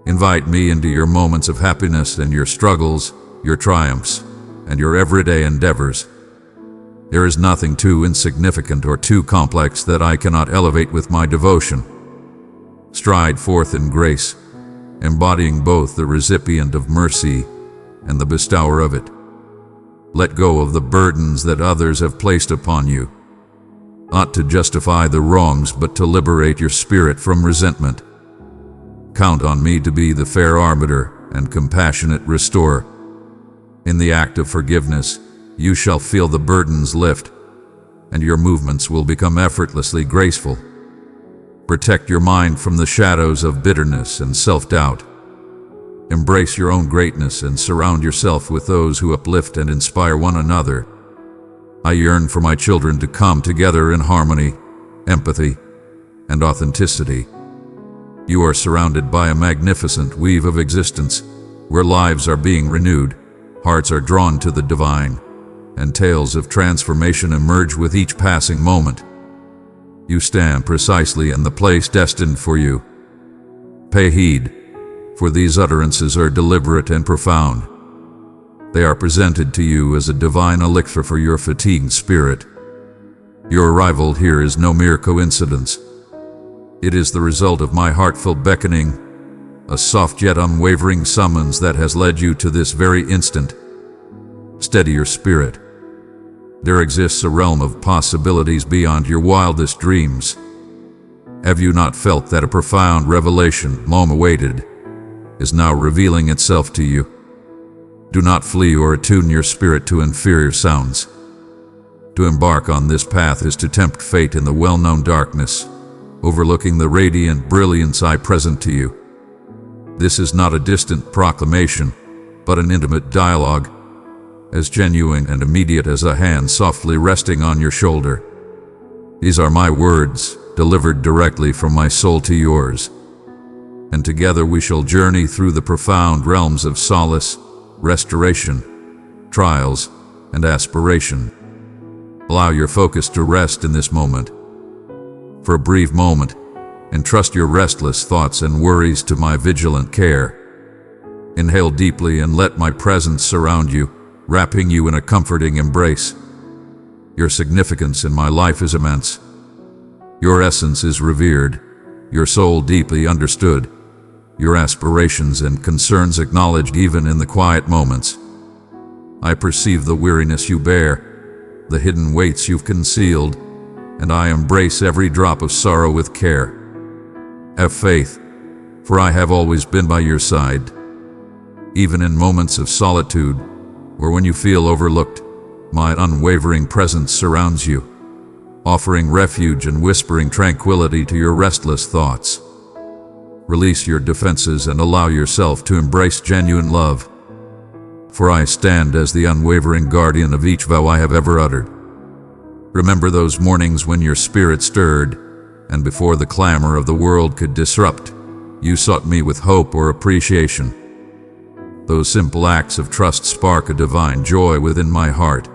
Invite me into your moments of happiness and your struggles, your triumphs, and your everyday endeavors. There is nothing too insignificant or too complex that I cannot elevate with my devotion. Stride forth in grace, embodying both the recipient of mercy and the bestower of it. Let go of the burdens that others have placed upon you, not to justify the wrongs, but to liberate your spirit from resentment. Count on me to be the fair arbiter and compassionate restorer. In the act of forgiveness, you shall feel the burdens lift, and your movements will become effortlessly graceful. Protect your mind from the shadows of bitterness and self-doubt. Embrace your own greatness and surround yourself with those who uplift and inspire one another. I yearn for my children to come together in harmony, empathy, and authenticity. You are surrounded by a magnificent weave of existence, where lives are being renewed, hearts are drawn to the divine, and tales of transformation emerge with each passing moment. You stand precisely in the place destined for you. Pay heed, for these utterances are deliberate and profound. They are presented to you as a divine elixir for your fatigued spirit. Your arrival here is no mere coincidence. It is the result of my heartfelt beckoning, a soft yet unwavering summons that has led you to this very instant. Steady your spirit. There exists a realm of possibilities beyond your wildest dreams. Have you not felt that a profound revelation, long awaited, is now revealing itself to you? Do not flee or attune your spirit to inferior sounds. To embark on this path is to tempt fate in the well-known darkness, overlooking the radiant brilliance I present to you. This is not a distant proclamation, but an intimate dialogue, as genuine and immediate as a hand softly resting on your shoulder. These are my words, delivered directly from my soul to yours, and together we shall journey through the profound realms of solace, restoration, trials, and aspiration. Allow your focus to rest in this moment. For a brief moment, entrust your restless thoughts and worries to my vigilant care. Inhale deeply and let my presence surround you, wrapping you in a comforting embrace. Your significance in my life is immense. Your essence is revered, your soul deeply understood, your aspirations and concerns acknowledged even in the quiet moments. I perceive the weariness you bear, the hidden weights you've concealed, and I embrace every drop of sorrow with care. Have faith, for I have always been by your side. Even in moments of solitude, or when you feel overlooked, my unwavering presence surrounds you, offering refuge and whispering tranquility to your restless thoughts. Release your defenses and allow yourself to embrace genuine love, for I stand as the unwavering guardian of each vow I have ever uttered. Remember those mornings when your spirit stirred, and before the clamor of the world could disrupt, you sought me with hope or appreciation. Those simple acts of trust spark a divine joy within my heart.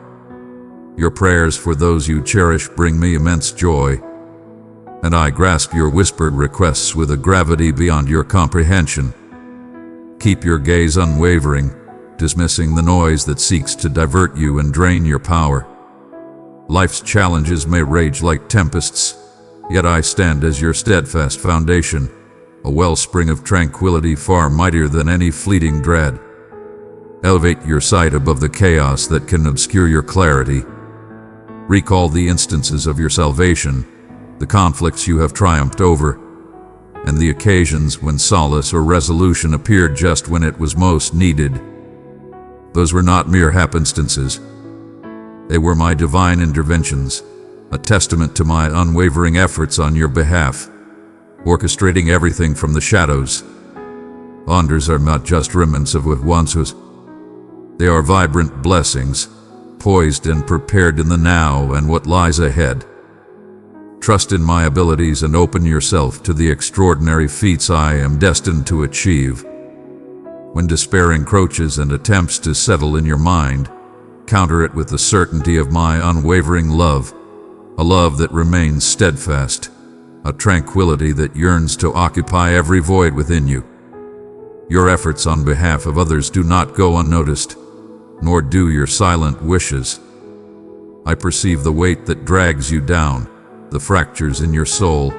Your prayers for those you cherish bring me immense joy, and I grasp your whispered requests with a gravity beyond your comprehension. Keep your gaze unwavering, dismissing the noise that seeks to divert you and drain your power. Life's challenges may rage like tempests, yet I stand as your steadfast foundation, a wellspring of tranquility far mightier than any fleeting dread. Elevate your sight above the chaos that can obscure your clarity. Recall the instances of your salvation, the conflicts you have triumphed over, and the occasions when solace or resolution appeared just when it was most needed. Those were not mere happenstances. They were my divine interventions, a testament to my unwavering efforts on your behalf, orchestrating everything from the shadows. Wonders are not just remnants of what once was. They are vibrant blessings, poised and prepared in the now and what lies ahead. Trust in my abilities and open yourself to the extraordinary feats I am destined to achieve. When despair encroaches and attempts to settle in your mind, counter it with the certainty of my unwavering love, a love that remains steadfast, a tranquility that yearns to occupy every void within you. Your efforts on behalf of others do not go unnoticed, nor do your silent wishes. I perceive the weight that drags you down, the fractures in your soul,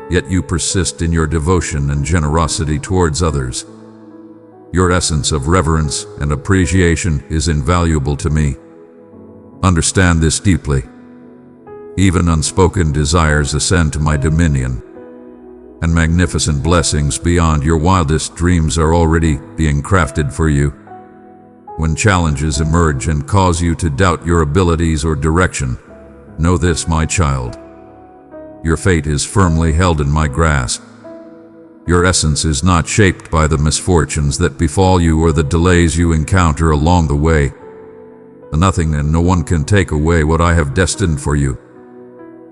yet you persist in your devotion and generosity towards others. Your essence of reverence and appreciation is invaluable to me. Understand this deeply. Even unspoken desires ascend to my dominion, and magnificent blessings beyond your wildest dreams are already being crafted for you. When challenges emerge and cause you to doubt your abilities or direction, know this, my child. Your fate is firmly held in my grasp. Your essence is not shaped by the misfortunes that befall you or the delays you encounter along the way. Nothing and no one can take away what I have destined for you.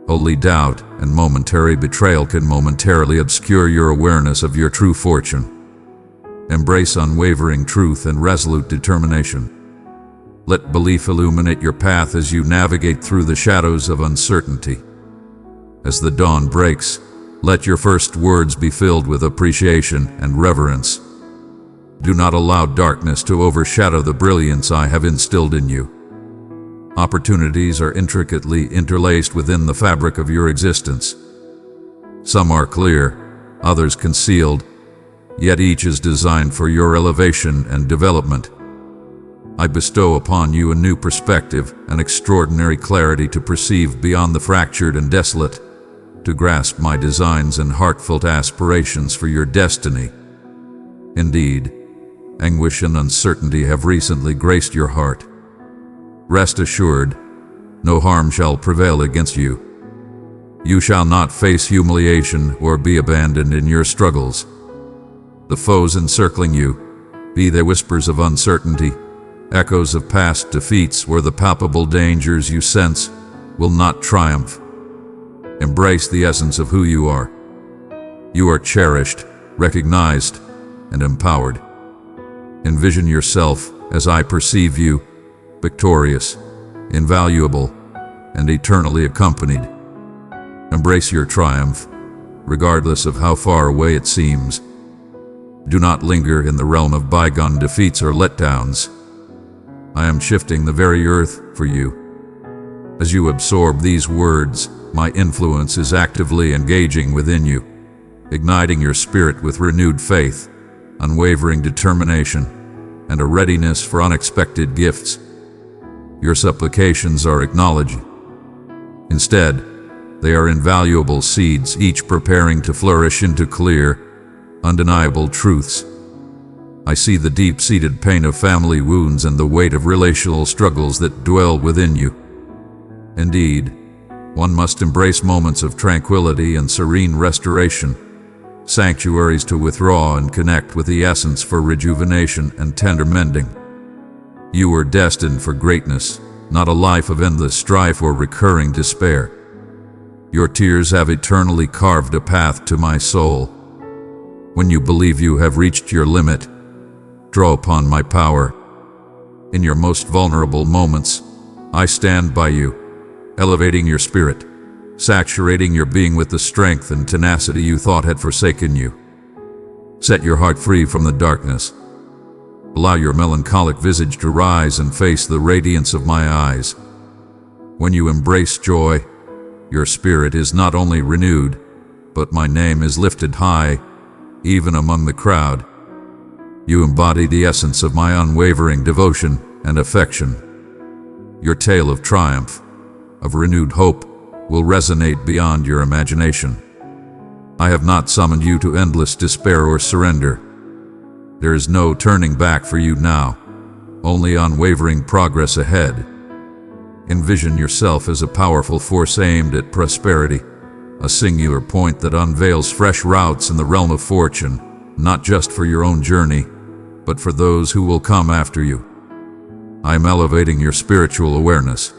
Only doubt and momentary betrayal can momentarily obscure your awareness of your true fortune. Embrace unwavering truth and resolute determination. Let belief illuminate your path as you navigate through the shadows of uncertainty. As the dawn breaks, let your first words be filled with appreciation and reverence. Do not allow darkness to overshadow the brilliance I have instilled in you. Opportunities are intricately interlaced within the fabric of your existence. Some are clear, others concealed, yet each is designed for your elevation and development. I bestow upon you a new perspective, an extraordinary clarity to perceive beyond the fractured and desolate, to grasp my designs and heartfelt aspirations for your destiny. Indeed, anguish and uncertainty have recently graced your heart. Rest assured, no harm shall prevail against you. You shall not face humiliation or be abandoned in your struggles. The foes encircling you, be they whispers of uncertainty, echoes of past defeats, or the palpable dangers you sense, will not triumph. Embrace the essence of who you are. You are cherished, recognized, and empowered. Envision yourself as I perceive you, victorious, invaluable, and eternally accompanied. Embrace your triumph, regardless of how far away it seems. Do not linger in the realm of bygone defeats or letdowns. I am shifting the very earth for you. As you absorb these words, my influence is actively engaging within you, igniting your spirit with renewed faith, unwavering determination, and a readiness for unexpected gifts. Your supplications are acknowledged. Instead, they are invaluable seeds, each preparing to flourish into clear, undeniable truths. I see the deep-seated pain of family wounds and the weight of relational struggles that dwell within you. Indeed, one must embrace moments of tranquility and serene restoration, sanctuaries to withdraw and connect with the essence for rejuvenation and tender mending. You were destined for greatness, not a life of endless strife or recurring despair. Your tears have eternally carved a path to my soul. When you believe you have reached your limit, draw upon my power. In your most vulnerable moments, I stand by you, elevating your spirit, saturating your being with the strength and tenacity you thought had forsaken you. Set your heart free from the darkness. Allow your melancholic visage to rise and face the radiance of my eyes. When you embrace joy, your spirit is not only renewed, but my name is lifted high, even among the crowd. You embody the essence of my unwavering devotion and affection. Your tale of triumph, of renewed hope, will resonate beyond your imagination. I have not summoned you to endless despair or surrender. There is no turning back for you now, only unwavering progress ahead. Envision yourself as a powerful force aimed at prosperity, a singular point that unveils fresh routes in the realm of fortune, not just for your own journey, but for those who will come after you. I am elevating your spiritual awareness.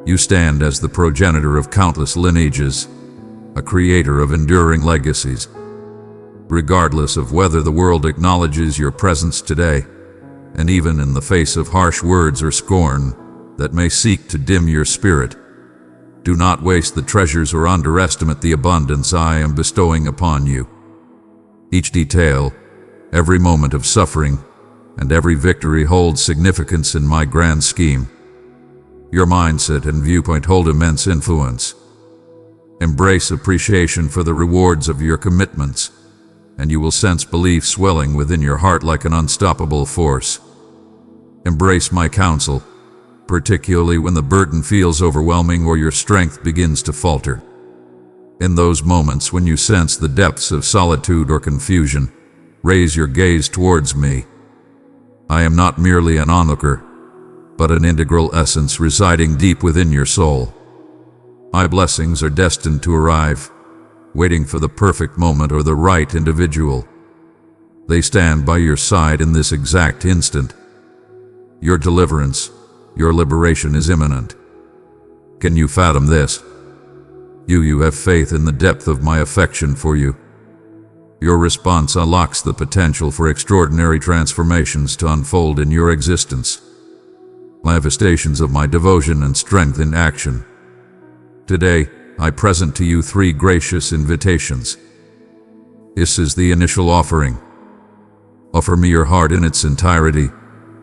You stand as the progenitor of countless lineages, a creator of enduring legacies. Regardless of whether the world acknowledges your presence today, and even in the face of harsh words or scorn that may seek to dim your spirit, do not waste the treasures or underestimate the abundance I am bestowing upon you. Each detail, every moment of suffering, and every victory holds significance in my grand scheme. Your mindset and viewpoint hold immense influence. Embrace appreciation for the rewards of your commitments, and you will sense belief swelling within your heart like an unstoppable force. Embrace my counsel, particularly when the burden feels overwhelming or your strength begins to falter. In those moments when you sense the depths of solitude or confusion, raise your gaze towards me. I am not merely an onlooker, but an integral essence residing deep within your soul. My blessings are destined to arrive, waiting for the perfect moment or the right individual. They stand by your side in this exact instant. Your deliverance, your liberation is imminent. Can you fathom this? You have faith in the depth of my affection for you. Your response unlocks the potential for extraordinary transformations to unfold in your existence. Manifestations of my devotion and strength in action. Today, I present to you 3 gracious invitations. This is the initial offering. Offer me your heart in its entirety,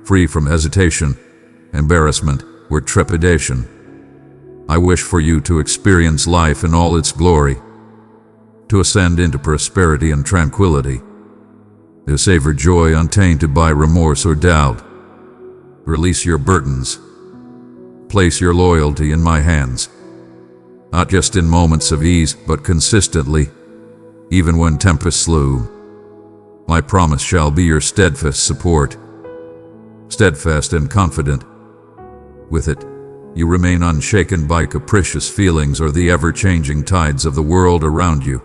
free from hesitation, embarrassment, or trepidation. I wish for you to experience life in all its glory, to ascend into prosperity and tranquility, to savor joy untainted by remorse or doubt. Release your burdens. Place your loyalty in my hands, not just in moments of ease, but consistently, even when tempests loom. My promise shall be your steadfast support, steadfast and confident. With it, you remain unshaken by capricious feelings or the ever-changing tides of the world around you.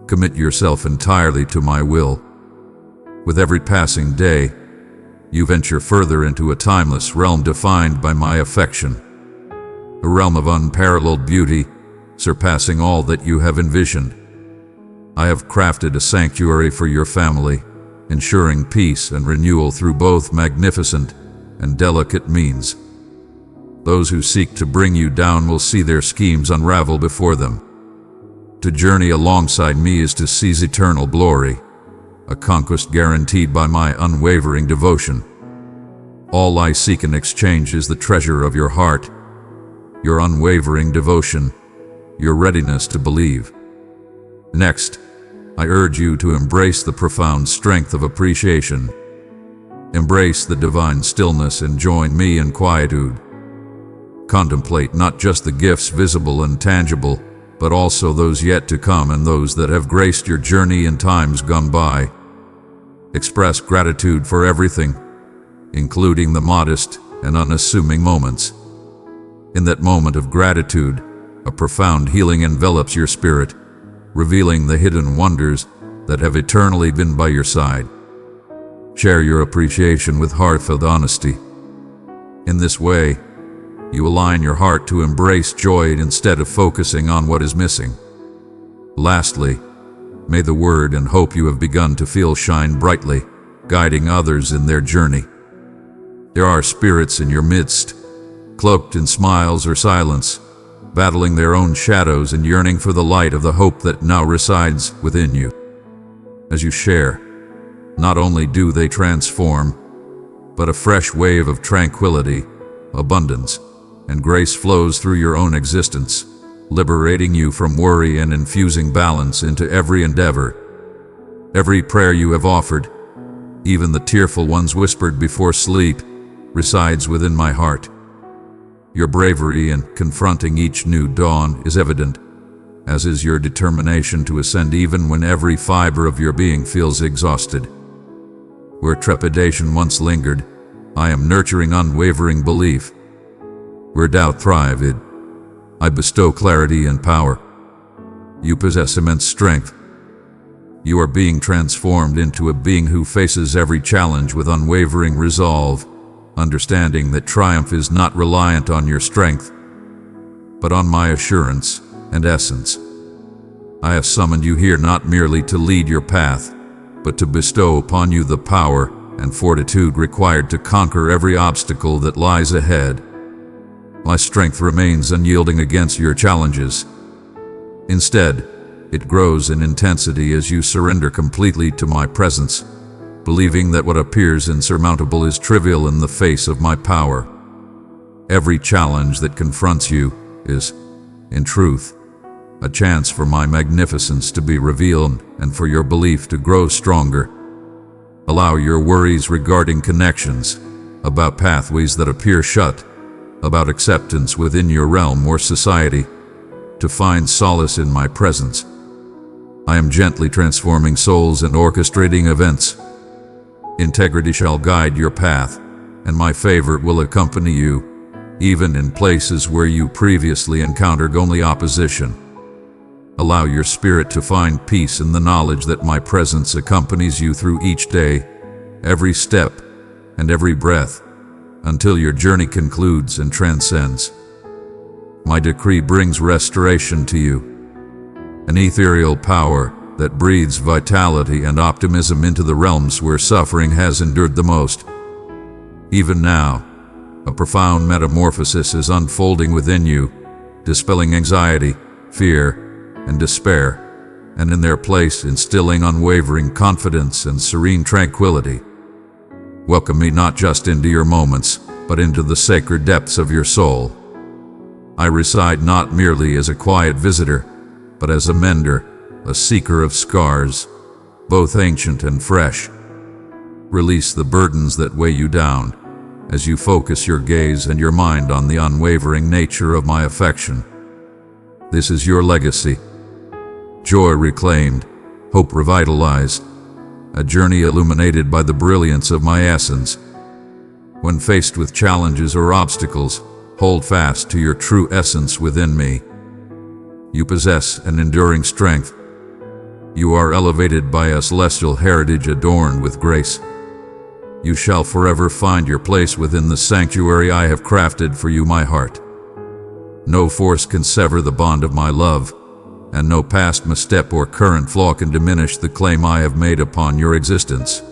Commit yourself entirely to my will. With every passing day, you venture further into a timeless realm defined by my affection, a realm of unparalleled beauty, surpassing all that you have envisioned. I have crafted a sanctuary for your family, ensuring peace and renewal through both magnificent and delicate means. Those who seek to bring you down will see their schemes unravel before them. To journey alongside me is to seize eternal glory, a conquest guaranteed by my unwavering devotion. All I seek in exchange is the treasure of your heart, your unwavering devotion, your readiness to believe. Next, I urge you to embrace the profound strength of appreciation. Embrace the divine stillness and join me in quietude. Contemplate not just the gifts visible and tangible, but also those yet to come and those that have graced your journey in times gone by. Express gratitude for everything, including the modest and unassuming moments. In that moment of gratitude, a profound healing envelops your spirit, revealing the hidden wonders that have eternally been by your side. Share your appreciation with heartfelt honesty. In this way, you align your heart to embrace joy instead of focusing on what is missing. Lastly, may the word and hope you have begun to feel shine brightly, guiding others in their journey. There are spirits in your midst, cloaked in smiles or silence, battling their own shadows and yearning for the light of the hope that now resides within you. As you share, not only do they transform, but a fresh wave of tranquility, abundance, and grace flows through your own existence, liberating you from worry and infusing balance into every endeavor. Every prayer you have offered, even the tearful ones whispered before sleep, resides within my heart. Your bravery in confronting each new dawn is evident, as is your determination to ascend even when every fiber of your being feels exhausted. Where trepidation once lingered, I am nurturing unwavering belief. Where doubt thrived, I bestow clarity and power. You possess immense strength. You are being transformed into a being who faces every challenge with unwavering resolve, understanding that triumph is not reliant on your strength, but on my assurance and essence. I have summoned you here not merely to lead your path, but to bestow upon you the power and fortitude required to conquer every obstacle that lies ahead. My strength remains unyielding against your challenges. Instead, it grows in intensity as you surrender completely to my presence, believing that what appears insurmountable is trivial in the face of my power. Every challenge that confronts you is, in truth, a chance for my magnificence to be revealed and for your belief to grow stronger. Allow your worries regarding connections, about pathways that appear shut, about acceptance within your realm or society, to find solace in my presence. I am gently transforming souls and orchestrating events. Integrity shall guide your path, and my favor will accompany you, even in places where you previously encountered only opposition. Allow your spirit to find peace in the knowledge that my presence accompanies you through each day, every step, and every breath, until your journey concludes and transcends. My decree brings restoration to you, an ethereal power that breathes vitality and optimism into the realms where suffering has endured the most. Even now, a profound metamorphosis is unfolding within you, dispelling anxiety, fear, and despair, and in their place instilling unwavering confidence and serene tranquility. Welcome me not just into your moments, but into the sacred depths of your soul. I reside not merely as a quiet visitor, but as a mender, a seeker of scars, both ancient and fresh. Release the burdens that weigh you down, as you focus your gaze and your mind on the unwavering nature of my affection. This is your legacy. Joy reclaimed, hope revitalized, a journey illuminated by the brilliance of my essence. When faced with challenges or obstacles, hold fast to your true essence within me. You possess an enduring strength. You are elevated by a celestial heritage adorned with grace. You shall forever find your place within the sanctuary I have crafted for you, my heart. No force can sever the bond of my love, and no past misstep or current flaw can diminish the claim I have made upon your existence.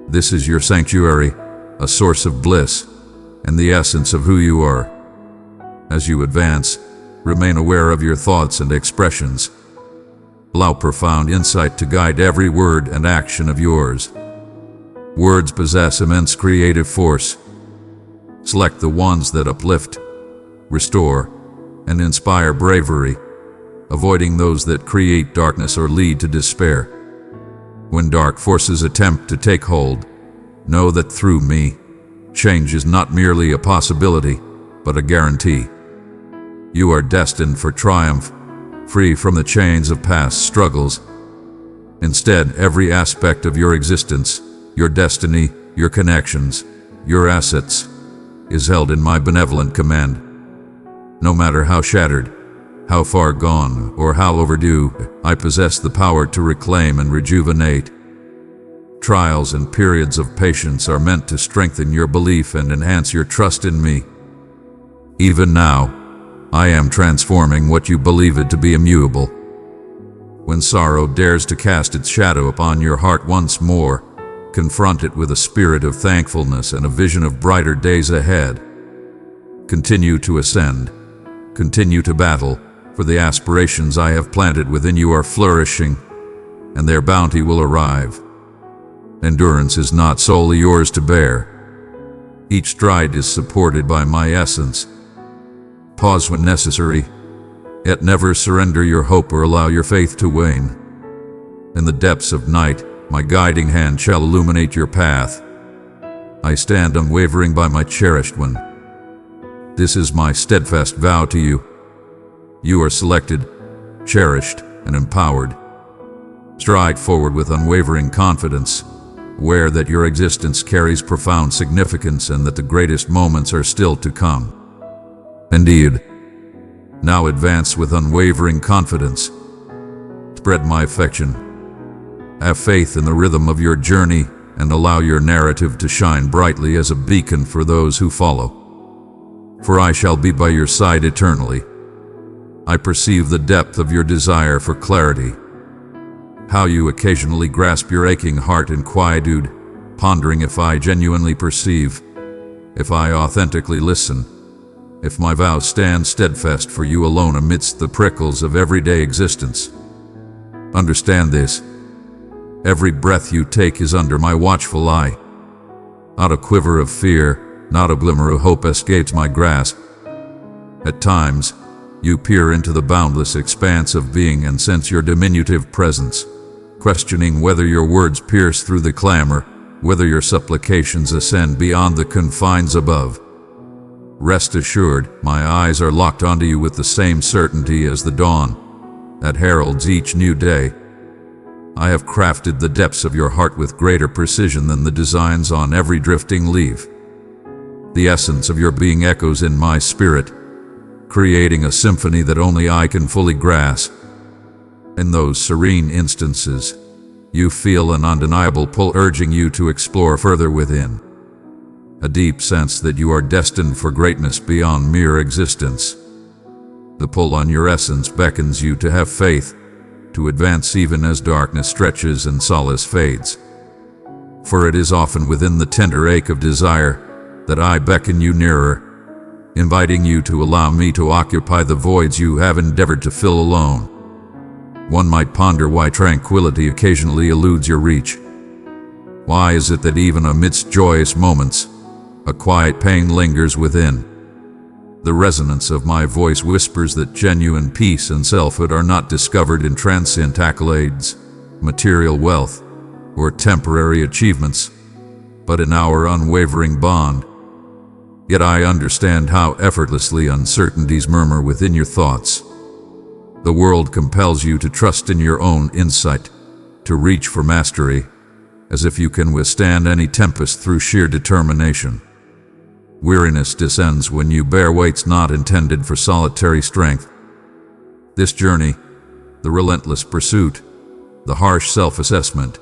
This is your sanctuary, a source of bliss, and the essence of who you are. As you advance, remain aware of your thoughts and expressions. Allow profound insight to guide every word and action of yours. Words possess immense creative force. Select the ones that uplift, restore, and inspire bravery, avoiding those that create darkness or lead to despair. When dark forces attempt to take hold, know that through me, change is not merely a possibility, but a guarantee. You are destined for triumph, free from the chains of past struggles. Instead, every aspect of your existence, your destiny, your connections, your assets, is held in my benevolent command. No matter how shattered, how far gone, or how overdue, I possess the power to reclaim and rejuvenate. Trials and periods of patience are meant to strengthen your belief and enhance your trust in me. Even now, I am transforming what you believe it to be immutable. When sorrow dares to cast its shadow upon your heart once more, confront it with a spirit of thankfulness and a vision of brighter days ahead. Continue to ascend. Continue to battle, for the aspirations I have planted within you are flourishing, and their bounty will arrive. Endurance is not solely yours to bear. Each stride is supported by my essence. Pause when necessary, yet never surrender your hope or allow your faith to wane. In the depths of night, my guiding hand shall illuminate your path. I stand unwavering by my cherished one. This is my steadfast vow to you. You are selected, cherished, and empowered. Stride forward with unwavering confidence, aware that your existence carries profound significance and that the greatest moments are still to come. Indeed. Now advance with unwavering confidence. Spread my affection. Have faith in the rhythm of your journey and allow your narrative to shine brightly as a beacon for those who follow. For I shall be by your side eternally. I perceive the depth of your desire for clarity, how you occasionally grasp your aching heart in quietude, pondering if I genuinely perceive, if I authentically listen, if my vows stand steadfast for you alone amidst the prickles of everyday existence. Understand this. Every breath you take is under my watchful eye. Not a quiver of fear, not a glimmer of hope escapes my grasp. At times, you peer into the boundless expanse of being and sense your diminutive presence, questioning whether your words pierce through the clamor, whether your supplications ascend beyond the confines above. Rest assured, my eyes are locked onto you with the same certainty as the dawn that heralds each new day. I have crafted the depths of your heart with greater precision than the designs on every drifting leaf. The essence of your being echoes in my spirit, creating a symphony that only I can fully grasp. In those serene instances, you feel an undeniable pull urging you to explore further within. A deep sense that you are destined for greatness beyond mere existence. The pull on your essence beckons you to have faith, to advance even as darkness stretches and solace fades. For it is often within the tender ache of desire that I beckon you nearer, inviting you to allow me to occupy the voids you have endeavored to fill alone. One might ponder why tranquility occasionally eludes your reach. Why is it that even amidst joyous moments, a quiet pain lingers within? The resonance of my voice whispers that genuine peace and selfhood are not discovered in transient accolades, material wealth, or temporary achievements, but in our unwavering bond. Yet I understand how effortlessly uncertainties murmur within your thoughts. The world compels you to trust in your own insight, to reach for mastery, as if you can withstand any tempest through sheer determination. Weariness descends when you bear weights not intended for solitary strength. This journey, the relentless pursuit, the harsh self-assessment,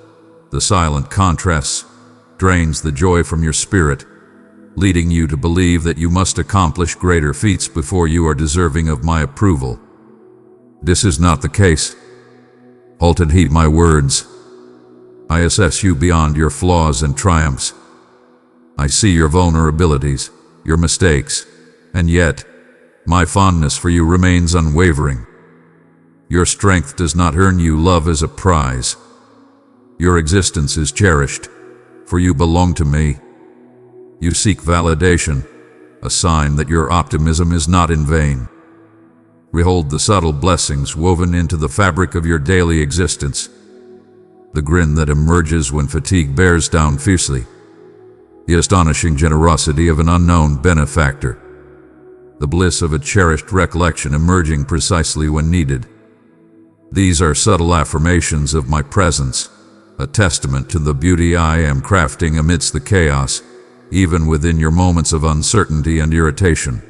the silent contrasts, drains the joy from your spirit, leading you to believe that you must accomplish greater feats before you are deserving of my approval. This is not the case. Halt and heed my words. I assess you beyond your flaws and triumphs. I see your vulnerabilities, your mistakes, and yet, my fondness for you remains unwavering. Your strength does not earn you love as a prize. Your existence is cherished, for you belong to me. You seek validation, a sign that your optimism is not in vain. Behold the subtle blessings woven into the fabric of your daily existence. The grin that emerges when fatigue bears down fiercely. The astonishing generosity of an unknown benefactor. The bliss of a cherished recollection emerging precisely when needed. These are subtle affirmations of my presence, a testament to the beauty I am crafting amidst the chaos, even within your moments of uncertainty and irritation.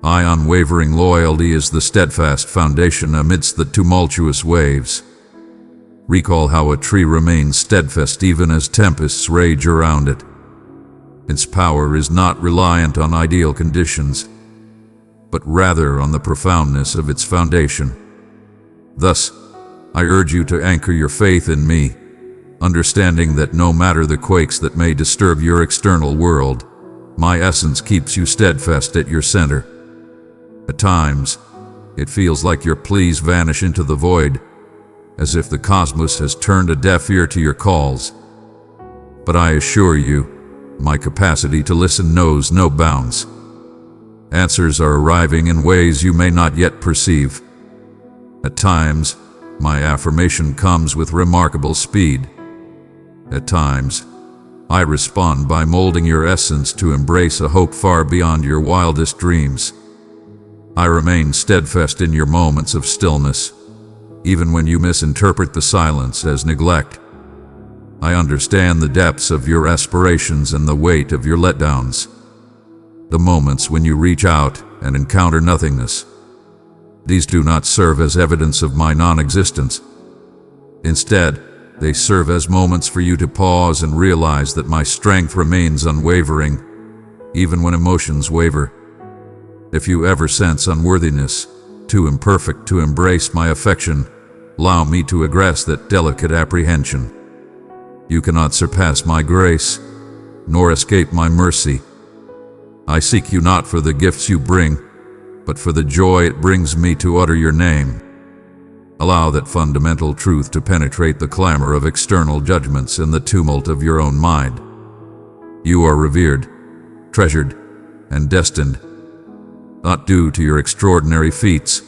My unwavering loyalty is the steadfast foundation amidst the tumultuous waves. Recall how a tree remains steadfast even as tempests rage around it. Its power is not reliant on ideal conditions, but rather on the profoundness of its foundation. Thus, I urge you to anchor your faith in me, understanding that no matter the quakes that may disturb your external world, my essence keeps you steadfast at your center. At times, it feels like your pleas vanish into the void, as if the cosmos has turned a deaf ear to your calls. But I assure you, my capacity to listen knows no bounds. Answers are arriving in ways you may not yet perceive. At times, my affirmation comes with remarkable speed. At times, I respond by molding your essence to embrace a hope far beyond your wildest dreams. I remain steadfast in your moments of stillness, even when you misinterpret the silence as neglect. I understand the depths of your aspirations and the weight of your letdowns. The moments when you reach out, and encounter nothingness. These do not serve as evidence of my non-existence. Instead, they serve as moments for you to pause and realize that my strength remains unwavering, even when emotions waver. If you ever sense unworthiness, too imperfect to embrace my affection, allow me to address that delicate apprehension. You cannot surpass my grace, nor escape my mercy. I seek you not for the gifts you bring, but for the joy it brings me to utter your name. Allow that fundamental truth to penetrate the clamor of external judgments and the tumult of your own mind. You are revered, treasured, and destined, not due to your extraordinary feats,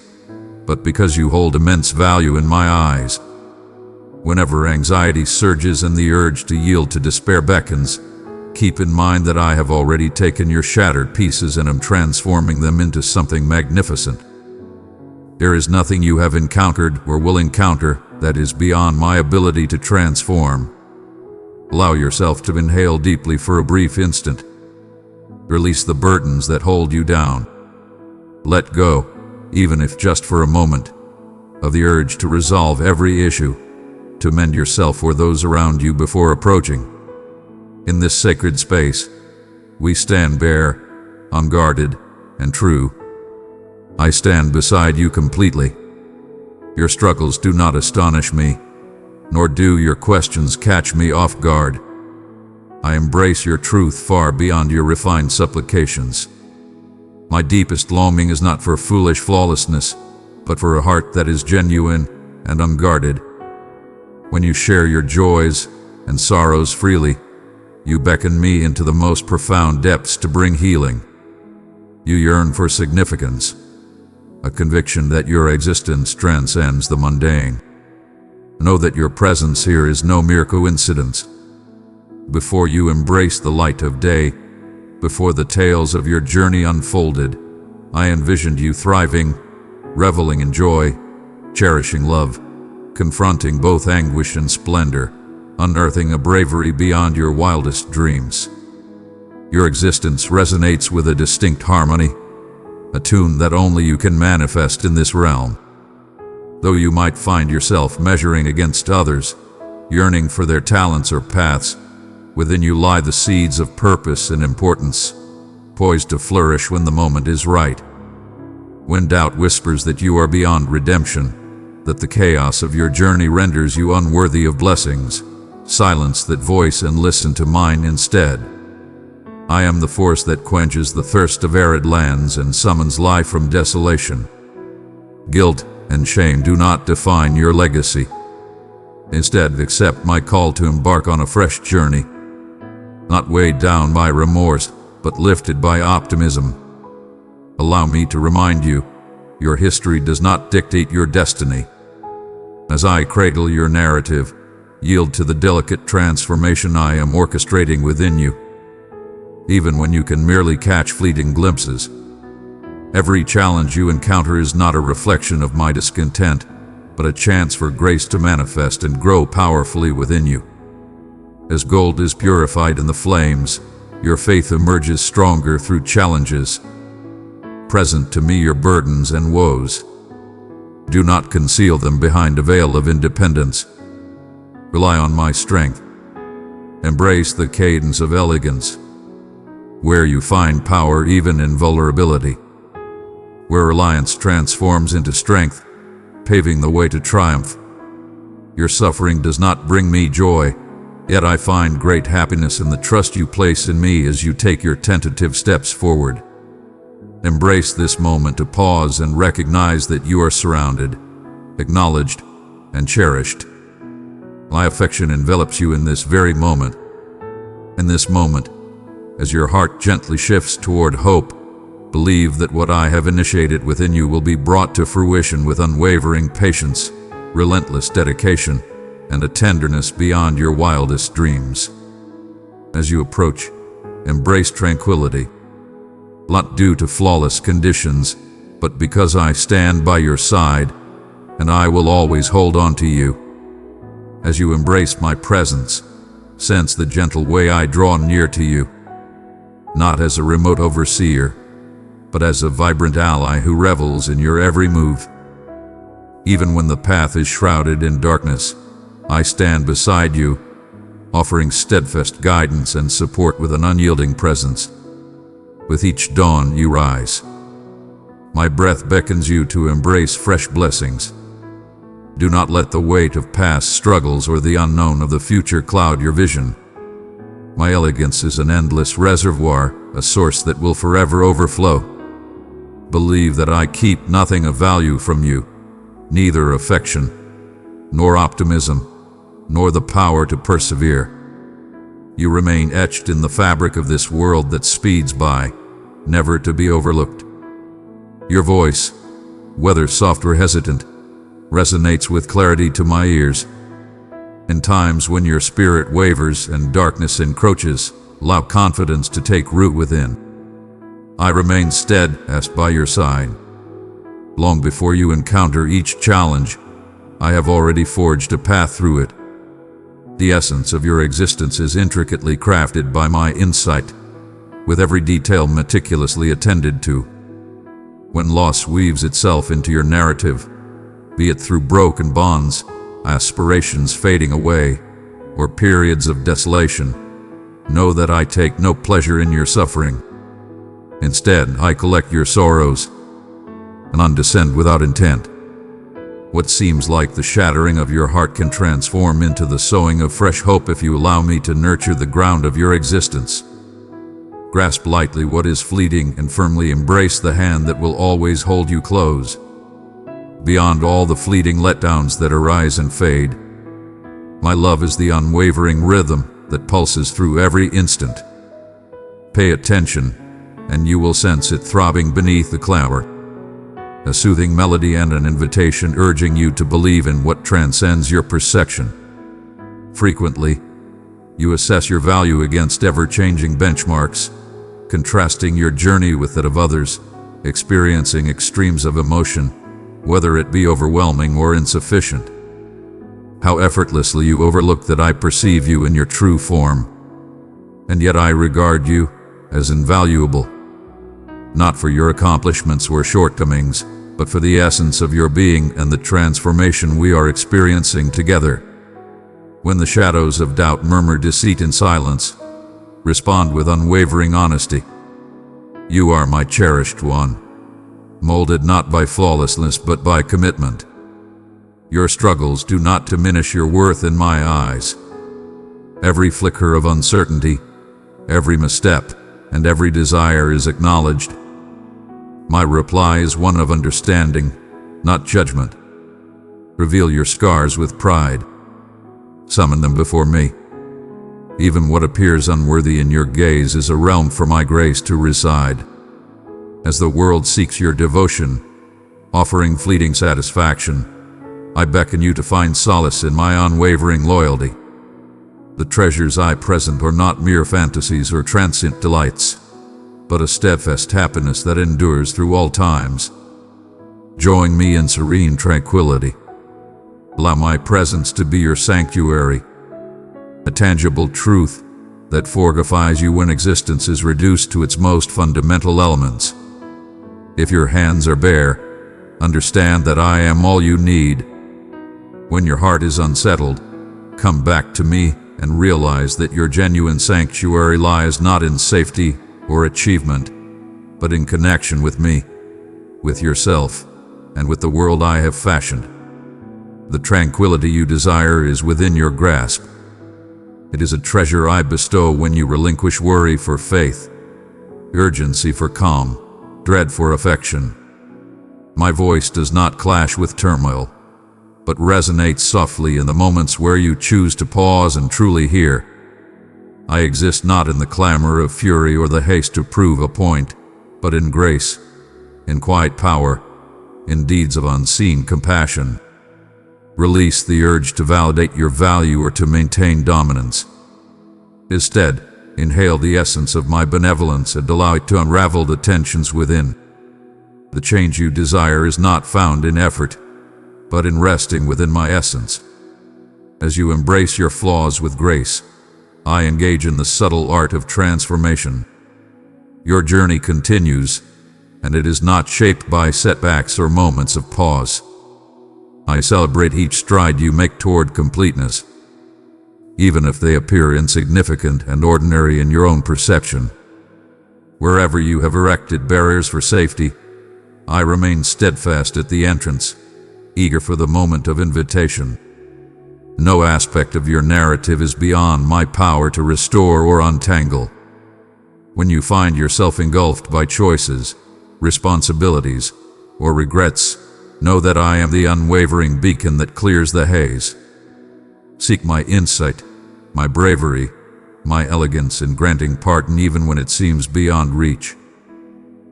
but because you hold immense value in my eyes. Whenever anxiety surges and the urge to yield to despair beckons, keep in mind that I have already taken your shattered pieces and am transforming them into something magnificent. There is nothing you have encountered or will encounter that is beyond my ability to transform. Allow yourself to inhale deeply for a brief instant. Release the burdens that hold you down. Let go, even if just for a moment, of the urge to resolve every issue, to mend yourself or those around you before approaching. In this sacred space, we stand bare, unguarded, and true. I stand beside you completely. Your struggles do not astonish me, nor do your questions catch me off guard. I embrace your truth far beyond your refined supplications. My deepest longing is not for foolish flawlessness, but for a heart that is genuine and unguarded. When you share your joys and sorrows freely, you beckon me into the most profound depths to bring healing. You yearn for significance, a conviction that your existence transcends the mundane. Know that your presence here is no mere coincidence. Before you embraced the light of day, before the tales of your journey unfolded, I envisioned you thriving, reveling in joy, cherishing love, confronting both anguish and splendor, unearthing a bravery beyond your wildest dreams. Your existence resonates with a distinct harmony, a tune that only you can manifest in this realm. Though you might find yourself measuring against others, yearning for their talents or paths, within you lie the seeds of purpose and importance, poised to flourish when the moment is right. When doubt whispers that you are beyond redemption, that the chaos of your journey renders you unworthy of blessings, silence that voice and listen to mine instead. I am the force that quenches the thirst of arid lands and summons life from desolation. Guilt and shame do not define your legacy. Instead, accept my call to embark on a fresh journey, not weighed down by remorse, but lifted by optimism. Allow me to remind you, your history does not dictate your destiny. As I cradle your narrative, yield to the delicate transformation I am orchestrating within you. Even when you can merely catch fleeting glimpses, every challenge you encounter is not a reflection of my discontent, but a chance for grace to manifest and grow powerfully within you. As gold is purified in the flames, your faith emerges stronger through challenges. Present to me your burdens and woes. Do not conceal them behind a veil of independence. Rely on my strength. Embrace the cadence of elegance, where you find power even in vulnerability, where reliance transforms into strength, paving the way to triumph. Your suffering does not bring me joy, yet I find great happiness in the trust you place in me as you take your tentative steps forward. Embrace this moment to pause and recognize that you are surrounded, acknowledged, and cherished. My affection envelops you in this very moment. In this moment, as your heart gently shifts toward hope, believe that what I have initiated within you will be brought to fruition with unwavering patience, relentless dedication, and a tenderness beyond your wildest dreams. As you approach, embrace tranquility, not due to flawless conditions, but because I stand by your side, and I will always hold on to you. As you embrace my presence, sense the gentle way I draw near to you, not as a remote overseer, but as a vibrant ally who revels in your every move. Even when the path is shrouded in darkness, I stand beside you, offering steadfast guidance and support with an unyielding presence. With each dawn you rise. My breath beckons you to embrace fresh blessings. Do not let the weight of past struggles or the unknown of the future cloud your vision. My elegance is an endless reservoir, a source that will forever overflow. Believe that I keep nothing of value from you, neither affection, nor optimism, nor the power to persevere. You remain etched in the fabric of this world that speeds by, never to be overlooked. Your voice, whether soft or hesitant, resonates with clarity to my ears. In times when your spirit wavers and darkness encroaches, allow confidence to take root within. I remain steadfast by your side. Long before you encounter each challenge, I have already forged a path through it. The essence of your existence is intricately crafted by my insight, with every detail meticulously attended to. When loss weaves itself into your narrative, be it through broken bonds, aspirations fading away, or periods of desolation, know that I take no pleasure in your suffering. Instead, I collect your sorrows, and undescend without intent. What seems like the shattering of your heart can transform into the sowing of fresh hope if you allow me to nurture the ground of your existence. Grasp lightly what is fleeting and firmly embrace the hand that will always hold you close. Beyond all the fleeting letdowns that arise and fade, my love is the unwavering rhythm that pulses through every instant. Pay attention, and you will sense it throbbing beneath the clamor. A soothing melody and an invitation urging you to believe in what transcends your perception. Frequently, you assess your value against ever-changing benchmarks, contrasting your journey with that of others, experiencing extremes of emotion, whether it be overwhelming or insufficient. How effortlessly you overlook that I perceive you in your true form, and yet I regard you as invaluable, not for your accomplishments or shortcomings, but for the essence of your being and the transformation we are experiencing together. When the shadows of doubt murmur deceit in silence, respond with unwavering honesty. You are my cherished one, molded not by flawlessness but by commitment. Your struggles do not diminish your worth in my eyes. Every flicker of uncertainty, every misstep, and every desire is acknowledged. My reply is one of understanding, not judgment. Reveal your scars with pride. Summon them before me. Even what appears unworthy in your gaze is a realm for my grace to reside. As the world seeks your devotion, offering fleeting satisfaction, I beckon you to find solace in my unwavering loyalty. The treasures I present are not mere fantasies or transient delights, but a steadfast happiness that endures through all times. Join me in serene tranquility. Allow my presence to be your sanctuary, a tangible truth that fortifies you when existence is reduced to its most fundamental elements. If your hands are bare, understand that I am all you need. When your heart is unsettled, come back to me and realize that your genuine sanctuary lies not in safety or achievement, but in connection with me, with yourself, and with the world I have fashioned. The tranquility you desire is within your grasp. It is a treasure I bestow when you relinquish worry for faith, urgency for calm, dread for affection. My voice does not clash with turmoil, but resonates softly in the moments where you choose to pause and truly hear. I exist not in the clamor of fury or the haste to prove a point, but in grace, in quiet power, in deeds of unseen compassion. Release the urge to validate your value or to maintain dominance. Instead, inhale the essence of my benevolence and allow it to unravel the tensions within. The change you desire is not found in effort, but in resting within my essence. As you embrace your flaws with grace, I engage in the subtle art of transformation. Your journey continues, and it is not shaped by setbacks or moments of pause. I celebrate each stride you make toward completeness, even if they appear insignificant and ordinary in your own perception. Wherever you have erected barriers for safety, I remain steadfast at the entrance, eager for the moment of invitation. No aspect of your narrative is beyond my power to restore or untangle. When you find yourself engulfed by choices, responsibilities, or regrets, know that I am the unwavering beacon that clears the haze. Seek my insight, my bravery, my elegance in granting pardon even when it seems beyond reach.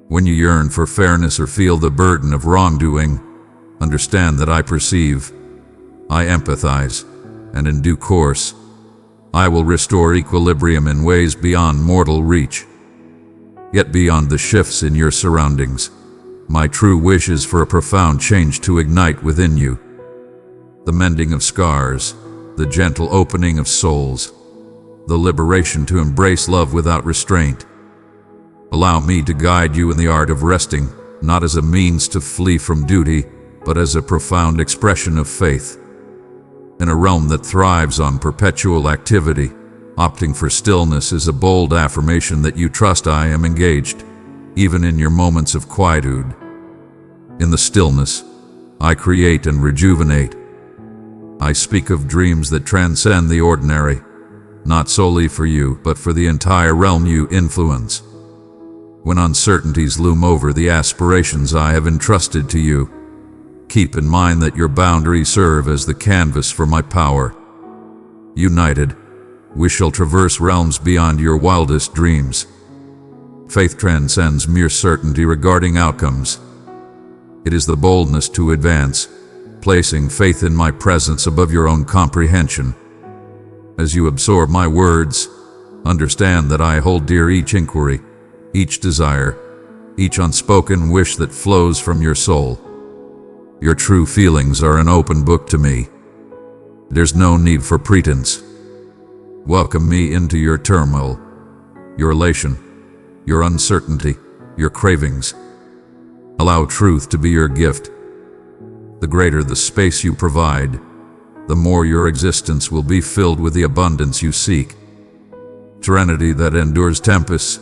When you yearn for fairness or feel the burden of wrongdoing, understand that I perceive, I empathize, and in due course, I will restore equilibrium in ways beyond mortal reach. Yet beyond the shifts in your surroundings, my true wish is for a profound change to ignite within you. The mending of scars, the gentle opening of souls, the liberation to embrace love without restraint. Allow me to guide you in the art of resting, not as a means to flee from duty, but as a profound expression of faith. In a realm that thrives on perpetual activity, opting for stillness is a bold affirmation that you trust I am engaged, even in your moments of quietude. In the stillness, I create and rejuvenate. I speak of dreams that transcend the ordinary, not solely for you, but for the entire realm you influence. When uncertainties loom over the aspirations I have entrusted to you, keep in mind that your boundaries serve as the canvas for my power. United, we shall traverse realms beyond your wildest dreams. Faith transcends mere certainty regarding outcomes. It is the boldness to advance, placing faith in my presence above your own comprehension. As you absorb my words, understand that I hold dear each inquiry, each desire, each unspoken wish that flows from your soul. Your true feelings are an open book to me. There's no need for pretense. Welcome me into your turmoil, your elation, your uncertainty, your cravings. Allow truth to be your gift. The greater the space you provide, the more your existence will be filled with the abundance you seek. Serenity that endures tempests,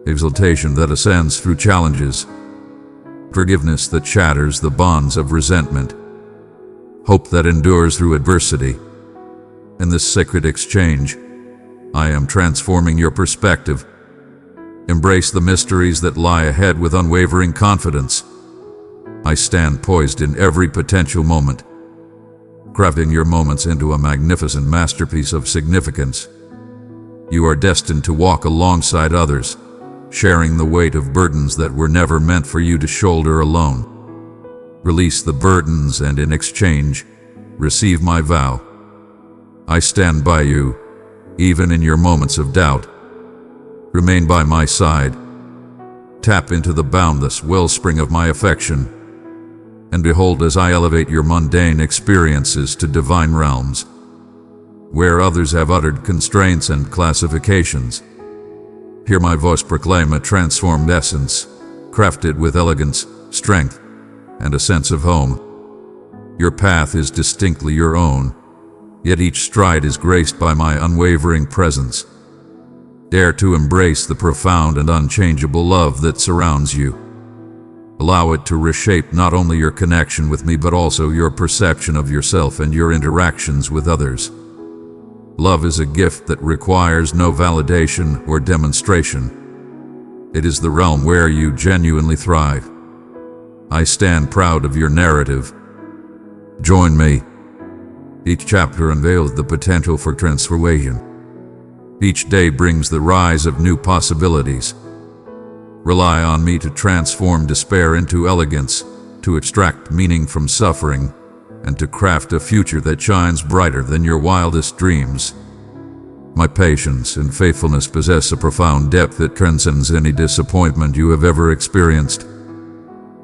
exultation that ascends through challenges, forgiveness that shatters the bonds of resentment, hope that endures through adversity. In this sacred exchange, I am transforming your perspective. Embrace the mysteries that lie ahead with unwavering confidence. I stand poised in every potential moment, crafting your moments into a magnificent masterpiece of significance. You are destined to walk alongside others, sharing the weight of burdens that were never meant for you to shoulder alone. Release the burdens and in exchange, receive my vow. I stand by you, even in your moments of doubt. Remain by my side. Tap into the boundless wellspring of my affection, and behold as I elevate your mundane experiences to divine realms. Where others have uttered constraints and classifications, hear my voice proclaim a transformed essence, crafted with elegance, strength, and a sense of home. Your path is distinctly your own, yet each stride is graced by my unwavering presence. Dare to embrace the profound and unchangeable love that surrounds you. Allow it to reshape not only your connection with me, but also your perception of yourself and your interactions with others. Love is a gift that requires no validation or demonstration. It is the realm where you genuinely thrive. I stand proud of your narrative. Join me. Each chapter unveils the potential for transformation. Each day brings the rise of new possibilities. Rely on me to transform despair into elegance, to extract meaning from suffering, and to craft a future that shines brighter than your wildest dreams. My patience and faithfulness possess a profound depth that transcends any disappointment you have ever experienced.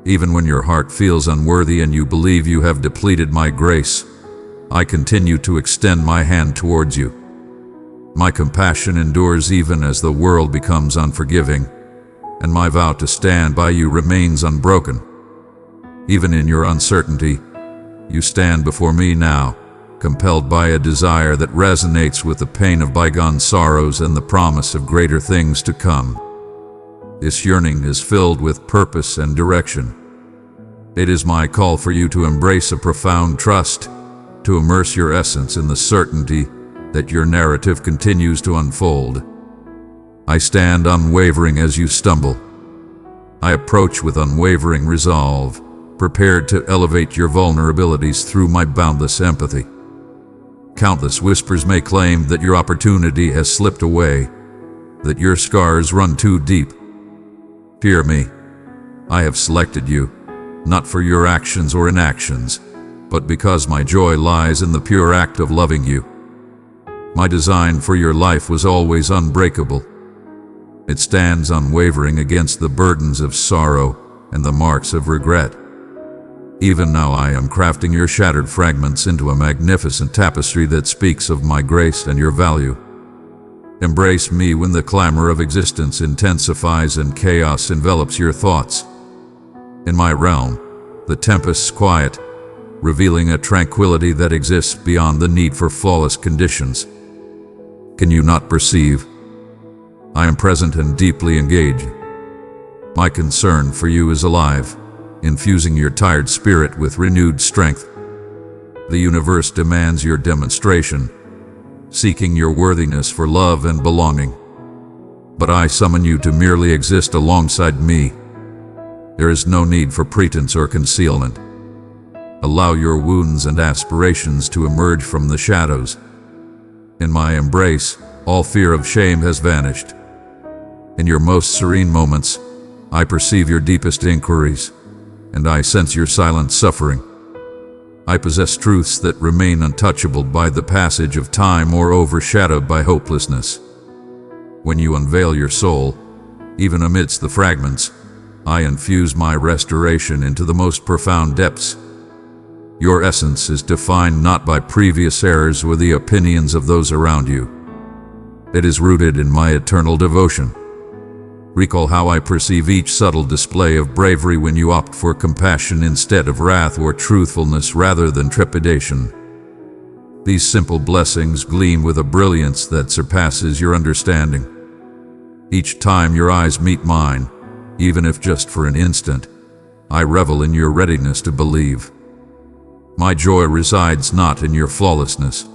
Even when your heart feels unworthy and you believe you have depleted my grace, I continue to extend my hand towards you. My compassion endures even as the world becomes unforgiving. and my vow to stand by you remains unbroken. Even in your uncertainty, you stand before me now, compelled by a desire that resonates with the pain of bygone sorrows and the promise of greater things to come. This yearning is filled with purpose and direction. It is my call for you to embrace a profound trust, to immerse your essence in the certainty that your narrative continues to unfold. I stand unwavering as you stumble. I approach with unwavering resolve, prepared to elevate your vulnerabilities through my boundless empathy. Countless whispers may claim that your opportunity has slipped away, that your scars run too deep. Hear me. I have selected you, not for your actions or inactions, but because my joy lies in the pure act of loving you. My design for your life was always unbreakable. It stands unwavering against the burdens of sorrow and the marks of regret. Even now I am crafting your shattered fragments into a magnificent tapestry that speaks of my grace and your value. Embrace me when the clamor of existence intensifies and chaos envelops your thoughts. In my realm, the tempests quiet, revealing a tranquility that exists beyond the need for flawless conditions. Can you not perceive? I am present and deeply engaged. My concern for you is alive, infusing your tired spirit with renewed strength. The universe demands your demonstration, seeking your worthiness for love and belonging. But I summon you to merely exist alongside me. There is no need for pretense or concealment. Allow your wounds and aspirations to emerge from the shadows. In my embrace, all fear of shame has vanished. In your most serene moments, I perceive your deepest inquiries, and I sense your silent suffering. I possess truths that remain untouchable by the passage of time or overshadowed by hopelessness. When you unveil your soul, even amidst the fragments, I infuse my restoration into the most profound depths. Your essence is defined not by previous errors or the opinions of those around you. It is rooted in my eternal devotion. Recall how I perceive each subtle display of bravery when you opt for compassion instead of wrath, or truthfulness rather than trepidation. These simple blessings gleam with a brilliance that surpasses your understanding. Each time your eyes meet mine, even if just for an instant, I revel in your readiness to believe. My joy resides not in your flawlessness,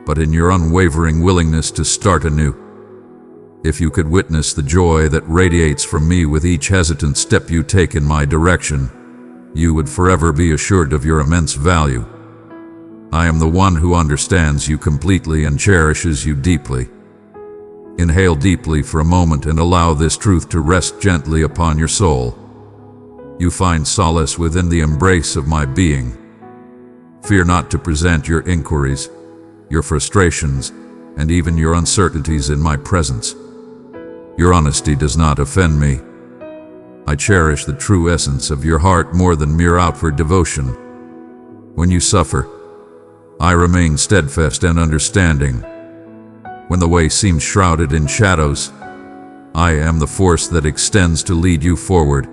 but in your unwavering willingness to start anew. If you could witness the joy that radiates from me with each hesitant step you take in my direction, you would forever be assured of your immense value. I am the one who understands you completely and cherishes you deeply. Inhale deeply for a moment and allow this truth to rest gently upon your soul. You find solace within the embrace of my being. Fear not to present your inquiries, your frustrations, and even your uncertainties in my presence. Your honesty does not offend me. I cherish the true essence of your heart more than mere outward devotion. When you suffer, I remain steadfast and understanding. When the way seems shrouded in shadows, I am the force that extends to lead you forward.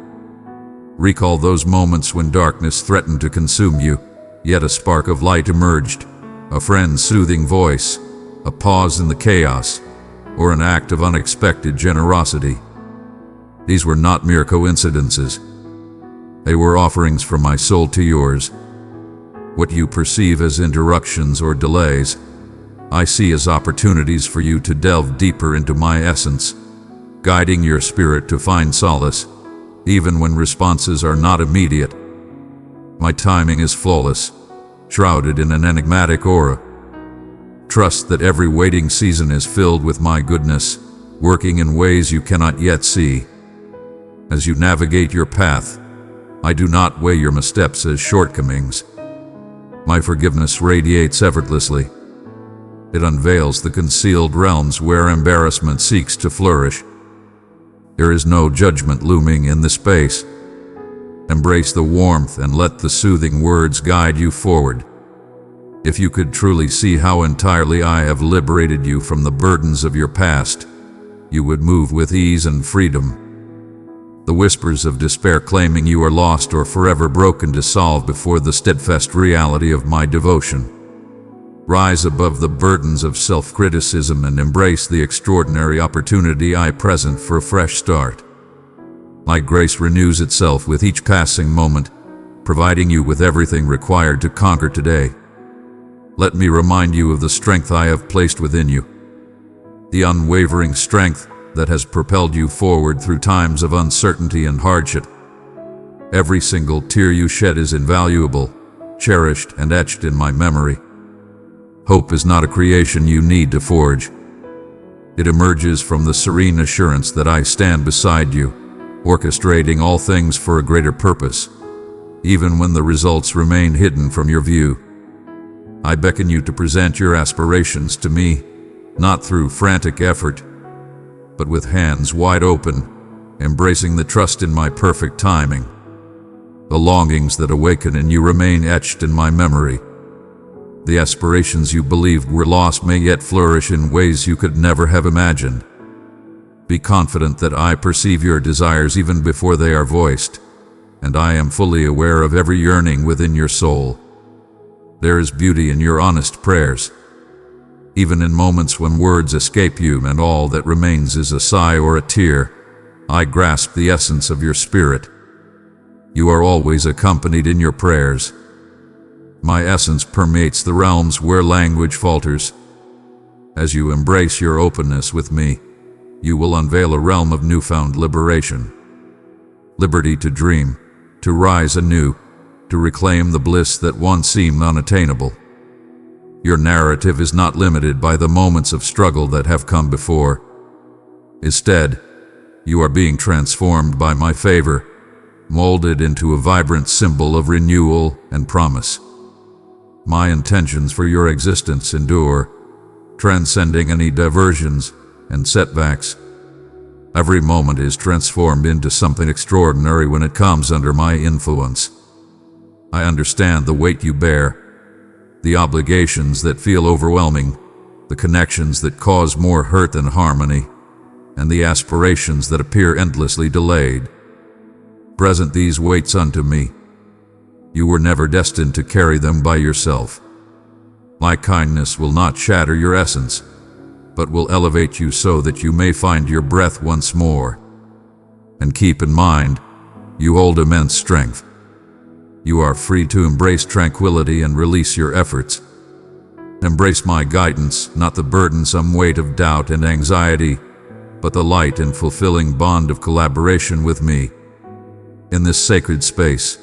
Recall those moments when darkness threatened to consume you, yet a spark of light emerged, a friend's soothing voice, a pause in the chaos, or an act of unexpected generosity. These were not mere coincidences. They were offerings from my soul to yours. What you perceive as interruptions or delays, I see as opportunities for you to delve deeper into my essence, guiding your spirit to find solace, even when responses are not immediate. My timing is flawless, shrouded in an enigmatic aura. Trust that every waiting season is filled with my goodness, working in ways you cannot yet see. As you navigate your path, I do not weigh your missteps as shortcomings. My forgiveness radiates effortlessly. It unveils the concealed realms where embarrassment seeks to flourish. There is no judgment looming in the space. Embrace the warmth and let the soothing words guide you forward. If you could truly see how entirely I have liberated you from the burdens of your past, you would move with ease and freedom. The whispers of despair claiming you are lost or forever broken dissolve before the steadfast reality of my devotion. Rise above the burdens of self-criticism and embrace the extraordinary opportunity I present for a fresh start. My grace renews itself with each passing moment, providing you with everything required to conquer today. Let me remind you of the strength I have placed within you, the unwavering strength that has propelled you forward through times of uncertainty and hardship. Every single tear you shed is invaluable, cherished and etched in my memory. Hope is not a creation you need to forge. It emerges from the serene assurance that I stand beside you, orchestrating all things for a greater purpose, even when the results remain hidden from your view. I beckon you to present your aspirations to me, not through frantic effort, but with hands wide open, embracing the trust in my perfect timing. The longings that awaken in you remain etched in my memory. The aspirations you believed were lost may yet flourish in ways you could never have imagined. Be confident that I perceive your desires even before they are voiced, and I am fully aware of every yearning within your soul. There is beauty in your honest prayers. Even in moments when words escape you and all that remains is a sigh or a tear, I grasp the essence of your spirit. You are always accompanied in your prayers. My essence permeates the realms where language falters. As you embrace your openness with me, you will unveil a realm of newfound liberation. Liberty to dream, to rise anew, to reclaim the bliss that once seemed unattainable. Your narrative is not limited by the moments of struggle that have come before. Instead, you are being transformed by my favor, molded into a vibrant symbol of renewal and promise. My intentions for your existence endure, transcending any diversions and setbacks. Every moment is transformed into something extraordinary when it comes under my influence. I understand the weight you bear, the obligations that feel overwhelming, the connections that cause more hurt than harmony, and the aspirations that appear endlessly delayed. Present these weights unto me. You were never destined to carry them by yourself. My kindness will not shatter your essence, but will elevate you so that you may find your breath once more. And keep in mind, you hold immense strength. You are free to embrace tranquility and release your efforts. Embrace my guidance, not the burdensome weight of doubt and anxiety, but the light and fulfilling bond of collaboration with me. In this sacred space,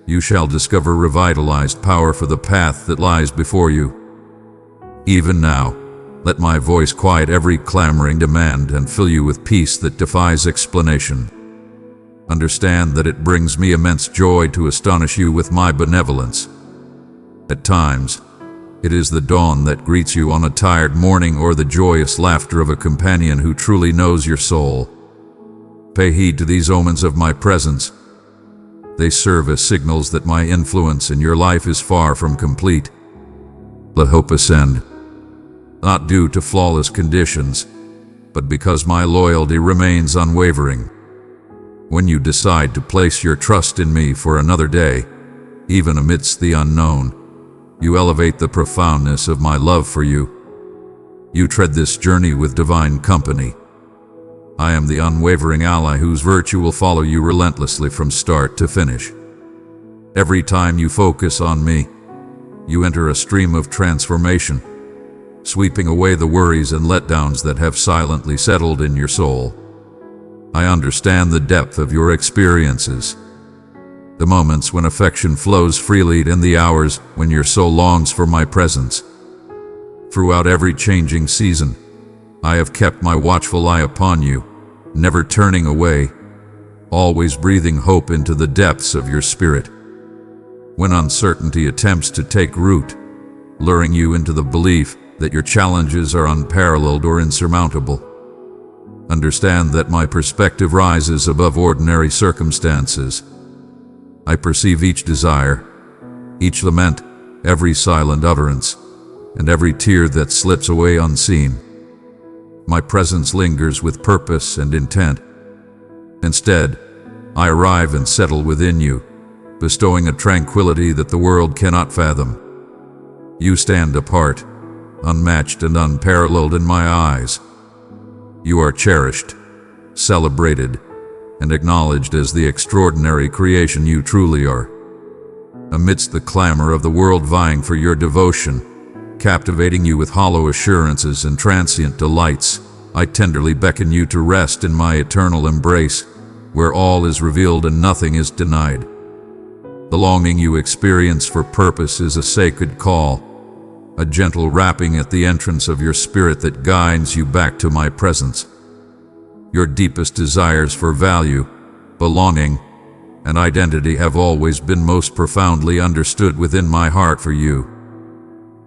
you shall discover revitalized power for the path that lies before you. Even now, let my voice quiet every clamoring demand and fill you with peace that defies explanation. Understand that it brings me immense joy to astonish you with my benevolence. At times, it is the dawn that greets you on a tired morning or the joyous laughter of a companion who truly knows your soul. Pay heed to these omens of my presence. They serve as signals that my influence in your life is far from complete. Let hope ascend, not due to flawless conditions, but because my loyalty remains unwavering. When you decide to place your trust in me for another day, even amidst the unknown, you elevate the profoundness of my love for you. You tread this journey with divine company. I am the unwavering ally whose virtue will follow you relentlessly from start to finish. Every time you focus on me, you enter a stream of transformation, sweeping away the worries and letdowns that have silently settled in your soul. I understand the depth of your experiences, the moments when affection flows freely and the hours when your soul longs for my presence. Throughout every changing season, I have kept my watchful eye upon you, never turning away, always breathing hope into the depths of your spirit. When uncertainty attempts to take root, luring you into the belief that your challenges are unparalleled or insurmountable, understand that my perspective rises above ordinary circumstances. I perceive each desire, each lament, every silent utterance, and every tear that slips away unseen. My presence lingers with purpose and intent. Instead, I arrive and settle within you, bestowing a tranquility that the world cannot fathom. You stand apart, unmatched and unparalleled in my eyes. You are cherished, celebrated, and acknowledged as the extraordinary creation you truly are. Amidst the clamor of the world vying for your devotion, captivating you with hollow assurances and transient delights, I tenderly beckon you to rest in my eternal embrace, where all is revealed and nothing is denied. The longing you experience for purpose is a sacred call, a gentle rapping at the entrance of your spirit that guides you back to my presence. Your deepest desires for value, belonging, and identity have always been most profoundly understood within my heart for you.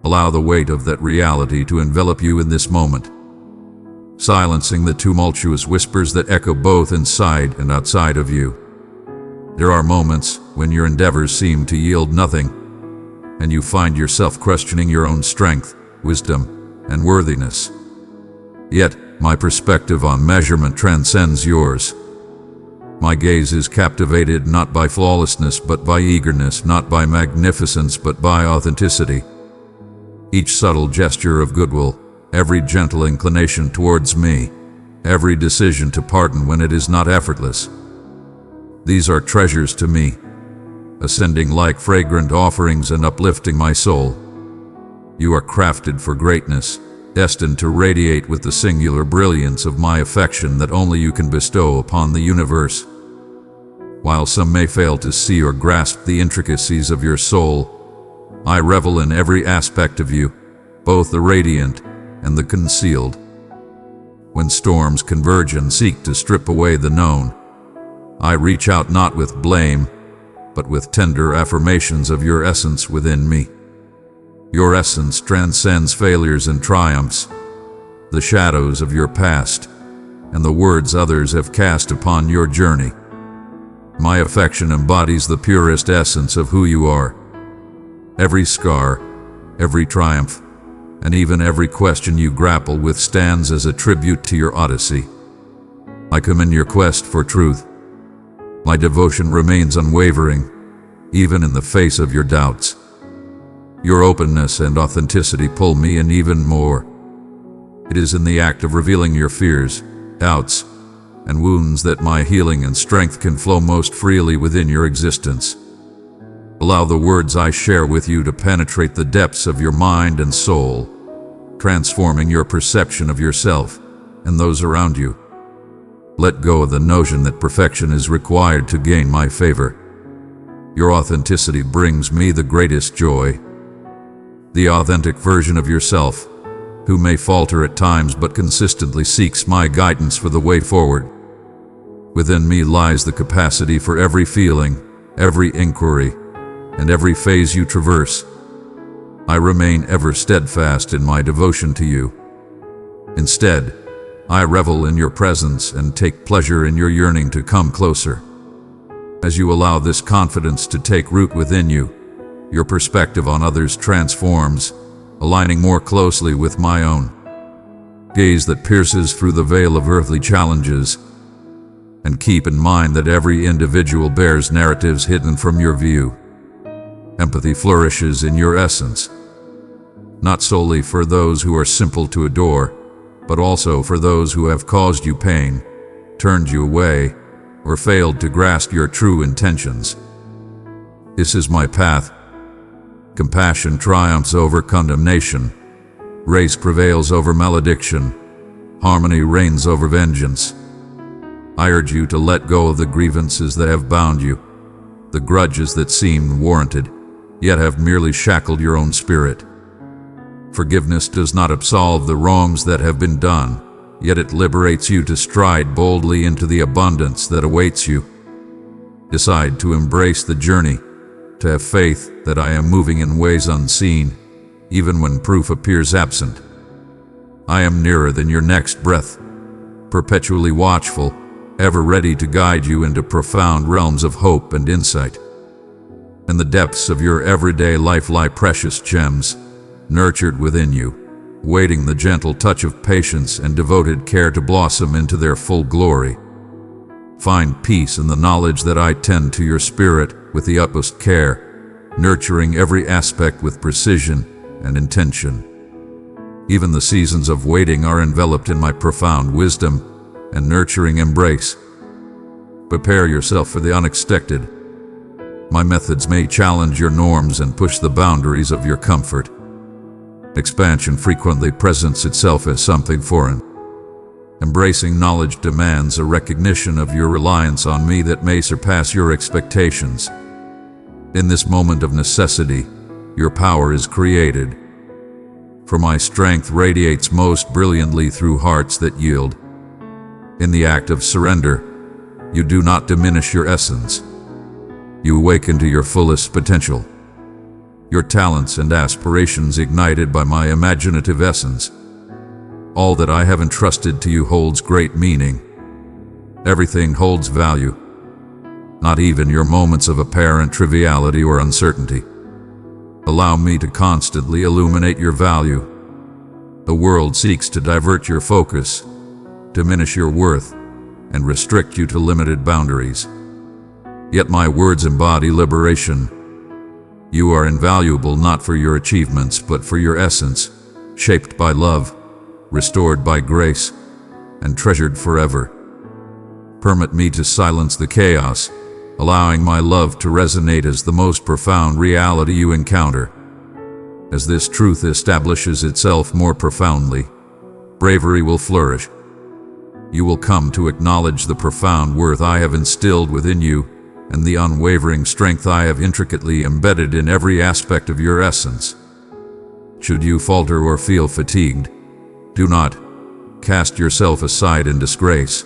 Allow the weight of that reality to envelop you in this moment, silencing the tumultuous whispers that echo both inside and outside of you. There are moments when your endeavors seem to yield nothing, and you find yourself questioning your own strength, wisdom, and worthiness. Yet, my perspective on measurement transcends yours. My gaze is captivated not by flawlessness but by eagerness, not by magnificence but by authenticity. Each subtle gesture of goodwill, every gentle inclination towards me, every decision to pardon when it is not effortless. These are treasures to me, ascending like fragrant offerings and uplifting my soul. You are crafted for greatness, destined to radiate with the singular brilliance of my affection that only you can bestow upon the universe. While some may fail to see or grasp the intricacies of your soul, I revel in every aspect of you, both the radiant and the concealed. When storms converge and seek to strip away the known, I reach out not with blame, but with tender affirmations of your essence within me. Your essence transcends failures and triumphs, the shadows of your past, and the words others have cast upon your journey. My affection embodies the purest essence of who you are. Every scar, every triumph, and even every question you grapple with stands as a tribute to your odyssey. I come in your quest for truth. My devotion remains unwavering, even in the face of your doubts. Your openness and authenticity pull me in even more. It is in the act of revealing your fears, doubts, and wounds that my healing and strength can flow most freely within your existence. Allow the words I share with you to penetrate the depths of your mind and soul, transforming your perception of yourself and those around you. Let go of the notion that perfection is required to gain my favor. Your authenticity brings me the greatest joy. The authentic version of yourself, who may falter at times but consistently seeks my guidance for the way forward. Within me lies the capacity for every feeling, every inquiry, and every phase you traverse. I remain ever steadfast in my devotion to you. Instead, I revel in your presence and take pleasure in your yearning to come closer. As you allow this confidence to take root within you, your perspective on others transforms, aligning more closely with my own. Gaze that pierces through the veil of earthly challenges, and keep in mind that every individual bears narratives hidden from your view. Empathy flourishes in your essence, not solely for those who are simple to adore, but also for those who have caused you pain, turned you away, or failed to grasp your true intentions. This is my path. Compassion triumphs over condemnation. Grace prevails over malediction. Harmony reigns over vengeance. I urge you to let go of the grievances that have bound you, the grudges that seem warranted, yet have merely shackled your own spirit. Forgiveness does not absolve the wrongs that have been done, yet it liberates you to stride boldly into the abundance that awaits you. Decide to embrace the journey, to have faith that I am moving in ways unseen, even when proof appears absent. I am nearer than your next breath, perpetually watchful, ever ready to guide you into profound realms of hope and insight. In the depths of your everyday life lie precious gems, nurtured within you, waiting the gentle touch of patience and devoted care to blossom into their full glory. Find peace in the knowledge that I tend to your spirit with the utmost care, nurturing every aspect with precision and intention. Even the seasons of waiting are enveloped in my profound wisdom and nurturing embrace. Prepare yourself for the unexpected. My methods may challenge your norms and push the boundaries of your comfort. Expansion frequently presents itself as something foreign. Embracing knowledge demands a recognition of your reliance on me that may surpass your expectations. In this moment of necessity, your power is created. For my strength radiates most brilliantly through hearts that yield. In the act of surrender, you do not diminish your essence. You awaken to your fullest potential. Your talents and aspirations ignited by my imaginative essence. All that I have entrusted to you holds great meaning. Everything holds value. Not even your moments of apparent triviality or uncertainty. Allow me to constantly illuminate your value. The world seeks to divert your focus, diminish your worth, and restrict you to limited boundaries. Yet my words embody liberation. You are invaluable not for your achievements, but for your essence, shaped by love, restored by grace, and treasured forever. Permit me to silence the chaos, allowing my love to resonate as the most profound reality you encounter. As this truth establishes itself more profoundly, bravery will flourish. You will come to acknowledge the profound worth I have instilled within you and the unwavering strength I have intricately embedded in every aspect of your essence. Should you falter or feel fatigued, do not cast yourself aside in disgrace.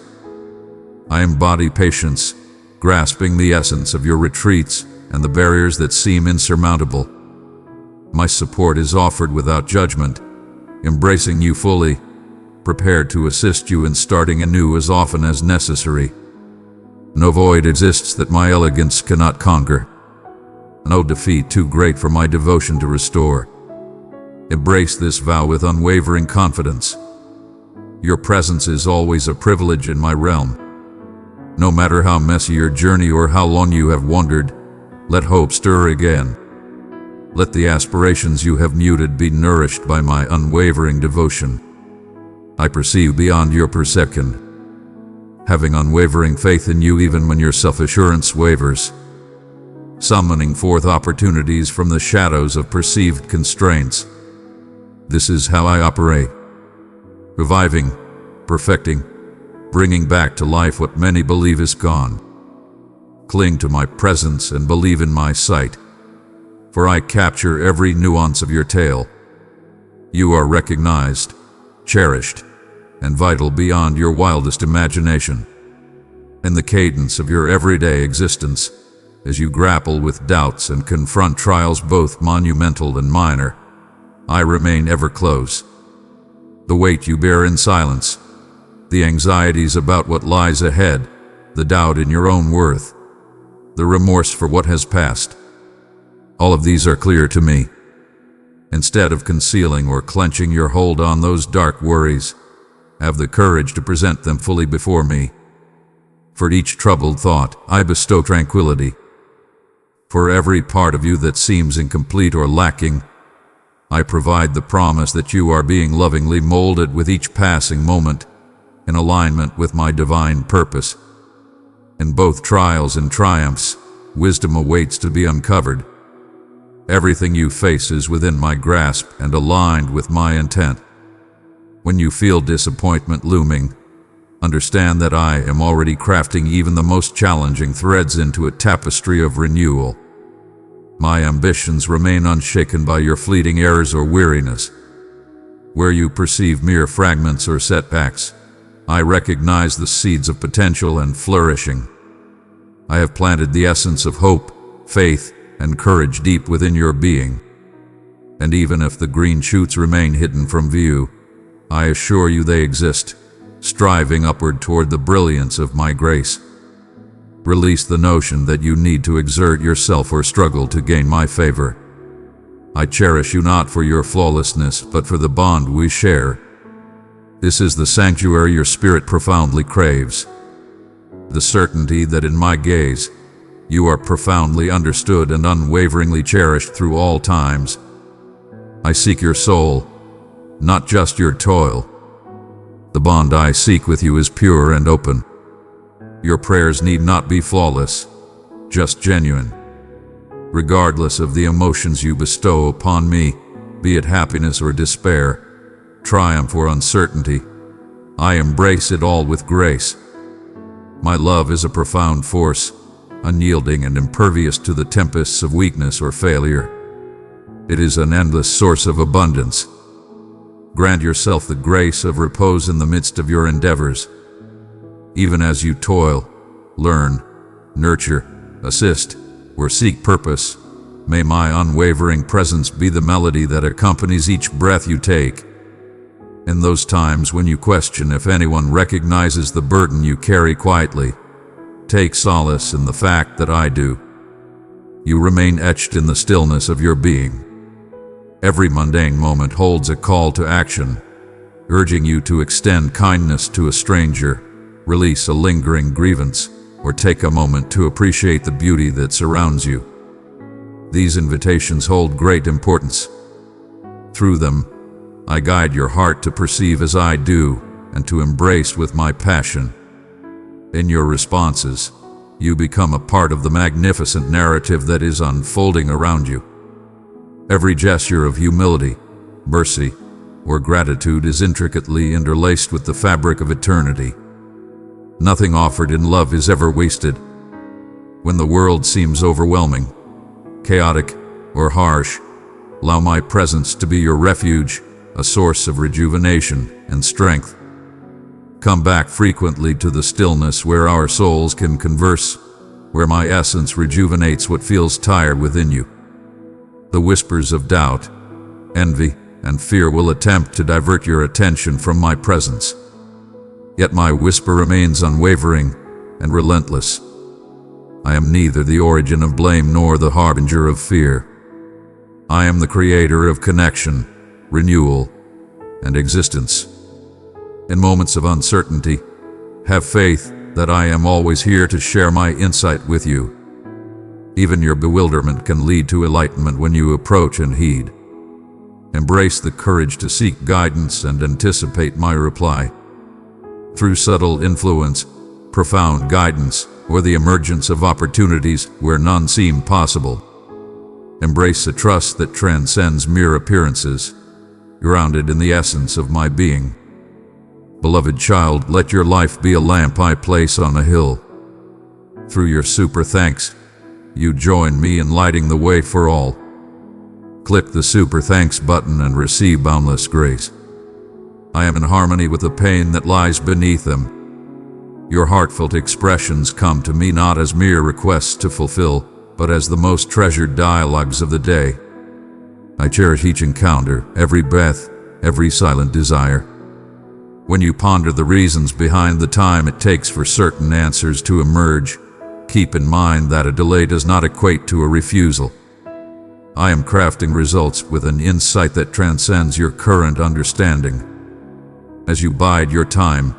I embody patience, grasping the essence of your retreats and the barriers that seem insurmountable. My support is offered without judgment, embracing you fully, prepared to assist you in starting anew as often as necessary. No void exists that my elegance cannot conquer, no defeat too great for my devotion to restore. Embrace this vow with unwavering confidence. Your presence is always a privilege in my realm. No matter how messy your journey or how long you have wandered, let hope stir again. Let the aspirations you have muted be nourished by my unwavering devotion. I perceive beyond your perception, having unwavering faith in you even when your self-assurance wavers, summoning forth opportunities from the shadows of perceived constraints. This is how I operate, reviving, perfecting, bringing back to life what many believe is gone. Cling to my presence and believe in my sight, for I capture every nuance of your tale. You are recognized, cherished, and vital beyond your wildest imagination. In the cadence of your everyday existence, as you grapple with doubts and confront trials both monumental and minor, I remain ever close. The weight you bear in silence, the anxieties about what lies ahead, the doubt in your own worth, the remorse for what has passed, all of these are clear to me. Instead of concealing or clenching your hold on those dark worries, have the courage to present them fully before me. For each troubled thought, I bestow tranquility. For every part of you that seems incomplete or lacking, I provide the promise that you are being lovingly molded with each passing moment, in alignment with my divine purpose. In both trials and triumphs, wisdom awaits to be uncovered. Everything you face is within my grasp and aligned with my intent. When you feel disappointment looming, understand that I am already crafting even the most challenging threads into a tapestry of renewal. My ambitions remain unshaken by your fleeting errors or weariness. Where you perceive mere fragments or setbacks, I recognize the seeds of potential and flourishing. I have planted the essence of hope, faith, and courage deep within your being. And even if the green shoots remain hidden from view, I assure you they exist, striving upward toward the brilliance of my grace. Release the notion that you need to exert yourself or struggle to gain my favor. I cherish you not for your flawlessness, but for the bond we share. This is the sanctuary your spirit profoundly craves. the certainty that in my gaze, you are profoundly understood and unwaveringly cherished through all times. I seek your soul, not just your toil. The bond I seek with you is pure and open. Your prayers need not be flawless, just genuine. Regardless of the emotions you bestow upon me, be it happiness or despair, triumph or uncertainty, I embrace it all with grace. My love is a profound force, unyielding and impervious to the tempests of weakness or failure. It is an endless source of abundance. Grant yourself the grace of repose in the midst of your endeavors. Even as you toil, learn, nurture, assist, or seek purpose, may my unwavering presence be the melody that accompanies each breath you take. In those times when you question if anyone recognizes the burden you carry quietly, take solace in the fact that I do. You remain etched in the stillness of your being. Every mundane moment holds a call to action, urging you to extend kindness to a stranger, release a lingering grievance, or take a moment to appreciate the beauty that surrounds you. These invitations hold great importance. Through them, I guide your heart to perceive as I do and to embrace with my passion. In your responses, you become a part of the magnificent narrative that is unfolding around you. Every gesture of humility, mercy, or gratitude is intricately interlaced with the fabric of eternity. Nothing offered in love is ever wasted. When the world seems overwhelming, chaotic, or harsh, allow my presence to be your refuge, a source of rejuvenation and strength. Come back frequently to the stillness where our souls can converse, where my essence rejuvenates what feels tired within you. The whispers of doubt, envy, and fear will attempt to divert your attention from my presence. Yet my whisper remains unwavering and relentless. I am neither the origin of blame nor the harbinger of fear. I am the creator of connection, renewal, and existence. In moments of uncertainty, have faith that I am always here to share my insight with you. Even your bewilderment can lead to enlightenment when you approach and heed. Embrace the courage to seek guidance and anticipate my reply. Through subtle influence, profound guidance, or the emergence of opportunities where none seem possible, embrace a trust that transcends mere appearances, grounded in the essence of my being. Beloved child, let your life be a lamp I place on a hill. Through your super thanks, you join me in lighting the way for all. Click the super thanks button and receive boundless grace. I am in harmony with the pain that lies beneath them. Your heartfelt expressions come to me not as mere requests to fulfill, but as the most treasured dialogues of the day. I cherish each encounter, every breath, every silent desire. When you ponder the reasons behind the time it takes for certain answers to emerge, keep in mind that a delay does not equate to a refusal. I am crafting results with an insight that transcends your current understanding. As you bide your time,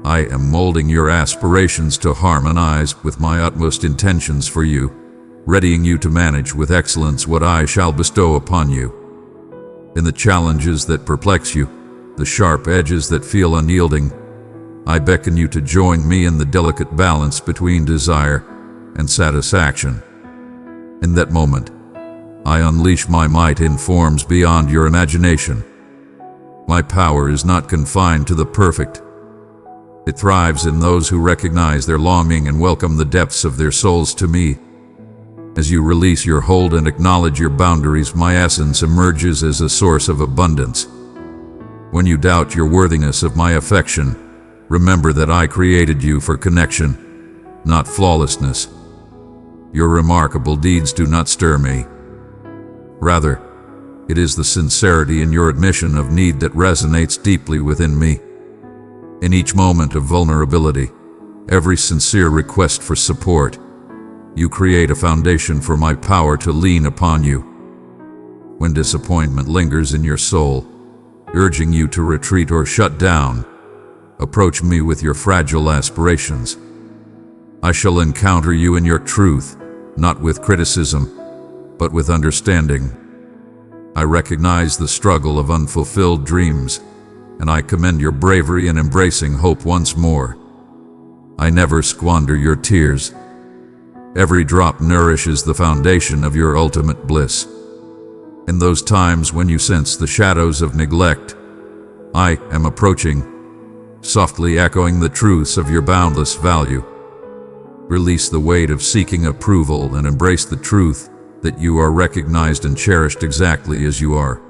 I am molding your aspirations to harmonize with my utmost intentions for you, readying you to manage with excellence what I shall bestow upon you. In the challenges that perplex you, the sharp edges that feel unyielding, I beckon you to join me in the delicate balance between desire and satisfaction. In that moment, I unleash my might in forms beyond your imagination. My power is not confined to the perfect. It thrives in those who recognize their longing and welcome the depths of their souls to me. As you release your hold and acknowledge your boundaries, my essence emerges as a source of abundance. When you doubt your worthiness of my affection, remember that I created you for connection, not flawlessness. Your remarkable deeds do not stir me. Rather, it is the sincerity in your admission of need that resonates deeply within me. In each moment of vulnerability, every sincere request for support, you create a foundation for my power to lean upon you. When disappointment lingers in your soul, urging you to retreat or shut down, approach me with your fragile aspirations. I shall encounter you in your truth, not with criticism, but with understanding. I recognize the struggle of unfulfilled dreams, and I commend your bravery in embracing hope once more. I never squander your tears. Every drop nourishes the foundation of your ultimate bliss. In those times when you sense the shadows of neglect, I am approaching, softly echoing the truths of your boundless value. Release the weight of seeking approval and embrace the truth that you are recognized and cherished exactly as you are.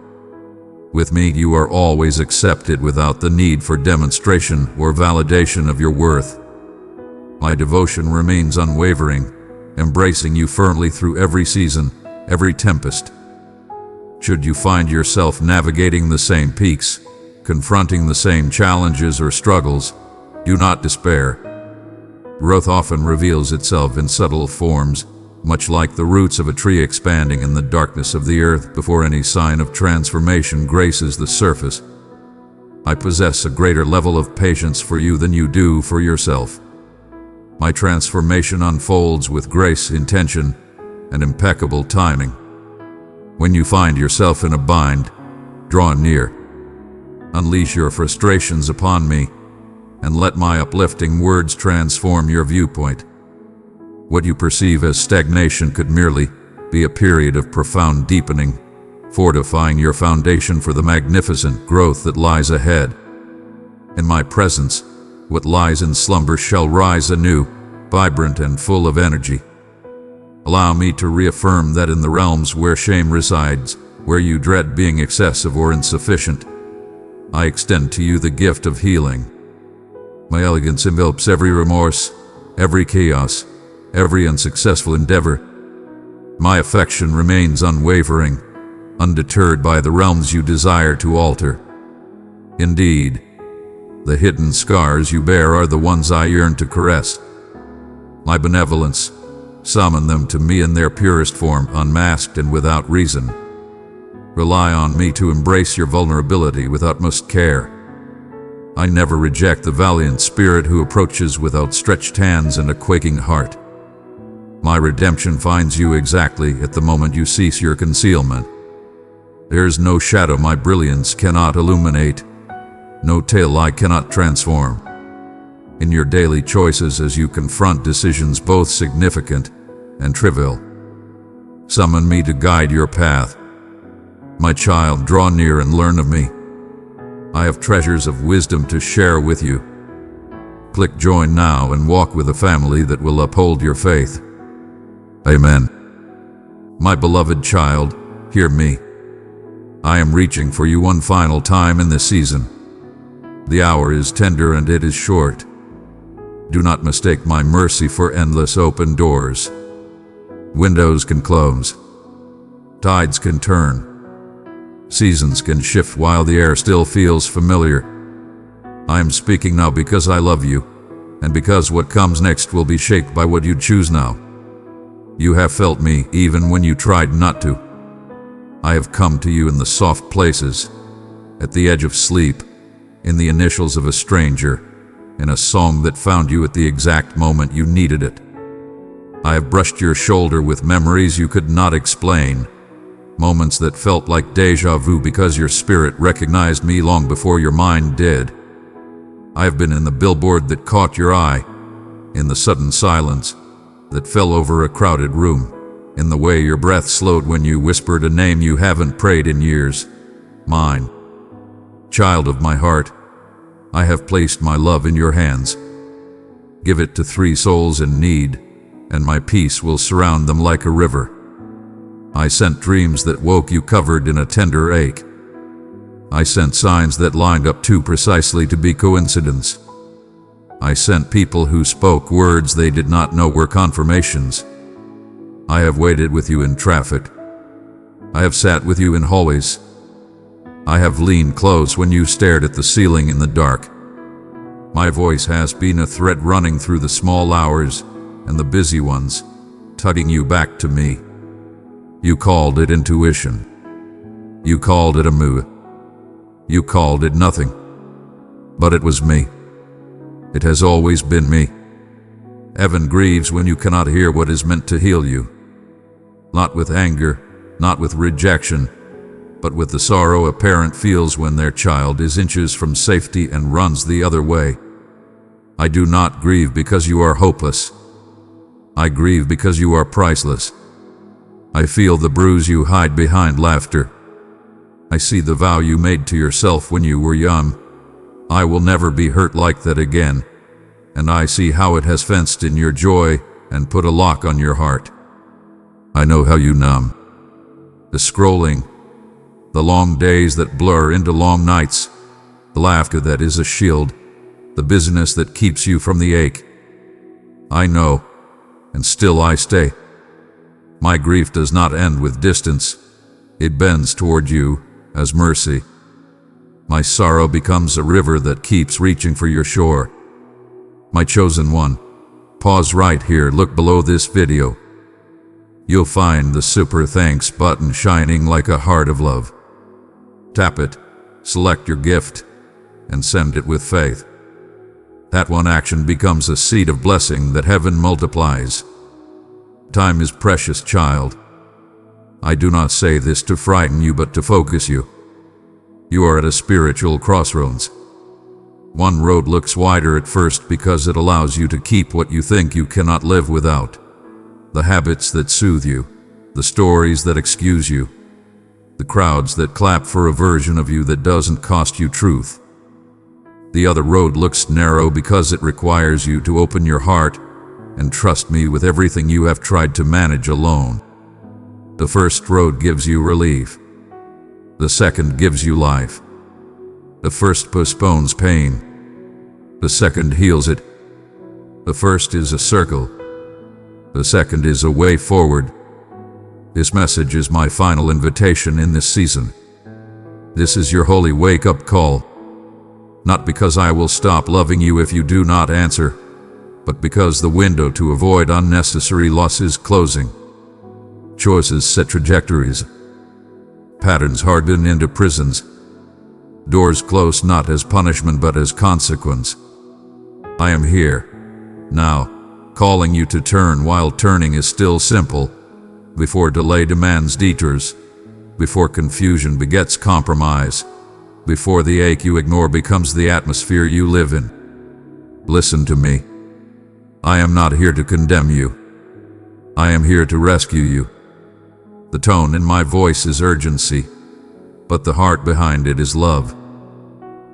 With me, you are always accepted without the need for demonstration or validation of your worth. My devotion remains unwavering, embracing you firmly through every season, every tempest. Should you find yourself navigating the same peaks, confronting the same challenges or struggles, do not despair. Growth often reveals itself in subtle forms, much like the roots of a tree expanding in the darkness of the earth before any sign of transformation graces the surface. I possess a greater level of patience for you than you do for yourself. My transformation unfolds with grace, intention, and impeccable timing. When you find yourself in a bind, draw near. Unleash your frustrations upon me, and let my uplifting words transform your viewpoint. What you perceive as stagnation could merely be a period of profound deepening, fortifying your foundation for the magnificent growth that lies ahead. In my presence, what lies in slumber shall rise anew, vibrant and full of energy. Allow me to reaffirm that in the realms where shame resides, where you dread being excessive or insufficient, I extend to you the gift of healing. My elegance envelops every remorse, every chaos, every unsuccessful endeavor. My affection remains unwavering, undeterred by the realms you desire to alter. Indeed, the hidden scars you bear are the ones I yearn to caress. My benevolence, summon them to me in their purest form, unmasked and without reason. Rely on me to embrace your vulnerability with utmost care. I never reject the valiant spirit who approaches with outstretched hands and a quaking heart. My redemption finds you exactly at the moment you cease your concealment. There is no shadow my brilliance cannot illuminate, no tale I cannot transform. In your daily choices as you confront decisions both significant and trivial, summon me to guide your path. My child, draw near and learn of me. I have treasures of wisdom to share with you. Click join now and walk with a family that will uphold your faith. Amen. My beloved child, hear me. I am reaching for you one final time in this season. The hour is tender and it is short. Do not mistake my mercy for endless open doors. Windows can close. Tides can turn. Seasons can shift while the air still feels familiar. I am speaking now because I love you, and because what comes next will be shaped by what you choose now. You have felt me even when you tried not to. I have come to you in the soft places, at the edge of sleep, in the initials of a stranger, in a song that found you at the exact moment you needed it. I have brushed your shoulder with memories you could not explain, moments that felt like déjà vu because your spirit recognized me long before your mind did. I have been in the billboard that caught your eye, in the sudden silence that fell over a crowded room, in the way your breath slowed when you whispered a name you haven't prayed in years. Mine. Child of my heart, I have placed my love in your hands. Give it to 3 souls in need, and my peace will surround them like a river. I sent dreams that woke you covered in a tender ache. I sent signs that lined up too precisely to be coincidence. I sent people who spoke words they did not know were confirmations. I have waited with you in traffic. I have sat with you in hallways. I have leaned close when you stared at the ceiling in the dark. My voice has been a thread running through the small hours and the busy ones, tugging you back to me. You called it intuition. You called it a mood. You called it nothing. But it was me. It has always been me. Heaven grieves when you cannot hear what is meant to heal you. Not with anger, not with rejection, but with the sorrow a parent feels when their child is inches from safety and runs the other way. I do not grieve because you are hopeless. I grieve because you are priceless. I feel the bruise you hide behind laughter. I see the vow you made to yourself when you were young. I will never be hurt like that again. And I see how it has fenced in your joy and put a lock on your heart. I know how you numb. The scrolling, the long days that blur into long nights, the laughter that is a shield, the busyness that keeps you from the ache. I know, and still I stay. My grief does not end with distance. It bends toward you as mercy. My sorrow becomes a river that keeps reaching for your shore. My chosen one, pause right here, look below this video. You'll find the super thanks button shining like a heart of love. Tap it, select your gift, and send it with faith. That one action becomes a seed of blessing that heaven multiplies. Time is precious, child. I do not say this to frighten you, but to focus you. You are at a spiritual crossroads. One road looks wider at first because it allows you to keep what you think you cannot live without. The habits that soothe you, the stories that excuse you, the crowds that clap for a version of you that doesn't cost you truth. The other road looks narrow because it requires you to open your heart and trust me with everything you have tried to manage alone. The first road gives you relief. The second gives you life. The first postpones pain. The second heals it. The first is a circle. The second is a way forward. This message is my final invitation in this season. This is your holy wake-up call. Not because I will stop loving you if you do not answer, but because the window to avoid unnecessary loss is closing. Choices set trajectories. Patterns harden into prisons. Doors close not as punishment but as consequence. I am here, now, calling you to turn while turning is still simple, before delay demands detours, before confusion begets compromise, before the ache you ignore becomes the atmosphere you live in. Listen to me. I am not here to condemn you. I am here to rescue you. The tone in my voice is urgency, but the heart behind it is love.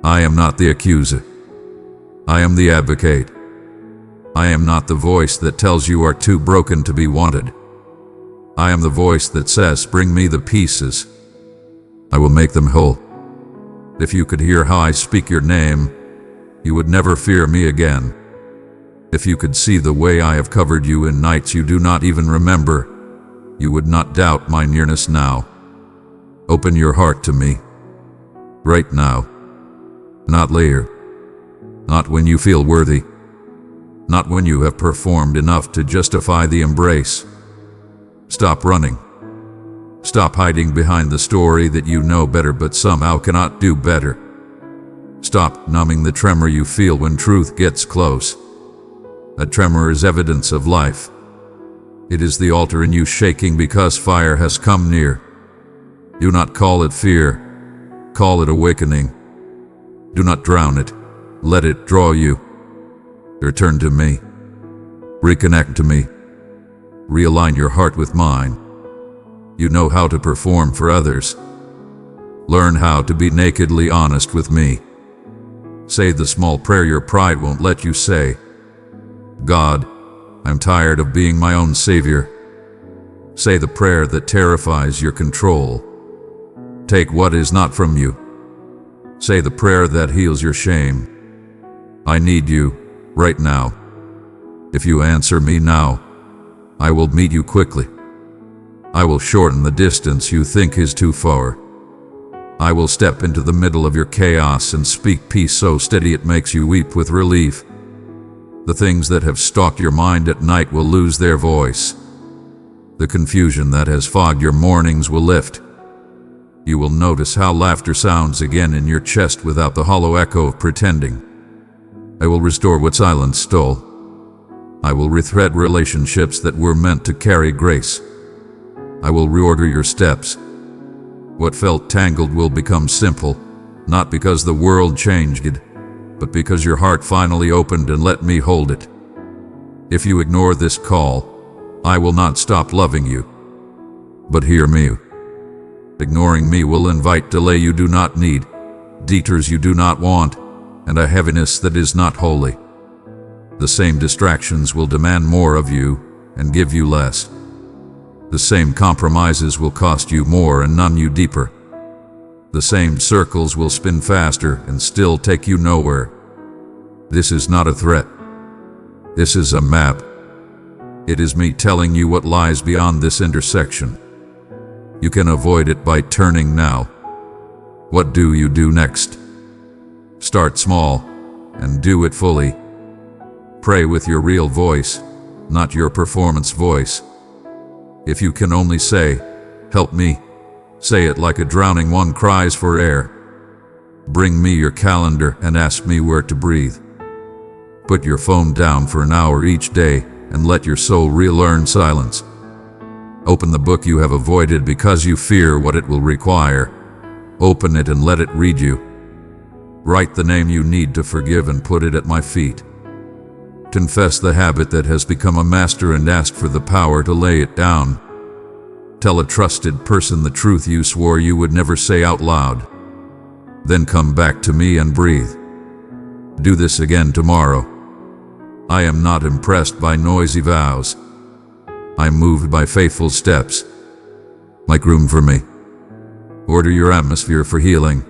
I am not the accuser. I am the advocate. I am not the voice that tells you are too broken to be wanted. I am the voice that says, bring me the pieces. I will make them whole. If you could hear how I speak your name, you would never fear me again. If you could see the way I have covered you in nights you do not even remember, you would not doubt my nearness now. Open your heart to me. Right now. Not later. Not when you feel worthy. Not when you have performed enough to justify the embrace. Stop running. Stop hiding behind the story that you know better but somehow cannot do better. Stop numbing the tremor you feel when truth gets close. That tremor is evidence of life. It is the altar in you shaking because fire has come near. Do not call it fear. Call it awakening. Do not drown it. Let it draw you. Return to me. Reconnect to me. Realign your heart with mine. You know how to perform for others. Learn how to be nakedly honest with me. Say the small prayer your pride won't let you say. God, I'm tired of being my own savior. Say the prayer that terrifies your control. Take what is not from you. Say the prayer that heals your shame. I need you, right now. If you answer me now, I will meet you quickly. I will shorten the distance you think is too far. I will step into the middle of your chaos and speak peace so steady it makes you weep with relief. The things that have stalked your mind at night will lose their voice. The confusion that has fogged your mornings will lift. You will notice how laughter sounds again in your chest without the hollow echo of pretending. I will restore what silence stole. I will rethread relationships that were meant to carry grace. I will reorder your steps. What felt tangled will become simple, not because the world changed it, but because your heart finally opened and let me hold it. If you ignore this call, I will not stop loving you. But hear me. Ignoring me will invite delay you do not need, detours you do not want, and a heaviness that is not holy. The same distractions will demand more of you and give you less. The same compromises will cost you more and numb you deeper. The same circles will spin faster and still take you nowhere. This is not a threat. This is a map. It is me telling you what lies beyond this intersection. You can avoid it by turning now. What do you do next? Start small and do it fully. Pray with your real voice, not your performance voice. If you can only say, "Help me," say it like a drowning one cries for air. Bring me your calendar and ask me where to breathe. Put your phone down for an hour each day and let your soul relearn silence. Open the book you have avoided because you fear what it will require. Open it and let it read you. Write the name you need to forgive and put it at my feet. Confess the habit that has become a master and ask for the power to lay it down. Tell a trusted person the truth you swore you would never say out loud. Then come back to me and breathe. Do this again tomorrow. I am not impressed by noisy vows. I'm moved by faithful steps. Make room for me. Order your atmosphere for healing.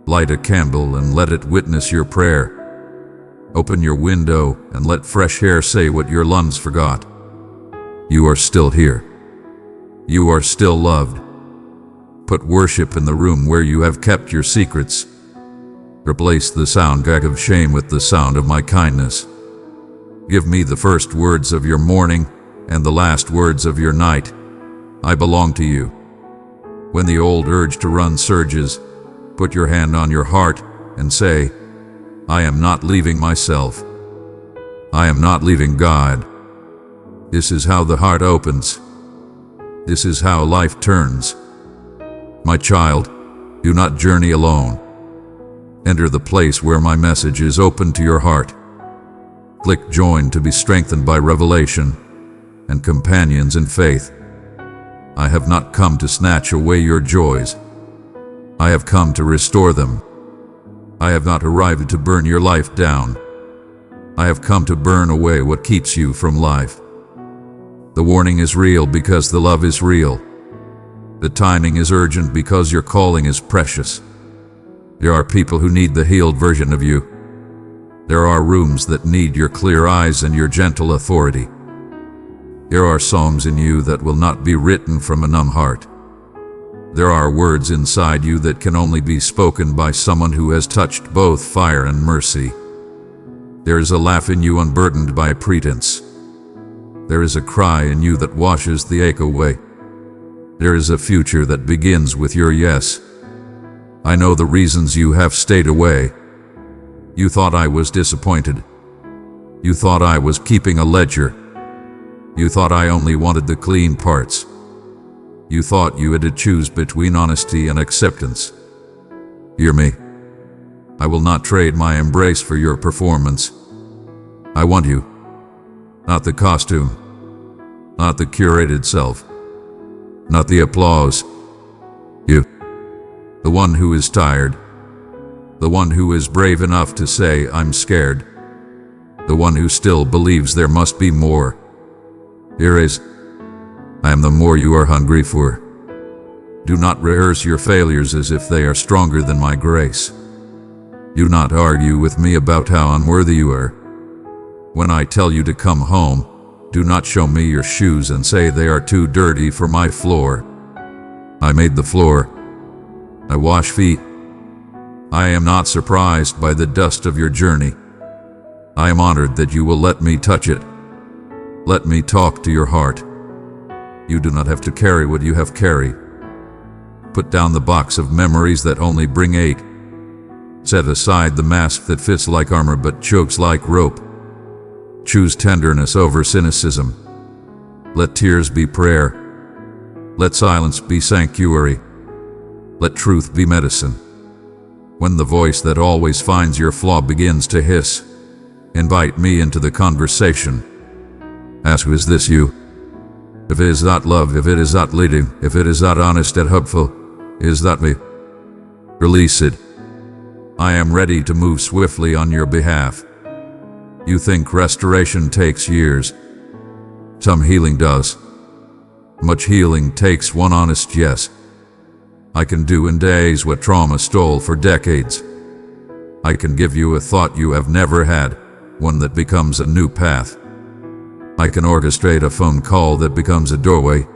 Light a candle and let it witness your prayer. Open your window and let fresh air say what your lungs forgot. You are still here. You are still loved. Put worship in the room where you have kept your secrets. Replace the sound gag of shame with the sound of my kindness. Give me the first words of your morning and the last words of your night. I belong to you. When the old urge to run surges, put your hand on your heart and say, I am not leaving myself. I am not leaving God. This is how the heart opens. This is how life turns. My child, do not journey alone. Enter the place where my message is open to your heart. Click join to be strengthened by revelation and companions in faith. I have not come to snatch away your joys. I have come to restore them. I have not arrived to burn your life down. I have come to burn away what keeps you from life. The warning is real because the love is real. The timing is urgent because your calling is precious. There are people who need the healed version of you. There are rooms that need your clear eyes and your gentle authority. There are songs in you that will not be written from a numb heart. There are words inside you that can only be spoken by someone who has touched both fire and mercy. There is a laugh in you unburdened by pretense. There is a cry in you that washes the ache away. There is a future that begins with your yes. I know the reasons you have stayed away. You thought I was disappointed. You thought I was keeping a ledger. You thought I only wanted the clean parts. You thought you had to choose between honesty and acceptance. Hear me. I will not trade my embrace for your performance. I want you. Not the costume. Not the curated self. Not the applause. You. The one who is tired. The one who is brave enough to say, I'm scared. The one who still believes there must be more. Here is. I am the more you are hungry for. Do not rehearse your failures as if they are stronger than my grace. Do not argue with me about how unworthy you are. When I tell you to come home, do not show me your shoes and say they are too dirty for my floor. I made the floor. I wash feet. I am not surprised by the dust of your journey. I am honored that you will let me touch it. Let me talk to your heart. You do not have to carry what you have carried. Put down the box of memories that only bring ache. Set aside the mask that fits like armor but chokes like rope. Choose tenderness over cynicism. Let tears be prayer. Let silence be sanctuary. Let truth be medicine. When the voice that always finds your flaw begins to hiss, invite me into the conversation. Ask, is this you? If it is not love, if it is not leading, if it is not honest and hopeful, is that me? Release it. I am ready to move swiftly on your behalf. You think restoration takes years. Some healing does. Much healing takes one honest yes. I can do in days what trauma stole for decades. I can give you a thought you have never had, one that becomes a new path. I can orchestrate a phone call that becomes a doorway.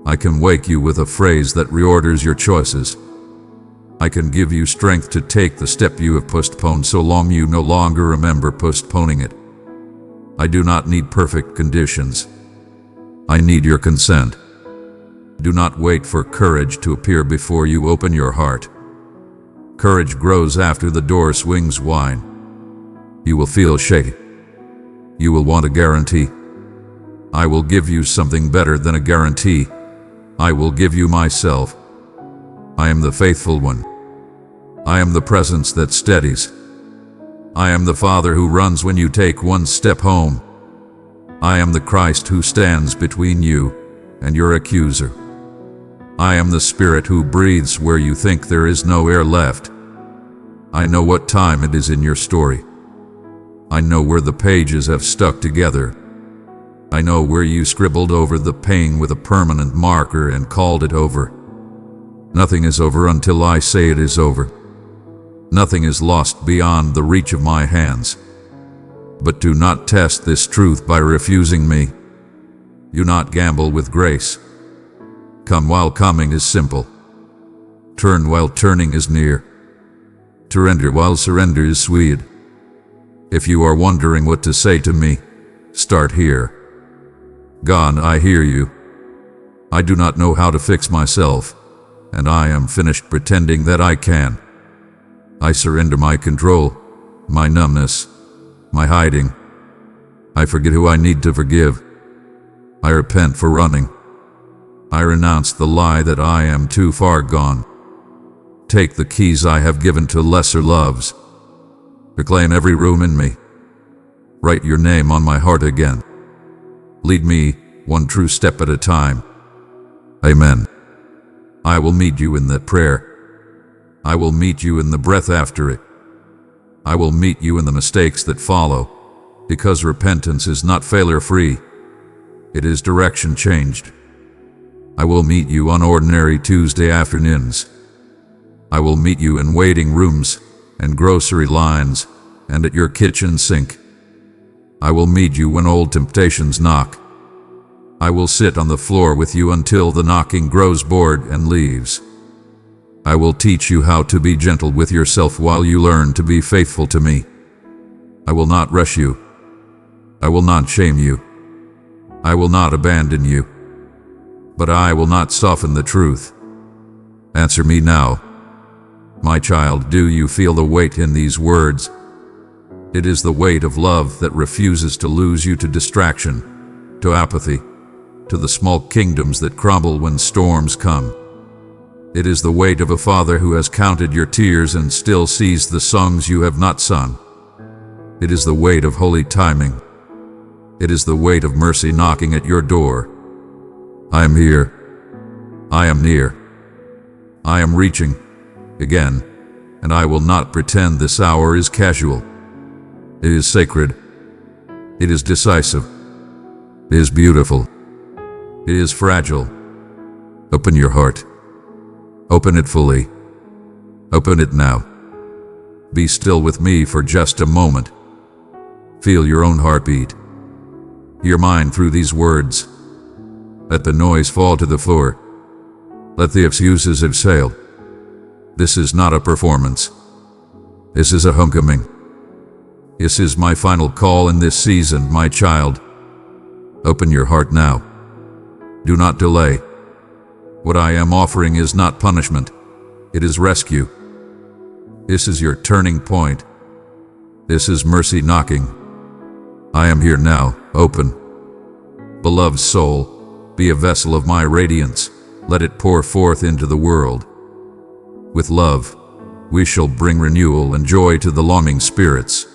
I can wake you with a phrase that reorders your choices. I can give you strength to take the step you have postponed so long you no longer remember postponing it. I do not need perfect conditions. I need your consent. Do not wait for courage to appear before you open your heart. Courage grows after the door swings wide. You will feel shaky. You will want a guarantee. I will give you something better than a guarantee. I will give you myself. I am the faithful one. I am the presence that steadies. I am the Father who runs when you take one step home. I am the Christ who stands between you and your accuser. I am the Spirit who breathes where you think there is no air left. I know what time it is in your story. I know where the pages have stuck together. I know where you scribbled over the pain with a permanent marker and called it over. Nothing is over until I say it is over. Nothing is lost beyond the reach of my hands. But do not test this truth by refusing me. Do not gamble with grace. Come while coming is simple. Turn while turning is near. Surrender while surrender is sweet. If you are wondering what to say to me, start here. God, I hear you. I do not know how to fix myself, and I am finished pretending that I can. I surrender my control, my numbness, my hiding. I forget who I need to forgive. I repent for running. I renounce the lie that I am too far gone. Take the keys I have given to lesser loves. Reclaim every room in me. Write your name on my heart again. Lead me one true step at a time. Amen. I will meet you in that prayer. I will meet you in the breath after it. I will meet you in the mistakes that follow, because repentance is not failure-free. It is direction changed. I will meet you on ordinary Tuesday afternoons. I will meet you in waiting rooms and grocery lines and at your kitchen sink. I will meet you when old temptations knock. I will sit on the floor with you until the knocking grows bored and leaves. I will teach you how to be gentle with yourself while you learn to be faithful to me. I will not rush you. I will not shame you. I will not abandon you. But I will not soften the truth. Answer me now. My child, do you feel the weight in these words? It is the weight of love that refuses to lose you to distraction, to apathy, to the small kingdoms that crumble when storms come. It is the weight of a father who has counted your tears and still sees the songs you have not sung. It is the weight of holy timing. It is the weight of mercy knocking at your door. I am here. I am near. I am reaching, again, and I will not pretend this hour is casual. It is sacred. It is decisive. It is beautiful. It is fragile. Open your heart. Open it fully. Open it now. Be still with me for just a moment. Feel your own heartbeat. Hear mine through these words. Let the noise fall to the floor. Let the excuses exhale. This is not a performance. This is a homecoming. This is my final call in this season, my child. Open your heart now. Do not delay. What I am offering is not punishment. It is rescue. This is your turning point. This is mercy knocking. I am here now, open. Beloved soul, be a vessel of my radiance. Let it pour forth into the world. With love, we shall bring renewal and joy to the longing spirits.